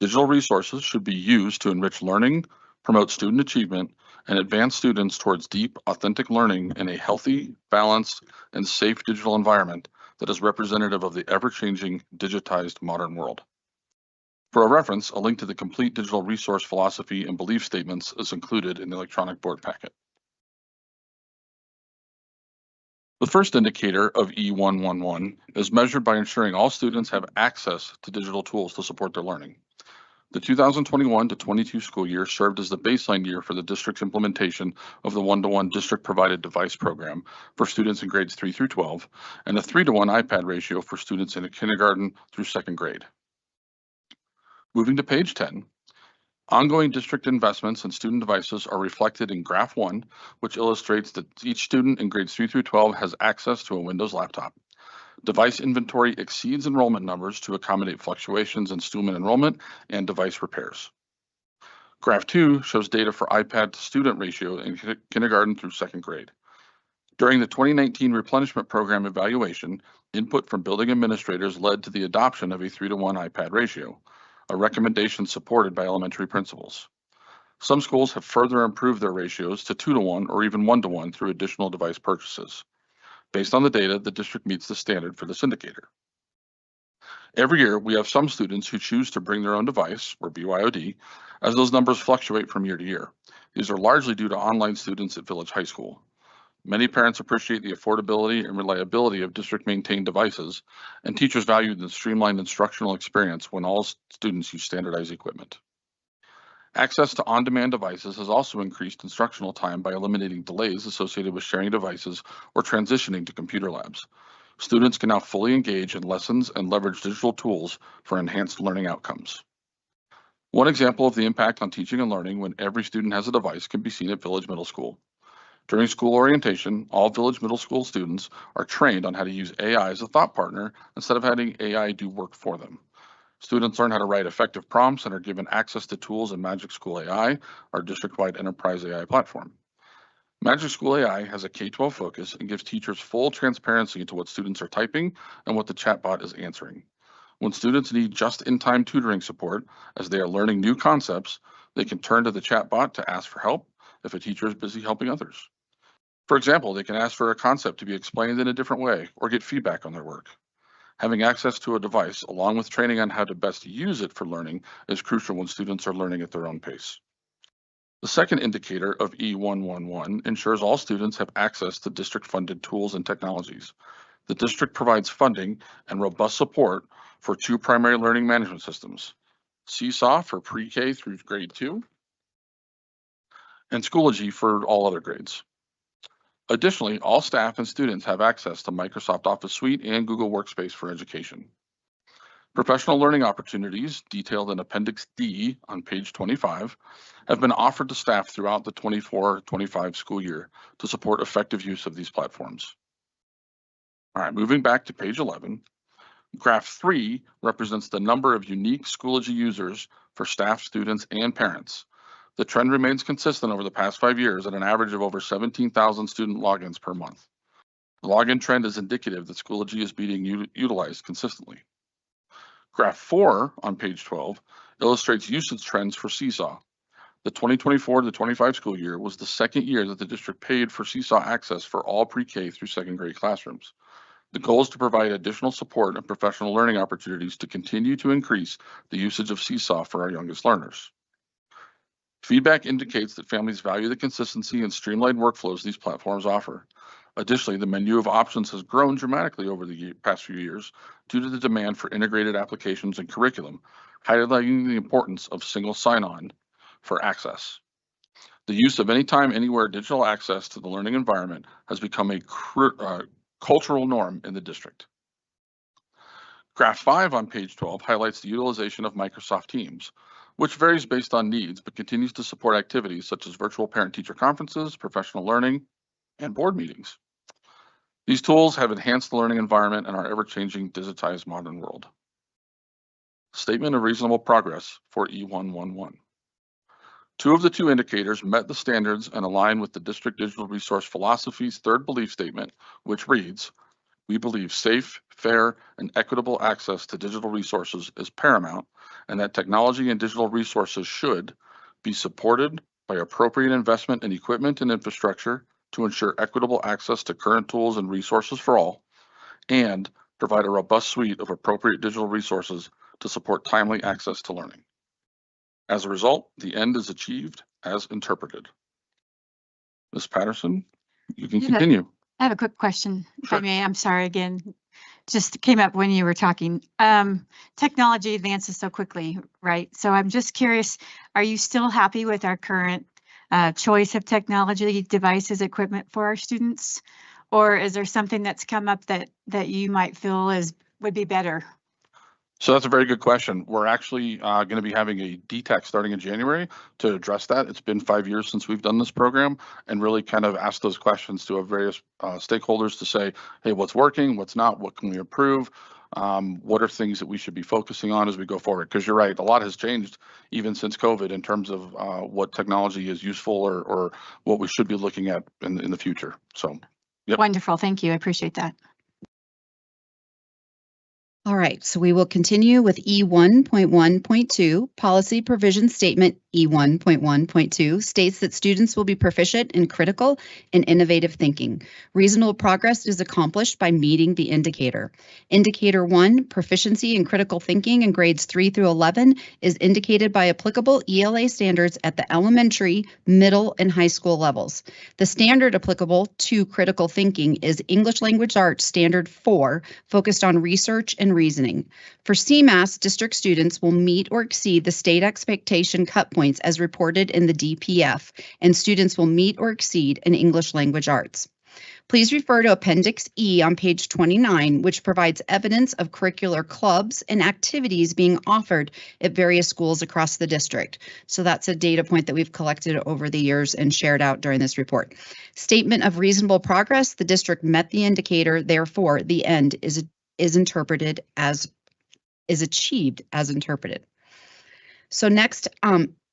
digital resources should be used to enrich learning, promote student achievement, and advance students towards deep, authentic learning in a healthy, balanced, and safe digital environment that is representative of the ever-changing, digitized modern world. For a reference, a link to the complete digital resource philosophy and belief statements is included in the electronic board packet. The first indicator of E111 is measured by ensuring all students have access to digital tools to support their learning. The 2021 to 22 school year served as the baseline year for the district's implementation of the one-to-one district provided device program for students in grades 3 through 12 and a 3-to-1 iPad ratio for students in kindergarten through 2nd grade. Moving to page 10, ongoing district investments in student devices are reflected in graph 1, which illustrates that each student in grades 3 through 12 has access to a Windows laptop. Device inventory exceeds enrollment numbers to accommodate fluctuations in student enrollment and device repairs. Graph 2 shows data for iPad to student ratio in kindergarten through 2nd grade. During the 2019 replenishment program evaluation, input from building administrators led to the adoption of a 3-to-1 iPad ratio, a recommendation supported by elementary principals. Some schools have further improved their ratios to 2-to-1 or even 1-to-1 through additional device purchases. Based on the data, the district meets the standard for this indicator. Every year, we have some students who choose to bring their own device, or BYOD, as those numbers fluctuate from year to year. These are largely due to online students at Village High School. Many parents appreciate the affordability and reliability of district-maintained devices, and teachers value the streamlined instructional experience when all students use standardized equipment. Access to on-demand devices has also increased instructional time by eliminating delays associated with sharing devices or transitioning to computer labs. Students can now fully engage in lessons and leverage digital tools for enhanced learning outcomes. One example of the impact on teaching and learning when every student has a device can be seen at Village Middle School. During school orientation, all Village Middle School students are trained on how to use AI as a thought partner instead of having AI do work for them. Students learn how to write effective prompts and are given access to tools in Magic School AI, our district-wide enterprise AI platform. Magic School AI has a K-12 focus and gives teachers full transparency into what students are typing and what the chatbot is answering. When students need just-in-time tutoring support as they are learning new concepts, they can turn to the chatbot to ask for help if a teacher is busy helping others. For example, they can ask for a concept to be explained in a different way or get feedback on their work. Having access to a device, along with training on how to best use it for learning, is crucial when students are learning at their own pace. The second indicator of E111 ensures all students have access to district-funded tools and technologies. The district provides funding and robust support for 2 primary learning management systems, Seesaw for pre-K through grade 2, and Schoology for all other grades. Additionally, all staff and students have access to Microsoft Office Suite and Google Workspace for education. Professional learning opportunities, detailed in Appendix D on page 25, have been offered to staff throughout the 24-25 school year to support effective use of these platforms. All right, moving back to page 11, graph 3 represents the number of unique Schoology users for staff, students, and parents. The trend remains consistent over the past 5 years at an average of over 17,000 student logins per month. The login trend is indicative that Schoology is being utilized consistently. Graph 4 on page 12 illustrates usage trends for Seesaw. The 2024-25 school year was the second year that the district paid for Seesaw access for all pre-K through 2nd grade classrooms. The goal is to provide additional support and professional learning opportunities to continue to increase the usage of Seesaw for our youngest learners. Feedback indicates that families value the consistency and streamlined workflows these platforms offer. Additionally, the menu of options has grown dramatically over the past few years due to the demand for integrated applications and curriculum, highlighting the importance of single sign-on for access. The use of anytime, anywhere digital access to the learning environment has become a cultural norm in the district. Graph 5 on page 12 highlights the utilization of Microsoft Teams, which varies based on needs, but continues to support activities such as virtual parent-teacher conferences, professional learning, and board meetings. These tools have enhanced the learning environment in our ever-changing digitized modern world. Statement of reasonable progress for E111. 2 of the 2 indicators met the standards and align with the district digital resource philosophy's 3rd belief statement, which reads, "We believe safe, fair, and equitable access to digital resources is paramount, and that technology and digital resources should be supported by appropriate investment in equipment and infrastructure to ensure equitable access to current tools and resources for all, and provide a robust suite of appropriate digital resources to support timely access to learning. As a result, the end is achieved as interpreted." Ms. Patterson, you can continue. I have a quick question, if Sure. I may. I'm sorry again. Just came up when you were talking. Technology advances so quickly, right? So I'm just curious, are you still happy with our current choice of technology, devices, equipment for our students? Or is there something that's come up that you might feel would be better? So that's a very good question. We're actually going to be having a DTAC starting in January to address that. It's been 5 years since we've done this program and really kind of ask those questions to our various stakeholders to say, hey, what's working, what's not, what can we improve? What are things that we should be focusing on as we go forward? Because you're right, a lot has changed even since COVID in terms of what technology is useful or what we should be looking at in the future. So, yep. Wonderful. Thank you. I appreciate that. All right, so we will continue with E1.1.2, Policy Provision Statement. E1.1.2 states that students will be proficient in critical and innovative thinking. Reasonable progress is accomplished by meeting the indicator. Indicator 1, proficiency in critical thinking in grades 3 through 11, is indicated by applicable ELA standards at the elementary, middle, and high school levels. The standard applicable to critical thinking is English Language Arts Standard 4, focused on research and reasoning. For CMAS, district students will meet or exceed the state expectation cut points as reported in the DPF, and students will meet or exceed in English Language Arts. Please refer to Appendix E on page 29, which provides evidence of curricular clubs and activities being offered at various schools across the district. So that's a data point that we've collected over the years and shared out during this report. Statement of reasonable progress, the district met the indicator, therefore the end is achieved as interpreted. So next,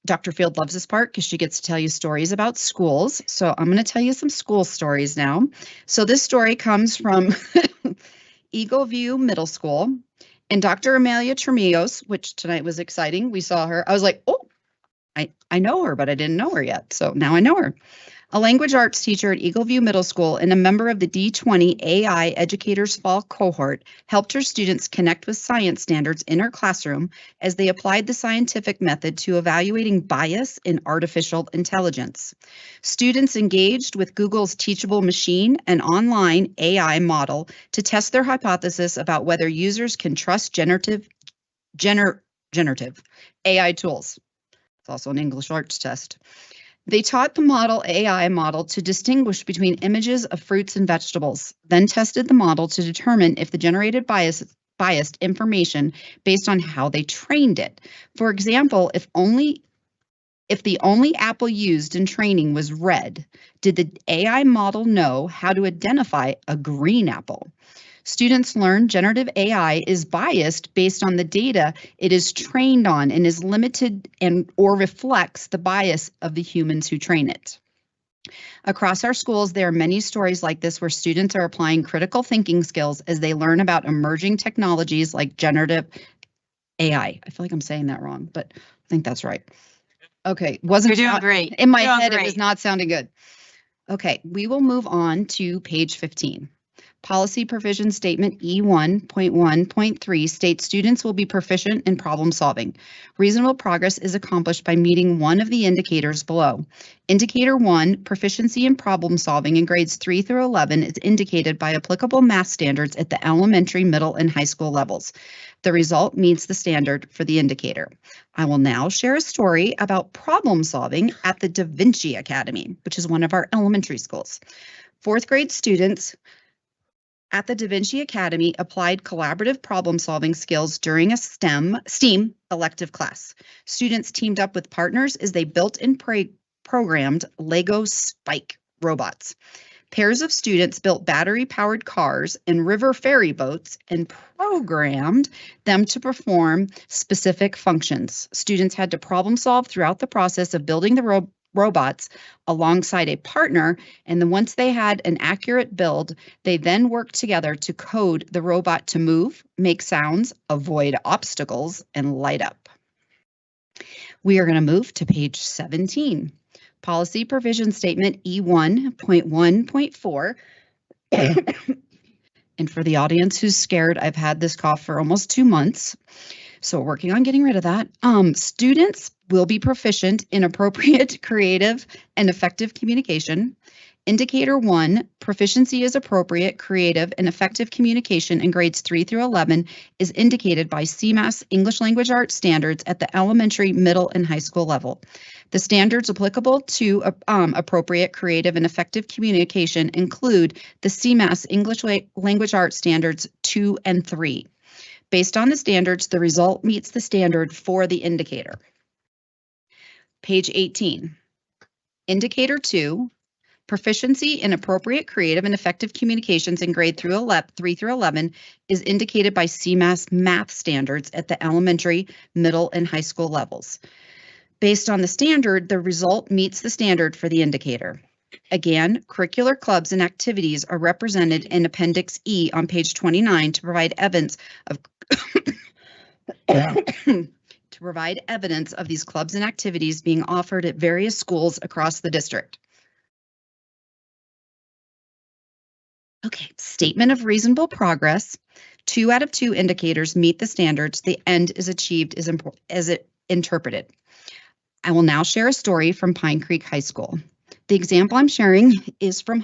Dr. Field loves this part because she gets to tell you stories about schools. So I'm going to tell you some school stories now. So this story comes from Eagle View Middle School, and Dr. Amelia Tremillos, which tonight was exciting. We saw her. I was like, oh, I know her, but I didn't know her yet. So now I know her. A language arts teacher at Eagle View Middle School and a member of the D20 AI Educators Fall cohort helped her students connect with science standards in her classroom as they applied the scientific method to evaluating bias in artificial intelligence. Students engaged with Google's Teachable Machine, an online AI model, to test their hypothesis about whether users can trust generative AI tools. It's also an English arts test. They taught the AI model to distinguish between images of fruits and vegetables, then tested the model to determine if the generated biased information based on how they trained it. For example, if the only apple used in training was red, did the AI model know how to identify a green apple? Students learn generative AI is biased based on the data it is trained on and is limited or reflects the bias of the humans who train it. Across our schools, there are many stories like this where students are applying critical thinking skills as they learn about emerging technologies like generative AI. I feel like I'm saying that wrong, but I think that's right. Okay, You're doing great. In my You're doing head, it great. was not sounding good. Okay, we will move on to page 15. Policy Provision Statement E1.1.3 states students will be proficient in problem solving. Reasonable progress is accomplished by meeting one of the indicators below. Indicator 1, proficiency in problem solving in grades 3 through 11 is indicated by applicable math standards at the elementary, middle, and high school levels. The result meets the standard for the indicator. I will now share a story about problem solving at the Da Vinci Academy, which is one of our elementary schools. Fourth grade students at the Da Vinci Academy applied collaborative problem-solving skills during a STEAM elective class. Students teamed up with partners as they built and programmed Lego Spike robots. Pairs of students built battery-powered cars and river ferry boats and programmed them to perform specific functions. Students had to problem solve throughout the process of building the robots alongside a partner, and then once they had an accurate build, they then worked together to code the robot to move, make sounds, avoid obstacles, and light up. We are going to move to page 17. Policy Provision Statement E1.1.4. And for the audience who's scared, I've had this cough for almost 2 months. So we're working on getting rid of that. Students will be proficient in appropriate, creative, and effective communication. Indicator 1, proficiency is appropriate, creative, and effective communication in grades 3 through 11 is indicated by CMAS English Language Arts standards at the elementary, middle, and high school level. The standards applicable to appropriate, creative, and effective communication include the CMAS English Language Arts standards 2 and 3. Based on the standards, the result meets the standard for the indicator. Page 18. Indicator 2, proficiency in appropriate, creative, and effective communications in grade 3 through 11 is indicated by CMAS math standards at the elementary, middle, and high school levels. Based on the standard, the result meets the standard for the indicator. Again, curricular clubs and activities are represented in Appendix E on page 29 to provide evidence of these clubs and activities being offered at various schools across the district. Okay, statement of reasonable progress. 2 out of 2 indicators meet the standards. The end is achieved as it interpreted. I will now share a story from Pine Creek High School. The example I'm sharing is from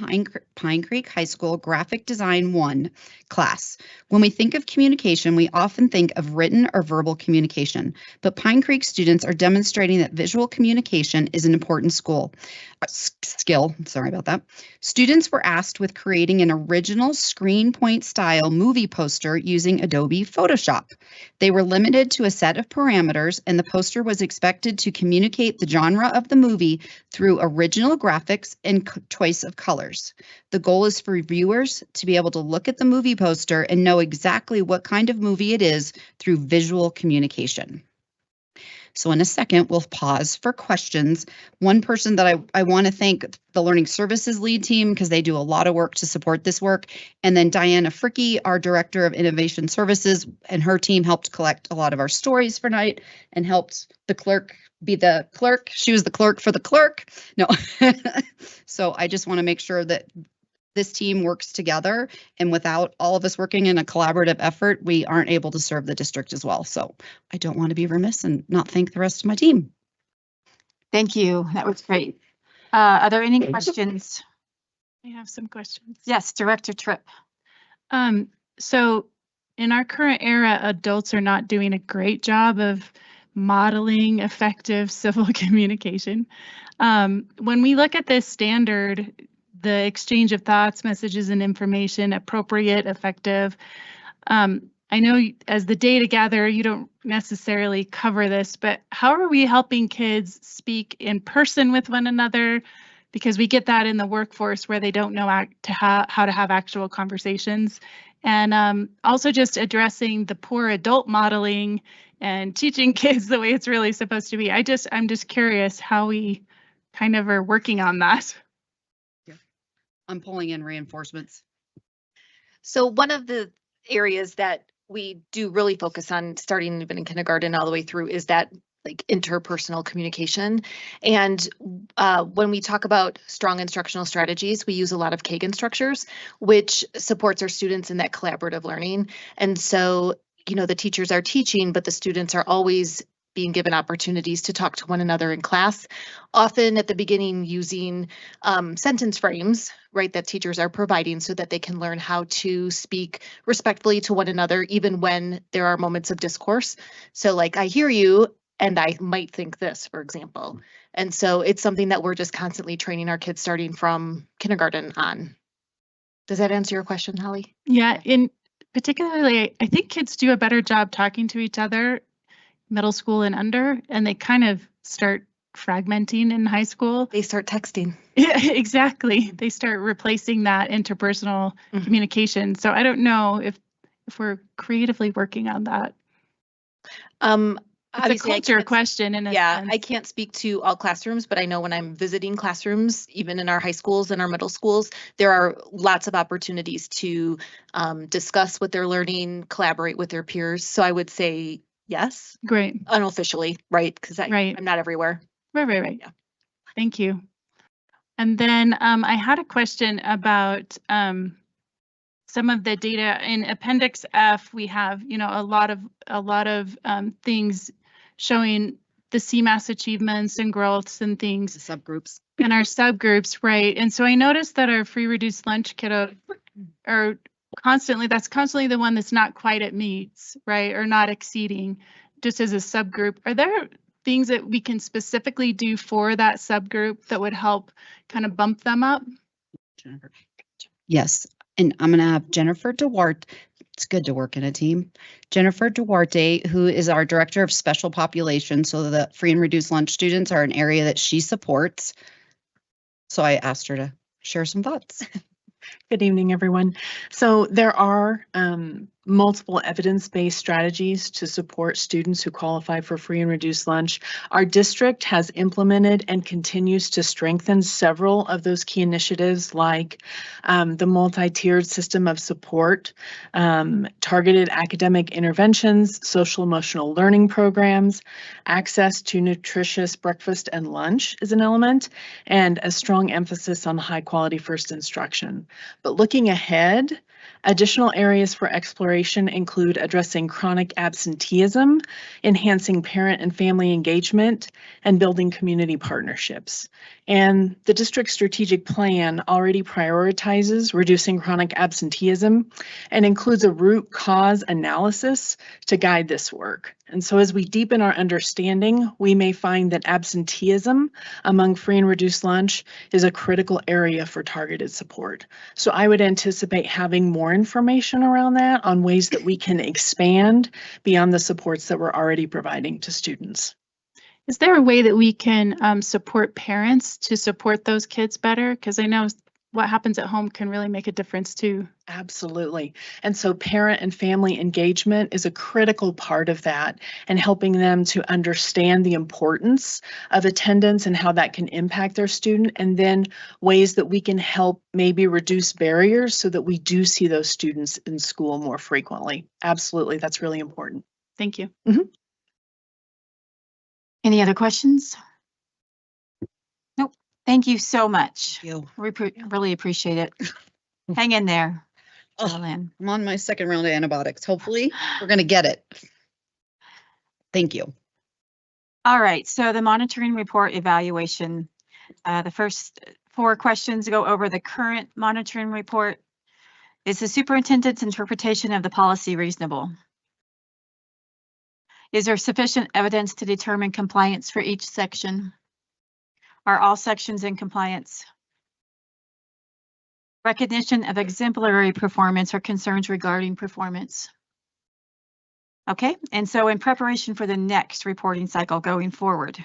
Pine Creek High School Graphic Design 1 class. When we think of communication, we often think of written or verbal communication, but Pine Creek students are demonstrating that visual communication is an important skill. Sorry about that. Students were asked with creating an original screen point style movie poster using Adobe Photoshop. They were limited to a set of parameters, and the poster was expected to communicate the genre of the movie through original graphics and choice of colors. The goal is for viewers to be able to look at the movie poster and know exactly what kind of movie it is through visual communication. So in a second, we'll pause for questions. One person that I want to thank the Learning Services lead team because they do a lot of work to support this work. And then Diana Fricke, our Director of Innovation Services, and her team helped collect a lot of our stories for night and helped the clerk be the clerk. She was the clerk for the clerk. No. So I just want to make sure that this team works together, and without all of us working in a collaborative effort, we aren't able to serve the district as well. So I don't want to be remiss and not thank the rest of my team. Thank you. That was great. Are there any questions? I have some questions. Yes, Director Tripp. So in our current era, adults are not doing a great job of modeling effective civil communication. When we look at this standard, the exchange of thoughts, messages, and information, appropriate, effective. I know as the data gatherer, you don't necessarily cover this, but how are we helping kids speak in person with one another? Because we get that in the workforce where they don't know how to have actual conversations. And also just addressing the poor adult modeling and teaching kids the way it's really supposed to be. I'm just curious how we kind of are working on that. I'm pulling in reinforcements. So one of the areas that we do really focus on, starting even in kindergarten all the way through, is that like interpersonal communication. And when we talk about strong instructional strategies, we use a lot of Kagan structures, which supports our students in that collaborative learning. And so, you know, the teachers are teaching, but the students are always being given opportunities to talk to one another in class, often at the beginning using sentence frames, right, that teachers are providing so that they can learn how to speak respectfully to one another, even when there are moments of discourse. So like, I hear you, and I might think this, for example. And so it's something that we're just constantly training our kids starting from kindergarten on. Does that answer your question, Holly? Yeah, in particularly, I think kids do a better job talking to each other middle school and under, and they kind of start fragmenting in high school. They start texting. Yeah, exactly. They start replacing that interpersonal communication. So I don't know if we're creatively working on that. It's a culture question in a sense. I can't speak to all classrooms, but I know when I'm visiting classrooms, even in our high schools and our middle schools, there are lots of opportunities to discuss what they're learning, collaborate with their peers. So I would say yes. Great. Unofficially, right? Because I'm not everywhere. Right. Yeah. Thank you. And then I had a question about some of the data in Appendix F. We have, you know, a lot of things showing the CMAS achievements and growths and things. The subgroups. And our subgroups, right? And so I noticed that our free reduced lunch kiddo are that's constantly the one that's not quite at meets, right? Or not exceeding, just as a subgroup. Are there things that we can specifically do for that subgroup that would help kind of bump them up? Jennifer. Yes, and I'm gonna have Jennifer Duarte. It's good to work in a team. Jennifer Duarte, who is our Director of Special Population, so the free and reduced lunch students are an area that she supports. So I asked her to share some thoughts. Good evening, everyone. So there are multiple evidence-based strategies to support students who qualify for free and reduced lunch. Our district has implemented and continues to strengthen several of those key initiatives, like the multi-tiered system of support, targeted academic interventions, social emotional learning programs, access to nutritious breakfast and lunch is an element, and a strong emphasis on high quality first instruction. But looking ahead, Additional areas for exploration include addressing chronic absenteeism, enhancing parent and family engagement, and building community partnerships. And the district's strategic plan already prioritizes reducing chronic absenteeism and includes a root cause analysis to guide this work. And so as we deepen our understanding, we may find that absenteeism among free and reduced lunch is a critical area for targeted support. So I would anticipate having more information around that on ways that we can expand beyond the supports that we're already providing to students. Is there a way that we can support parents to support those kids better? Because I know what happens at home can really make a difference too. Absolutely. And so parent and family engagement is a critical part of that, and helping them to understand the importance of attendance and how that can impact their student, and then ways that we can help maybe reduce barriers so that we do see those students in school more frequently. Absolutely. That's really important. Thank you. Any other questions? Nope. Thank you so much. Thank you. We really appreciate it. Hang in there. Oh, I'm on my second round of antibiotics. Hopefully, we're going to get it. Thank you. All right, so the monitoring report evaluation. The first 4 questions go over the current monitoring report. Is the superintendent's interpretation of the policy reasonable? Is there sufficient evidence to determine compliance for each section? Are all sections in compliance? Recognition of exemplary performance or concerns regarding performance. Okay, and so in preparation for the next reporting cycle going forward,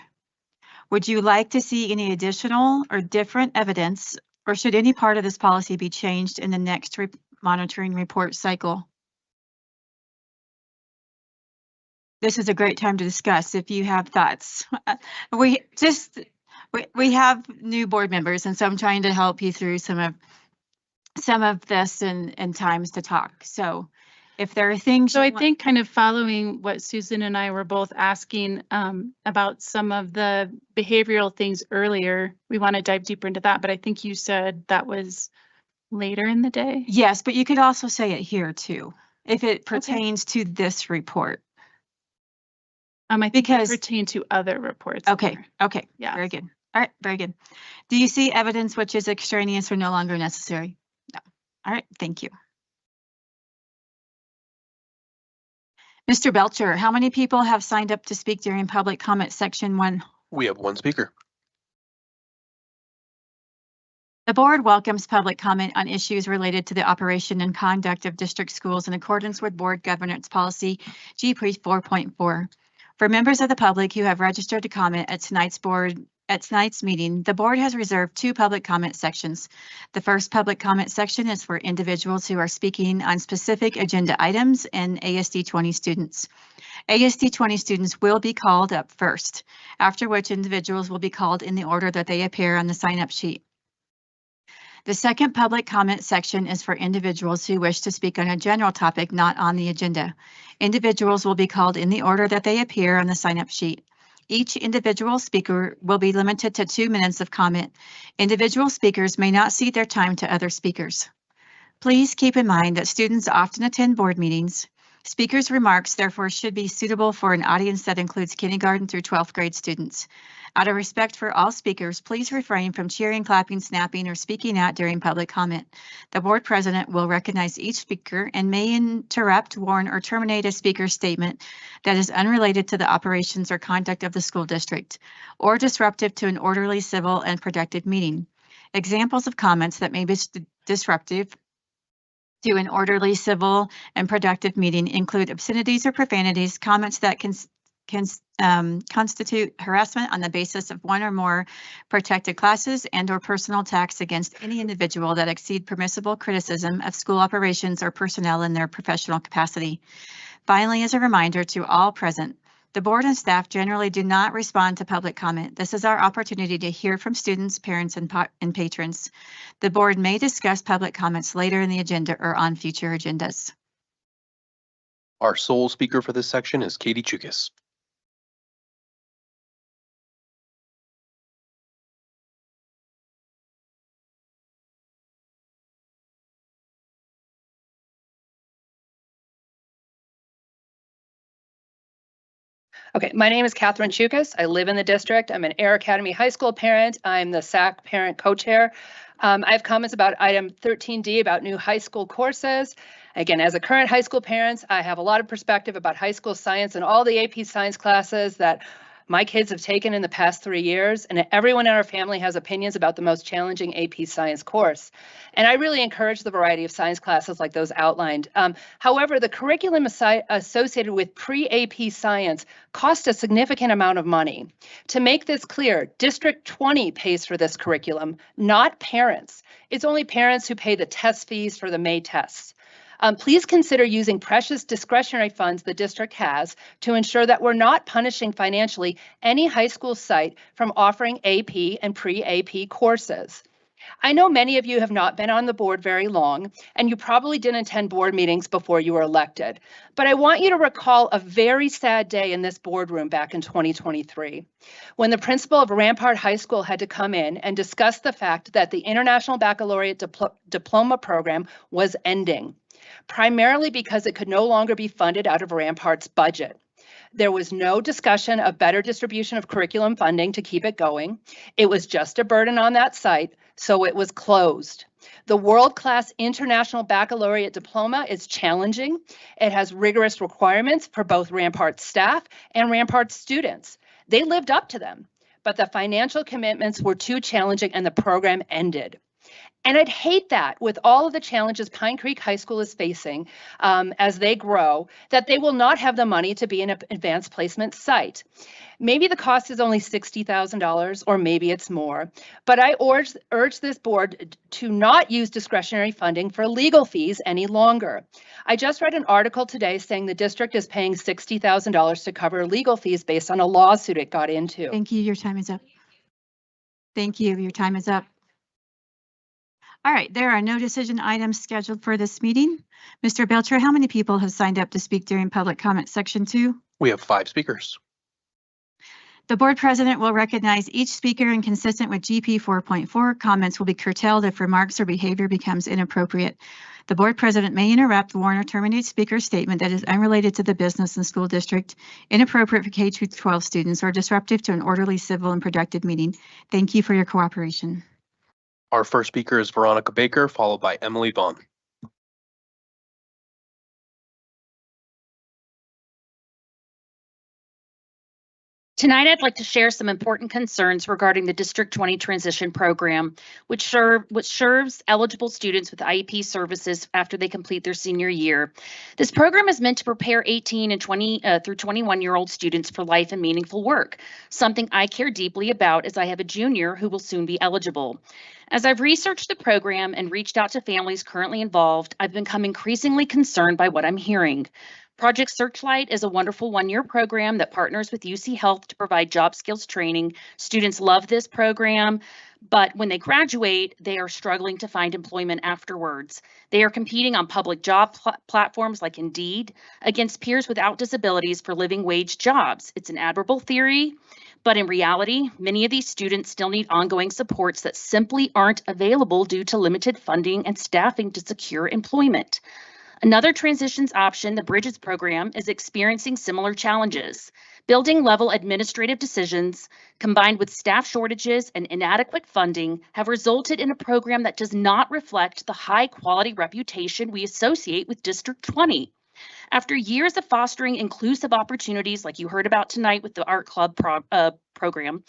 would you like to see any additional or different evidence, or should any part of this policy be changed in the next monitoring report cycle? This is a great time to discuss if you have thoughts. We have new board members, and so I'm trying to help you through some of this and times to talk. So if there are things. So I think kind of following what Susan and I were both asking about some of the behavioral things earlier, we want to dive deeper into that, but I think you said that was later in the day. Yes, but you could also say it here too, if it pertains to this report. I think it pertain to other reports. Okay, okay, yeah, very good. All right, very good. Do you see evidence which is extraneous or no longer necessary? No. All right, thank you. Mr. Belcher, how many people have signed up to speak during public comment section 1? We have 1 speaker. The board welcomes public comment on issues related to the operation and conduct of district schools in accordance with board governance policy GP 4.4. For members of the public who have registered to comment at tonight's meeting, the board has reserved 2 public comment sections. The first public comment section is for individuals who are speaking on specific agenda items and ASD 20 students. ASD 20 students will be called up first, after which individuals will be called in the order that they appear on the sign-up sheet. The second public comment section is for individuals who wish to speak on a general topic not on the agenda. Individuals will be called in the order that they appear on the sign-up sheet. Each individual speaker will be limited to 2 minutes of comment. Individual speakers may not cede their time to other speakers. Please keep in mind that students often attend board meetings. Speakers' remarks therefore should be suitable for an audience that includes kindergarten through 12th grade students. Out of respect for all speakers, please refrain from cheering, clapping, snapping, or speaking out during public comment. The board president will recognize each speaker and may interrupt, warn, or terminate a speaker's statement that is unrelated to the operations or conduct of the school district, or disruptive to an orderly, civil, and productive meeting. Examples of comments that may be disruptive to an orderly, civil, and productive meeting include obscenities or profanities, comments that can constitute harassment on the basis of 1 or more protected classes, and/or personal attacks against any individual that exceed permissible criticism of school operations or personnel in their professional capacity. Finally, as a reminder to all present, the board and staff generally do not respond to public comment. This is our opportunity to hear from students, parents, and patrons. The board may discuss public comments later in the agenda or on future agendas. Our sole speaker for this section is Katie Chukis. Okay, my name is Catherine Chukas. I live in the district. I'm an Air Academy High School parent. I'm the SAC parent co-chair. I have comments about item 13D about new high school courses. Again, as a current high school parent, I have a lot of perspective about high school science and all the AP science classes that my kids have taken in the past 3 years, and everyone in our family has opinions about the most challenging AP science course. And I really encourage the variety of science classes like those outlined. However, the curriculum associated with pre-AP science cost a significant amount of money. To make this clear, District 20 pays for this curriculum, not parents. It's only parents who pay the test fees for the May tests. Please consider using precious discretionary funds the district has to ensure that we're not punishing financially any high school site from offering AP and pre-AP courses. I know many of you have not been on the board very long, and you probably didn't attend board meetings before you were elected. But I want you to recall a very sad day in this boardroom back in 2023, when the principal of Rampart High School had to come in and discuss the fact that the International Baccalaureate Diploma program was ending, primarily because it could no longer be funded out of Rampart's budget. There was no discussion of better distribution of curriculum funding to keep it going. It was just a burden on that site, so it was closed. The world-class International Baccalaureate Diploma is challenging. It has rigorous requirements for both Rampart staff and Rampart students. They lived up to them, but the financial commitments were too challenging and the program ended. And I'd hate that with all of the challenges Pine Creek High School is facing as they grow, that they will not have the money to be an advanced placement site. Maybe the cost is only $60,000 or maybe it's more, but I urge this board to not use discretionary funding for legal fees any longer. I just read an article today saying the district is paying $60,000 to cover legal fees based on a lawsuit it got into. Thank you. Your time is up. Thank you. Your time is up. All right, there are no decision items scheduled for this meeting. Mr. Belcher, how many people have signed up to speak during public comment section 2? We have 5 speakers. The board president will recognize each speaker, and consistent with GP 4.4, comments will be curtailed if remarks or behavior becomes inappropriate. The board president may interrupt, warn, or terminate speaker's statement that is unrelated to the business and school district, inappropriate for K-12 students, or disruptive to an orderly, civil, and productive meeting. Thank you for your cooperation. Our first speaker is Veronica Baker, followed by Emily Vaughn. Tonight, I'd like to share some important concerns regarding the District 20 Transition Program, which serves eligible students with IEP services after they complete their senior year. This program is meant to prepare 18 and 20 through 21-year-old students for life and meaningful work, something I care deeply about as I have a junior who will soon be eligible. As I've researched the program and reached out to families currently involved, I've become increasingly concerned by what I'm hearing. Project Searchlight is a wonderful one-year program that partners with UC Health to provide job skills training. Students love this program, but when they graduate, they are struggling to find employment afterwards. They are competing on public job platforms like Indeed against peers without disabilities for living wage jobs. It's an admirable theory, but in reality, many of these students still need ongoing supports that simply aren't available due to limited funding and staffing to secure employment. Another transitions option, the Bridges program, is experiencing similar challenges. Building level administrative decisions combined with staff shortages and inadequate funding have resulted in a program that does not reflect the high quality reputation we associate with District 20. After years of fostering inclusive opportunities like you heard about tonight with the Art Club program,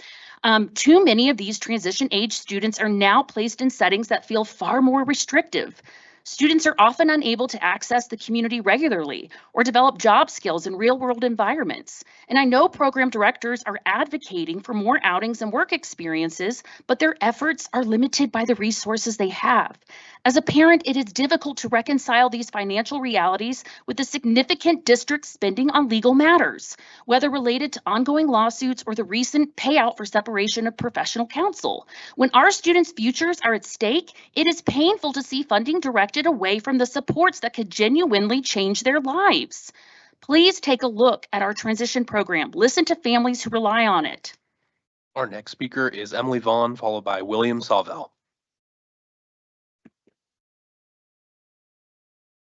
too many of these transition age students are now placed in settings that feel far more restrictive. Students are often unable to access the community regularly or develop job skills in real-world environments. And I know program directors are advocating for more outings and work experiences, but their efforts are limited by the resources they have. As a parent, it is difficult to reconcile these financial realities with the significant district spending on legal matters, whether related to ongoing lawsuits or the recent payout for separation of professional counsel. When our students' futures are at stake, it is painful to see funding directed away from the supports that could genuinely change their lives. Please take a look at our transition program. Listen to families who rely on it. Our next speaker is Emily Vaughn, followed by William Sawvell.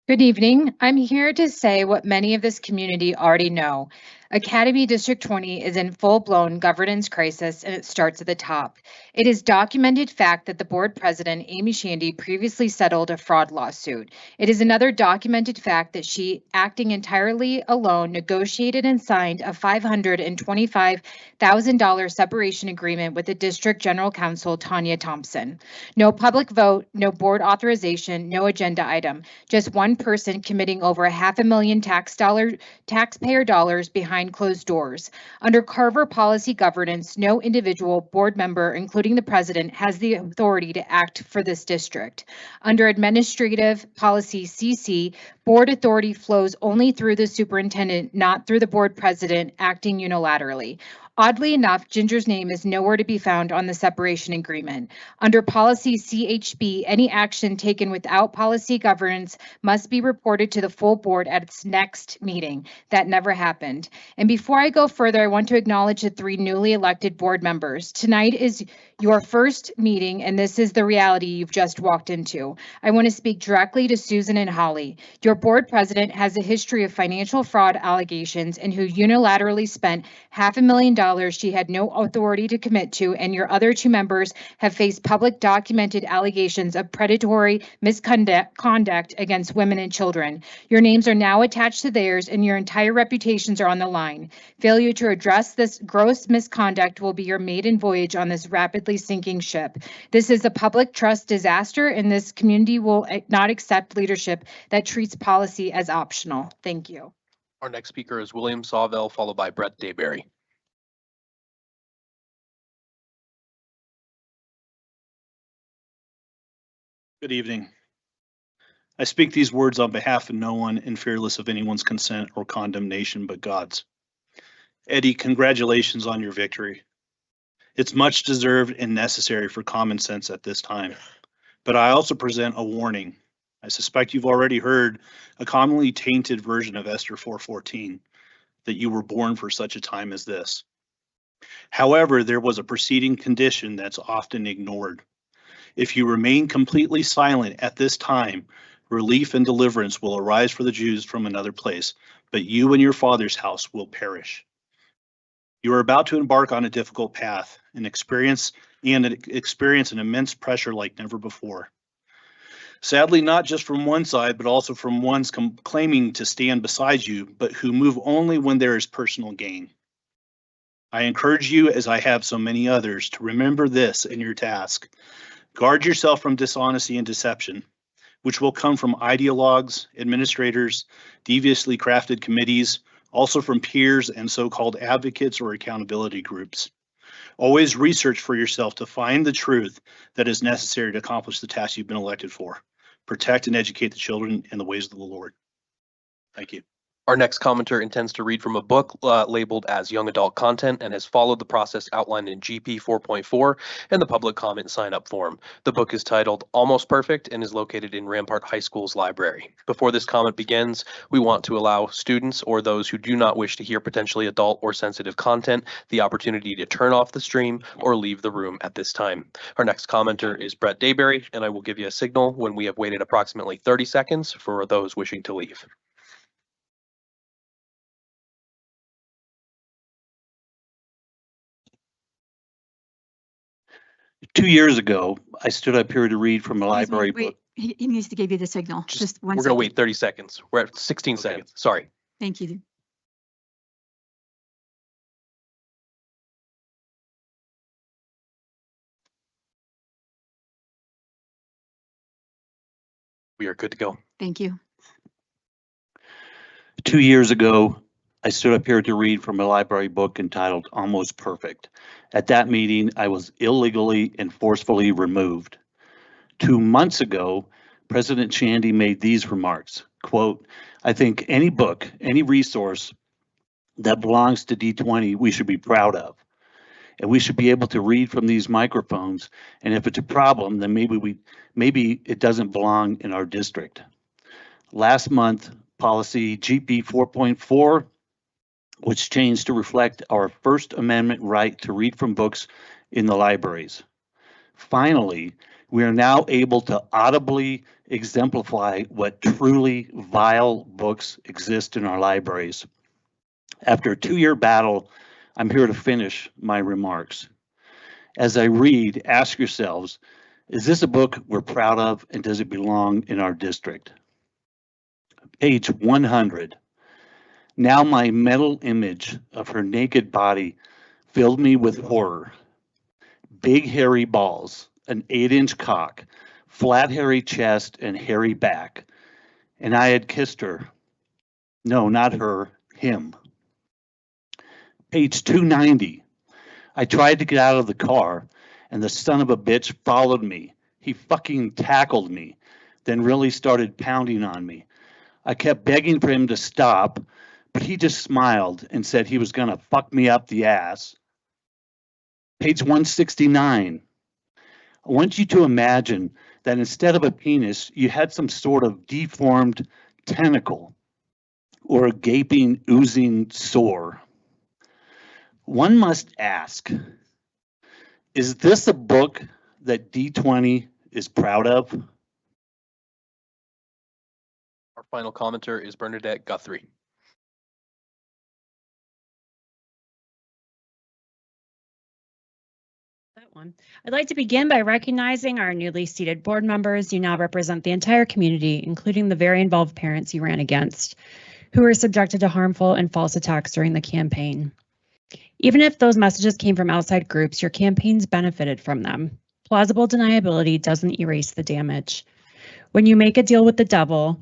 Good evening. I'm here to say what many of this community already know. Academy District 20 is in full-blown governance crisis, and it starts at the top. It is documented fact that the board president, Amy Shandy, previously settled a fraud lawsuit. It is another documented fact that she, acting entirely alone, negotiated and signed a $525,000 separation agreement with the district general counsel, Tanya Thompson. No public vote, no board authorization, no agenda item. Just one person committing over $500,000 taxpayer dollars behind closed doors. Under Carver policy governance, no individual board member, including the president, has the authority to act for this district. Under administrative policy CC, board authority flows only through the superintendent, not through the board president acting unilaterally. Oddly enough, Ginger's name is nowhere to be found on the separation agreement. Under policy CHB, any action taken without policy governance must be reported to the full board at its next meeting. That never happened. And before I go further, I want to acknowledge the 3 newly elected board members. Tonight is your first meeting, and this is the reality you've just walked into. I want to speak directly to Susan and Holly. Your board president has a history of financial fraud allegations and who unilaterally spent $500,000 she had no authority to commit to, and your other 2 members have faced public documented allegations of predatory misconduct against women and children. Your names are now attached to theirs, and your entire reputations are on the line. Failure to address this gross misconduct will be your maiden voyage on this rapidly sinking ship. This is a public trust disaster, and this community will not accept leadership that treats policy as optional. Thank you. Our next speaker is William Sawvell, followed by Brett Dayberry. Good evening. I speak these words on behalf of no one and fearless of anyone's consent or condemnation but God's. Eddie, congratulations on your victory. It's much deserved and necessary for common sense at this time. But I also present a warning. I suspect you've already heard a commonly tainted version of Esther 4:14, that you were born for such a time as this. However, there was a preceding condition that's often ignored. If you remain completely silent at this time, relief and deliverance will arise for the Jews from another place, but you and your father's house will perish. You are about to embark on a difficult path and experience an immense pressure like never before. Sadly, not just from one side, but also from ones claiming to stand beside you, but who move only when there is personal gain. I encourage you, as I have so many others, to remember this in your task. Guard yourself from dishonesty and deception, which will come from ideologues, administrators, deviously crafted committees, also from peers and so-called advocates or accountability groups. Always research for yourself to find the truth that is necessary to accomplish the task you've been elected for. Protect and educate the children in the ways of the Lord. Thank you. Our next commenter intends to read from a book labeled as young adult content and has followed the process outlined in GP 4.4 and the public comment sign-up form. The book is titled Almost Perfect and is located in Rampart High School's library. Before this comment begins, we want to allow students or those who do not wish to hear potentially adult or sensitive content the opportunity to turn off the stream or leave the room at this time. Our next commenter is Brett Dayberry, and I will give you a signal when we have waited approximately 30 seconds for those wishing to leave. Two years ago, I stood up here to read from a library book. He needs to give you the signal. Just one We're going to wait 30 seconds. We're at 16 seconds. Sorry. Thank you. We are good to go. Thank you. 2 years ago, I stood up here to read from a library book entitled Almost Perfect. At that meeting, I was illegally and forcefully removed. 2 months ago, President Shandy made these remarks, quote, "I think any book, any resource that belongs to D20, we should be proud of. And we should be able to read from these microphones. And if it's a problem, then maybe it doesn't belong in our district." Last month, policy GP 4.4, which changed to reflect our First Amendment right to read from books in the libraries. Finally, we are now able to audibly exemplify what truly vile books exist in our libraries. After a 2-year battle, I'm here to finish my remarks. As I read, ask yourselves, is this a book we're proud of, and does it belong in our district? Page 100. Now my mental image of her naked body filled me with horror. Big hairy balls, an 8-inch cock, flat hairy chest, and hairy back. And I had kissed her. No, not her, him. Page 290. I tried to get out of the car, and the son of a bitch followed me. He fucking tackled me, then really started pounding on me. I kept begging for him to stop, but he just smiled and said he was gonna fuck me up the ass. Page 169. I want you to imagine that instead of a penis, you had some sort of deformed tentacle or a gaping, oozing sore. One must ask, is this a book that D20 is proud of? Our final commenter is Bernadette Guthrie. That one. I'd like to begin by recognizing our newly seated board members. You now represent the entire community, including the very involved parents you ran against, who were subjected to harmful and false attacks during the campaign. Even if those messages came from outside groups, your campaigns benefited from them. Plausible deniability doesn't erase the damage. When you make a deal with the devil,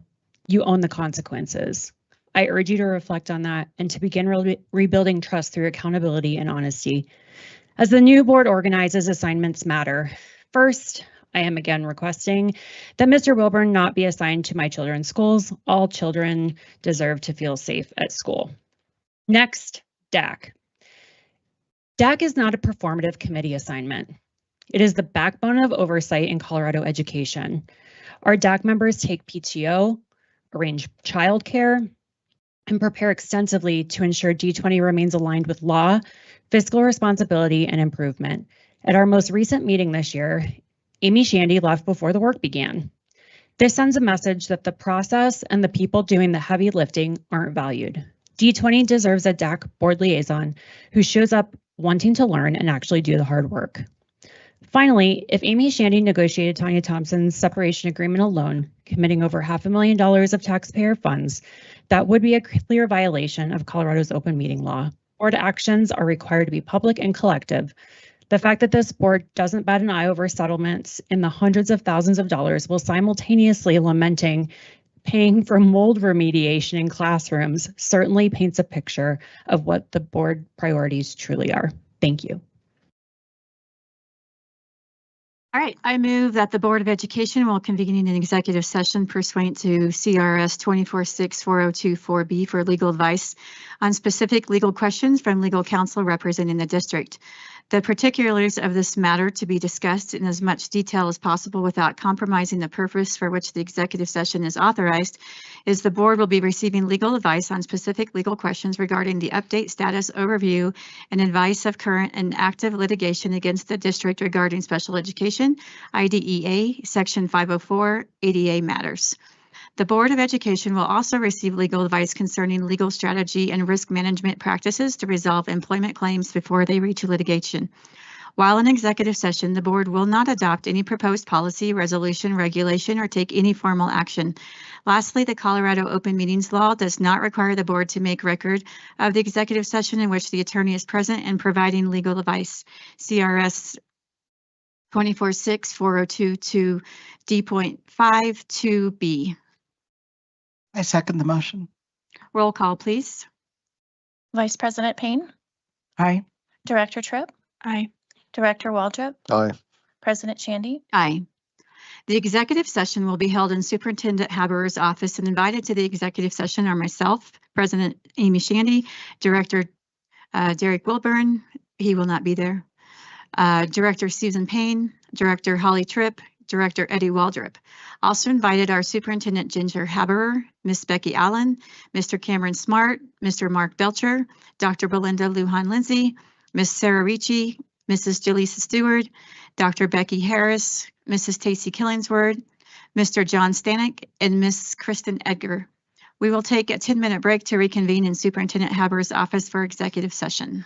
you own the consequences. I urge you to reflect on that and to begin rebuilding trust through accountability and honesty. As the new board organizes, assignments matter. First, I am again requesting that Mr. Wilburn not be assigned to my children's schools. All children deserve to feel safe at school. Next, DAC. DAC is not a performative committee assignment. It is the backbone of oversight in Colorado education. Our DAC members take PTO, arrange childcare, and prepare extensively to ensure D20 remains aligned with law, fiscal responsibility, and improvement. At our most recent meeting this year, Amy Shandy left before the work began. This sends a message that the process and the people doing the heavy lifting aren't valued. D20 deserves a DAC board liaison who shows up wanting to learn and actually do the hard work. Finally, if Amy Shandy negotiated Tanya Thompson's separation agreement alone, committing over $500,000 of taxpayer funds, that would be a clear violation of Colorado's open meeting law. Board actions are required to be public and collective. The fact that this board doesn't bat an eye over settlements in the hundreds of thousands of dollars while simultaneously lamenting paying for mold remediation in classrooms certainly paints a picture of what the board priorities truly are. Thank you. All right, I move that the Board of Education will convene an executive session pursuant to CRS 246402-4B for legal advice on specific legal questions from legal counsel representing the district. The particulars of this matter to be discussed in as much detail as possible without compromising the purpose for which the executive session is authorized is the board will be receiving legal advice on specific legal questions regarding the update, status, overview, and advice of current and active litigation against the district regarding special education, IDEA, Section 504, ADA matters. The Board of Education will also receive legal advice concerning legal strategy and risk management practices to resolve employment claims before they reach litigation. While in executive session, the board will not adopt any proposed policy, resolution, regulation, or take any formal action. Lastly, the Colorado Open Meetings Law does not require the board to make record of the executive session in which the attorney is present and providing legal advice. CRS 246402 D.52B. I second the motion. Roll call, please. Vice President Payne, Aye. Director Tripp, Aye. Director Waldrop, Aye. President Shandy. Aye. The executive session will be held in Superintendent Haberer's office, and invited to the executive session are myself, President Amy Shandy, Director Derek Wilburn, he will not be there, Director Susan Payne, Director Holly Tripp, Director Eddie Waldrop. Also invited are Superintendent Ginger Haberer, Miss Becky Allen, Mr. Cameron Smart, Mr. Mark Belcher, Dr. Belinda Lujan Lindsay, Miss Sarah Ricci, Mrs. Jaleesa Stewart, Dr. Becky Harris, Mrs. Tacey Killingsworth, Mr. John Stanek, and Miss Kristen Edgar. We will take a 10-minute break to reconvene in Superintendent Haber's office for executive session.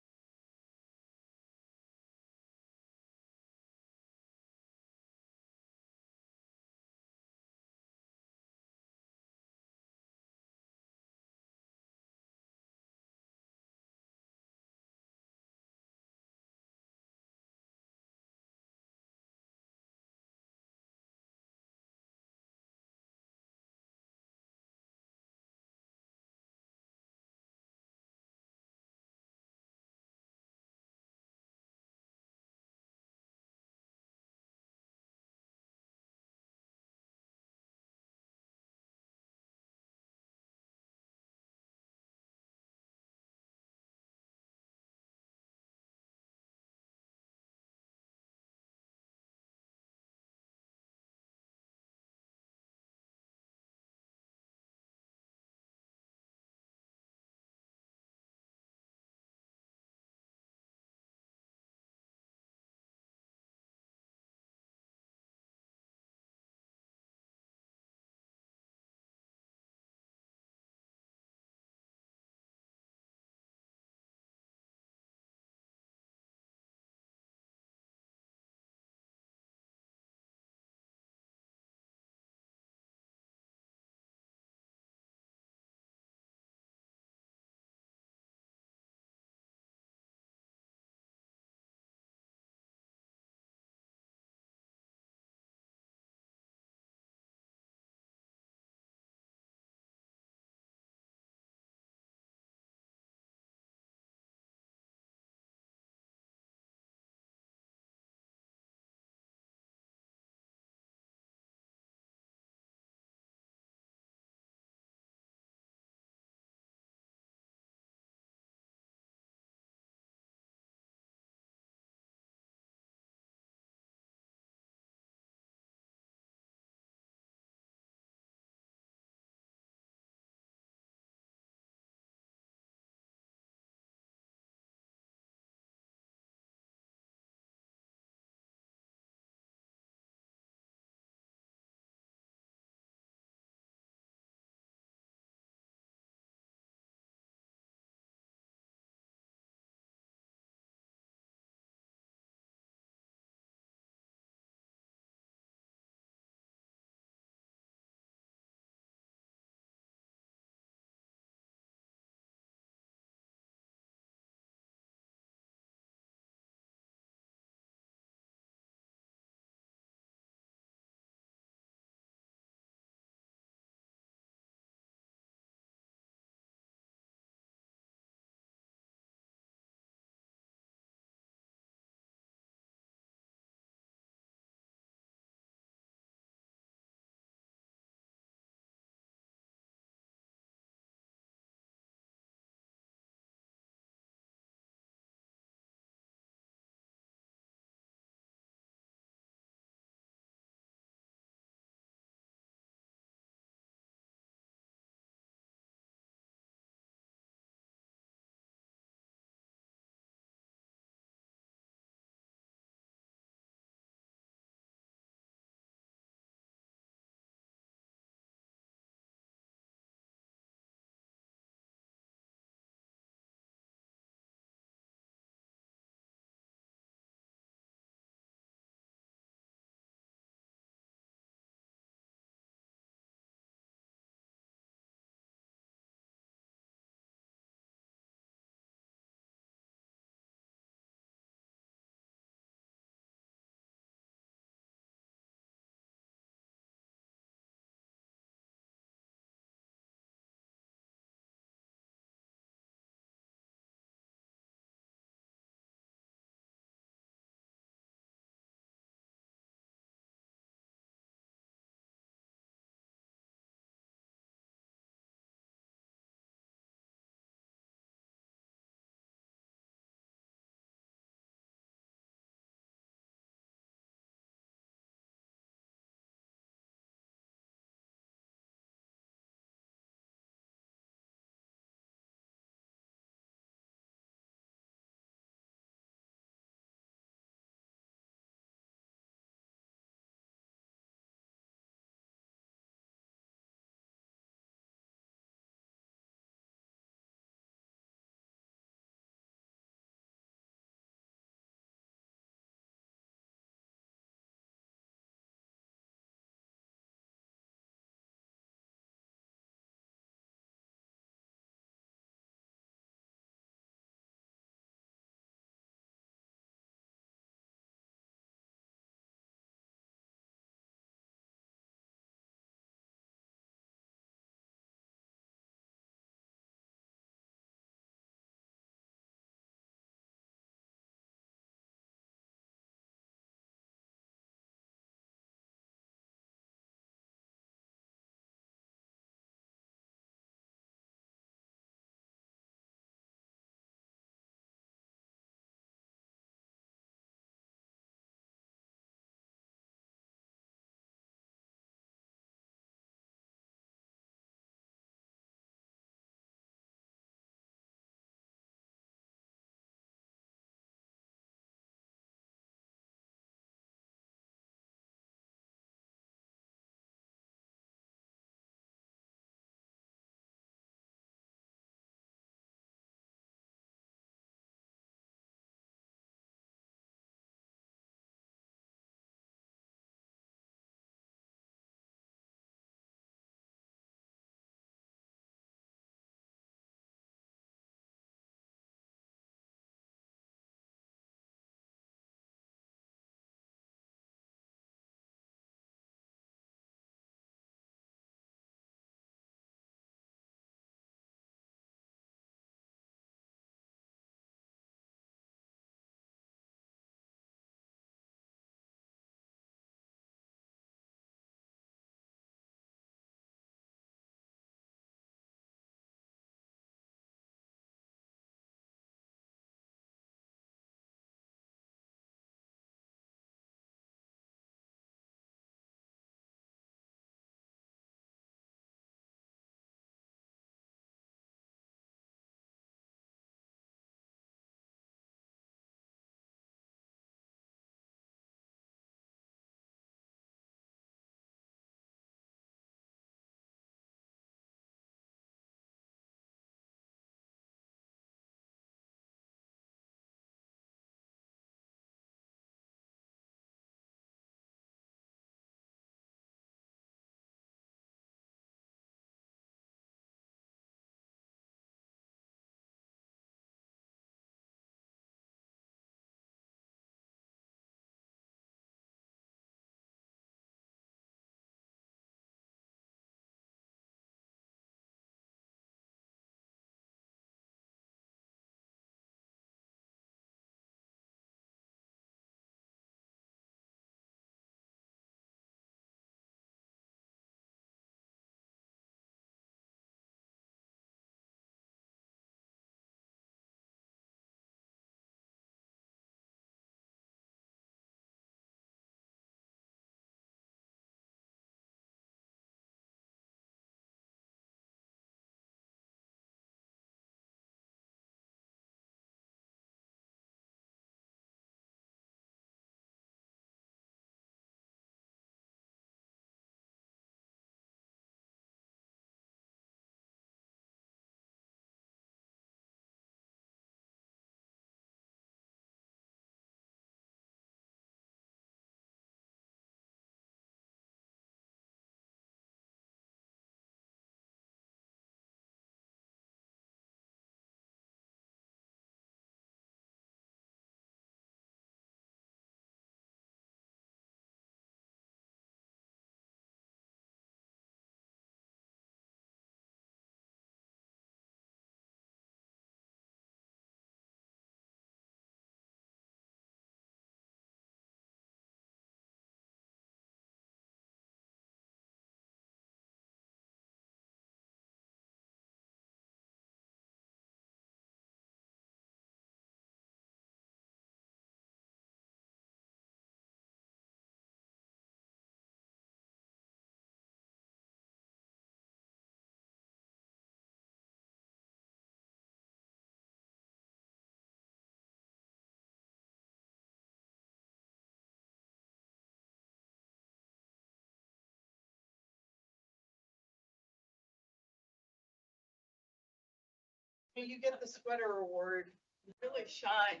You get the sweater award. You really shine.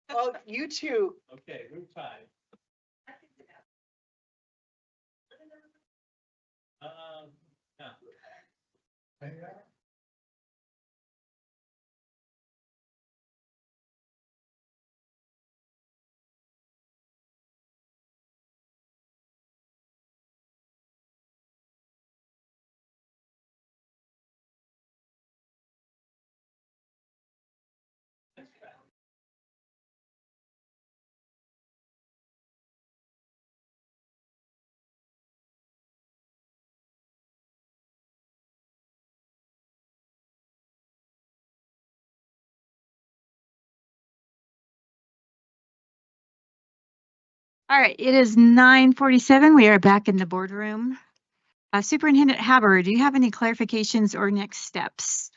Oh, you too. Okay, group 5. Yeah. All right, it is 9:47. We are back in the boardroom. Superintendent Haber, do you have any clarifications or next steps?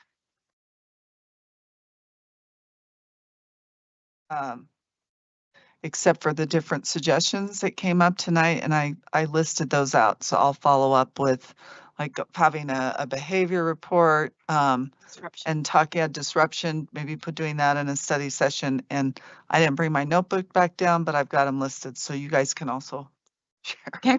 Except for the different suggestions that came up tonight, and I listed those out. So I'll follow up with like having a behavior report, and disruption, maybe doing that in a study session. And I didn't bring my notebook back down, but I've got them listed, so you guys can also share. Okay.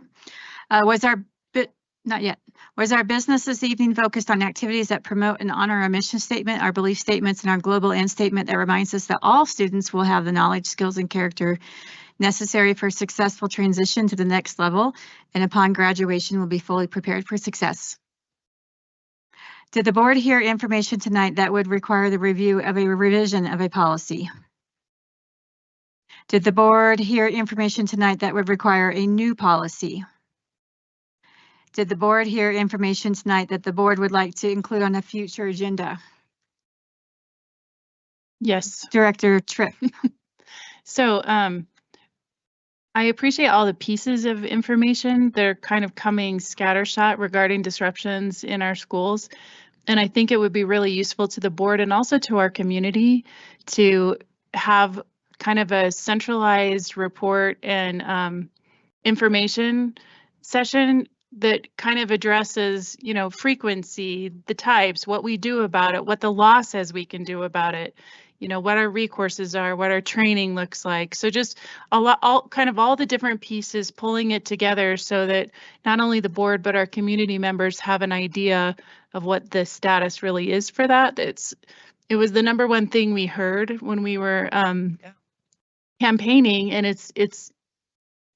Not yet. Was our business this evening focused on activities that promote and honor our mission statement, our belief statements, and our global end statement that reminds us that all students will have the knowledge, skills, and character necessary for successful transition to the next level, and upon graduation will be fully prepared for success? Did the board hear information tonight that would require the review of a revision of a policy? Did the board hear information tonight that would require a new policy? Did the board hear information tonight that the board would like to include on a future agenda? Yes. Director Tripp. So I appreciate all the pieces of information. They're kind of coming scattershot regarding disruptions in our schools. And I think it would be really useful to the board and also to our community to have kind of a centralized report and information session that kind of addresses, you know, frequency, the types, what we do about it, what the law says we can do about it, you know, what our recourses are, what our training looks like. So just all the different pieces, pulling it together so that not only the board, but our community members have an idea of what the status really is for that. It was the number one thing we heard when we were campaigning, and it's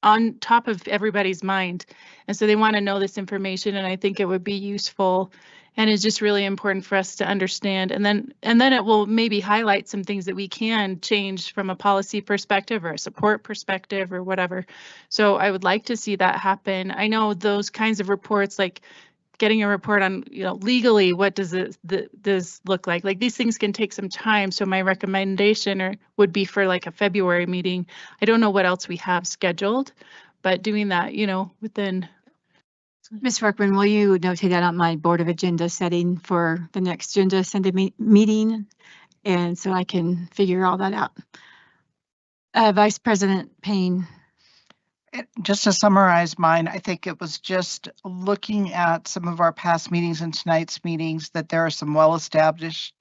on top of everybody's mind. And so they want to know this information, and I think it would be useful, and it's just really important for us to understand. And then it will maybe highlight some things that we can change from a policy perspective or a support perspective or whatever. So I would like to see that happen. I know those kinds of reports, like getting a report on, you know, legally, what does this look like? Like these things can take some time. So my recommendation would be for like a February meeting. I don't know what else we have scheduled, but doing that, you know, within. Ms. Workman, will you notate that on my board of agenda setting for the next agenda Sunday meeting? And so I can figure all that out. Vice President Payne. Just to summarize mine, I think it was just looking at some of our past meetings and tonight's meetings that there are some well-established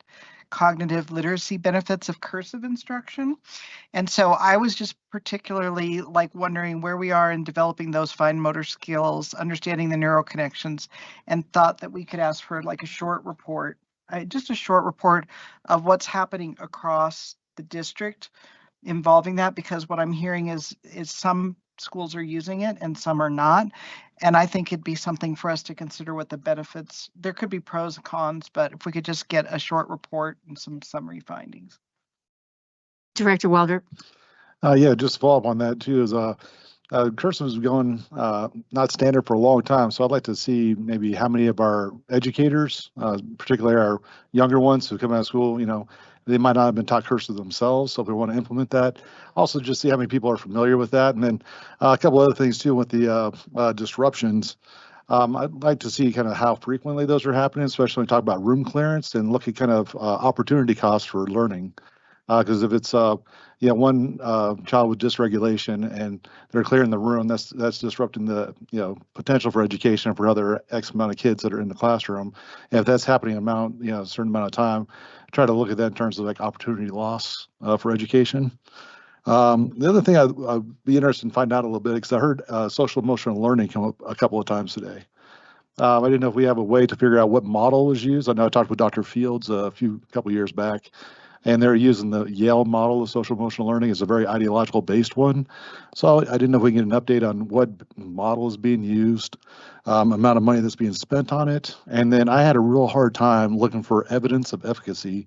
cognitive literacy benefits of cursive instruction. And so I was just particularly like wondering where we are in developing those fine motor skills, understanding the neural connections, and thought that we could ask for like a short report, just a short report of what's happening across the district involving that, because what I'm hearing is some schools are using it and some are not. And I think it'd be something for us to consider what the benefits, there could be pros and cons, but if we could just get a short report and some summary findings. Director Walter. Yeah, just to follow up on that too, is cursive has been going not standard for a long time. So I'd like to see maybe how many of our educators, particularly our younger ones who come out of school, you know, they might not have been taught cursive themselves. So if we want to implement that, also just see how many people are familiar with that. And then a couple other things too with the disruptions. I'd like to see kind of how frequently those are happening, especially when we talk about room clearance and look at kind of opportunity costs for learning. Because if it's, one child with dysregulation and they're clearing the room, that's disrupting the, potential for education for other X amount of kids that are in the classroom. And if that's happening a certain amount of time, try to look at that in terms of like opportunity loss for education. The other thing I'd be interested in finding out a little bit, because I heard social emotional learning come up a couple of times today. I didn't know if we have a way to figure out what model was used. I know I talked with Dr. Fields a couple years back, and they're using the Yale model of social emotional learning as a very ideological based one. So I didn't know if we can get an update on what model is being used, amount of money that's being spent on it. And then I had a real hard time looking for evidence of efficacy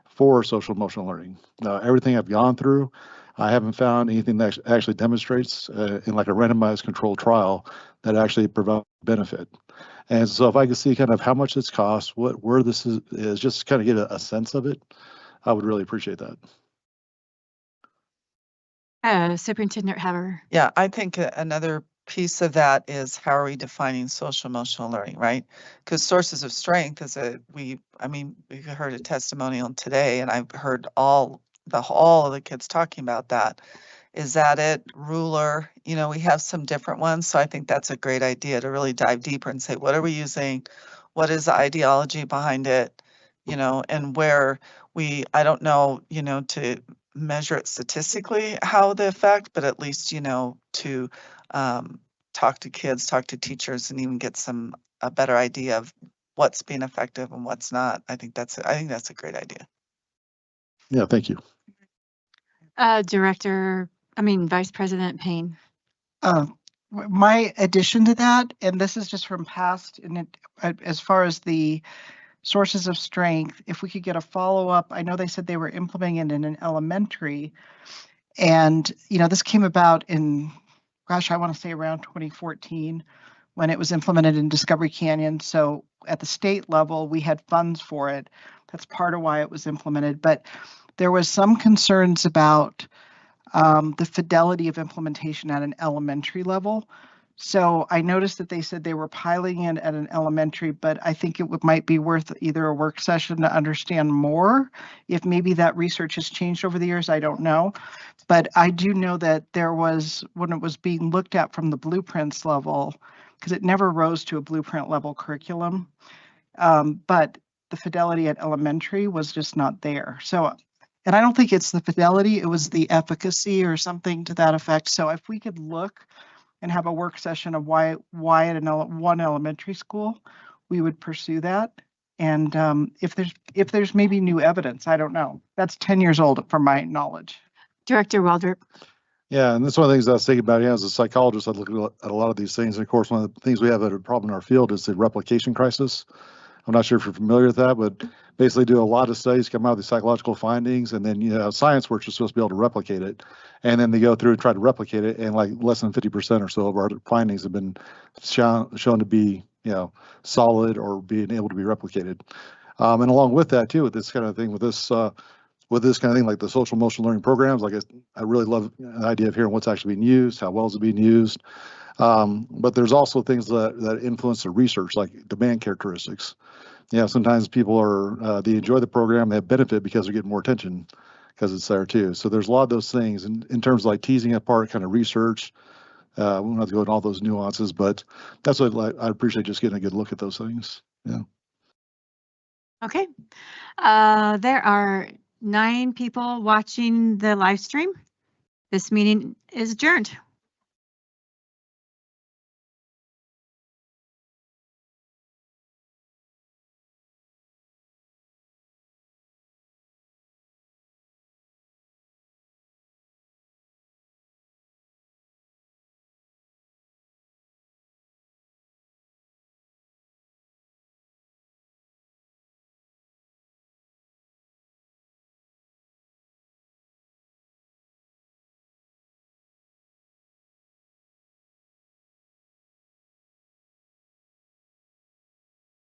for social emotional learning. Everything I've gone through, I haven't found anything that actually demonstrates in like a randomized controlled trial that actually provides benefit. And so if I could see kind of how much this costs, where this is just kind of get a sense of it, I would really appreciate that. Superintendent Haber. Yeah, I think another piece of that is how are we defining social emotional learning, right? Because sources of strength is we heard a testimonial today, and I've heard all of the kids talking about that. Is that it? Ruler, we have some different ones. So I think that's a great idea to really dive deeper and say, what are we using? What is the ideology behind it? And where I don't know, to measure it statistically, how the effect, but at least, to talk to kids, talk to teachers, and even get a better idea of what's being effective and what's not. I think that's a great idea. Yeah, thank you. Vice President Payne. My addition to that, and this is just from past, and as far as the sources of strength, if we could get a follow-up, I know they said they were implementing it in an elementary, and this came about in, I want to say around 2014 when it was implemented in Discovery Canyon. So at the state level, we had funds for it. That's part of why it was implemented, but there was some concerns about the fidelity of implementation at an elementary level. So I noticed that they said they were piloting it at an elementary, but I think it might be worth either a work session to understand more. If maybe that research has changed over the years, I don't know. But I do know that there was, when it was being looked at from the blueprints level, because it never rose to a blueprint level curriculum, but the fidelity at elementary was just not there. So, and I don't think it's the fidelity, it was the efficacy or something to that effect. So if we could look and have a work session of why at one elementary school, we would pursue that. And if there's maybe new evidence, I don't know. That's 10 years old from my knowledge. Director Waldrop. Yeah, and that's one of the things I was thinking about. As a psychologist, I look at a lot of these things. And of course, one of the things we have a problem in our field is the replication crisis. I'm not sure if you're familiar with that, but basically do a lot of studies, come out with these psychological findings, and then, science works are supposed to be able to replicate it. And then they go through and try to replicate it, and like less than 50% or so of our findings have been shown to be, solid or being able to be replicated. And along with that too, with this kind of thing, with this kind of thing, like the social emotional learning programs, like I really love the idea of hearing what's actually being used, how well is it being used. But there's also things that influence the research, like demand characteristics. Sometimes people they enjoy the program, they have benefit because they're getting more attention because it's there too. So there's a lot of those things in terms of like teasing apart kind of research. We don't have to go into all those nuances, but that's what I appreciate, just getting a good look at those things. Yeah. Okay. There are 9 people watching the live stream. This meeting is adjourned.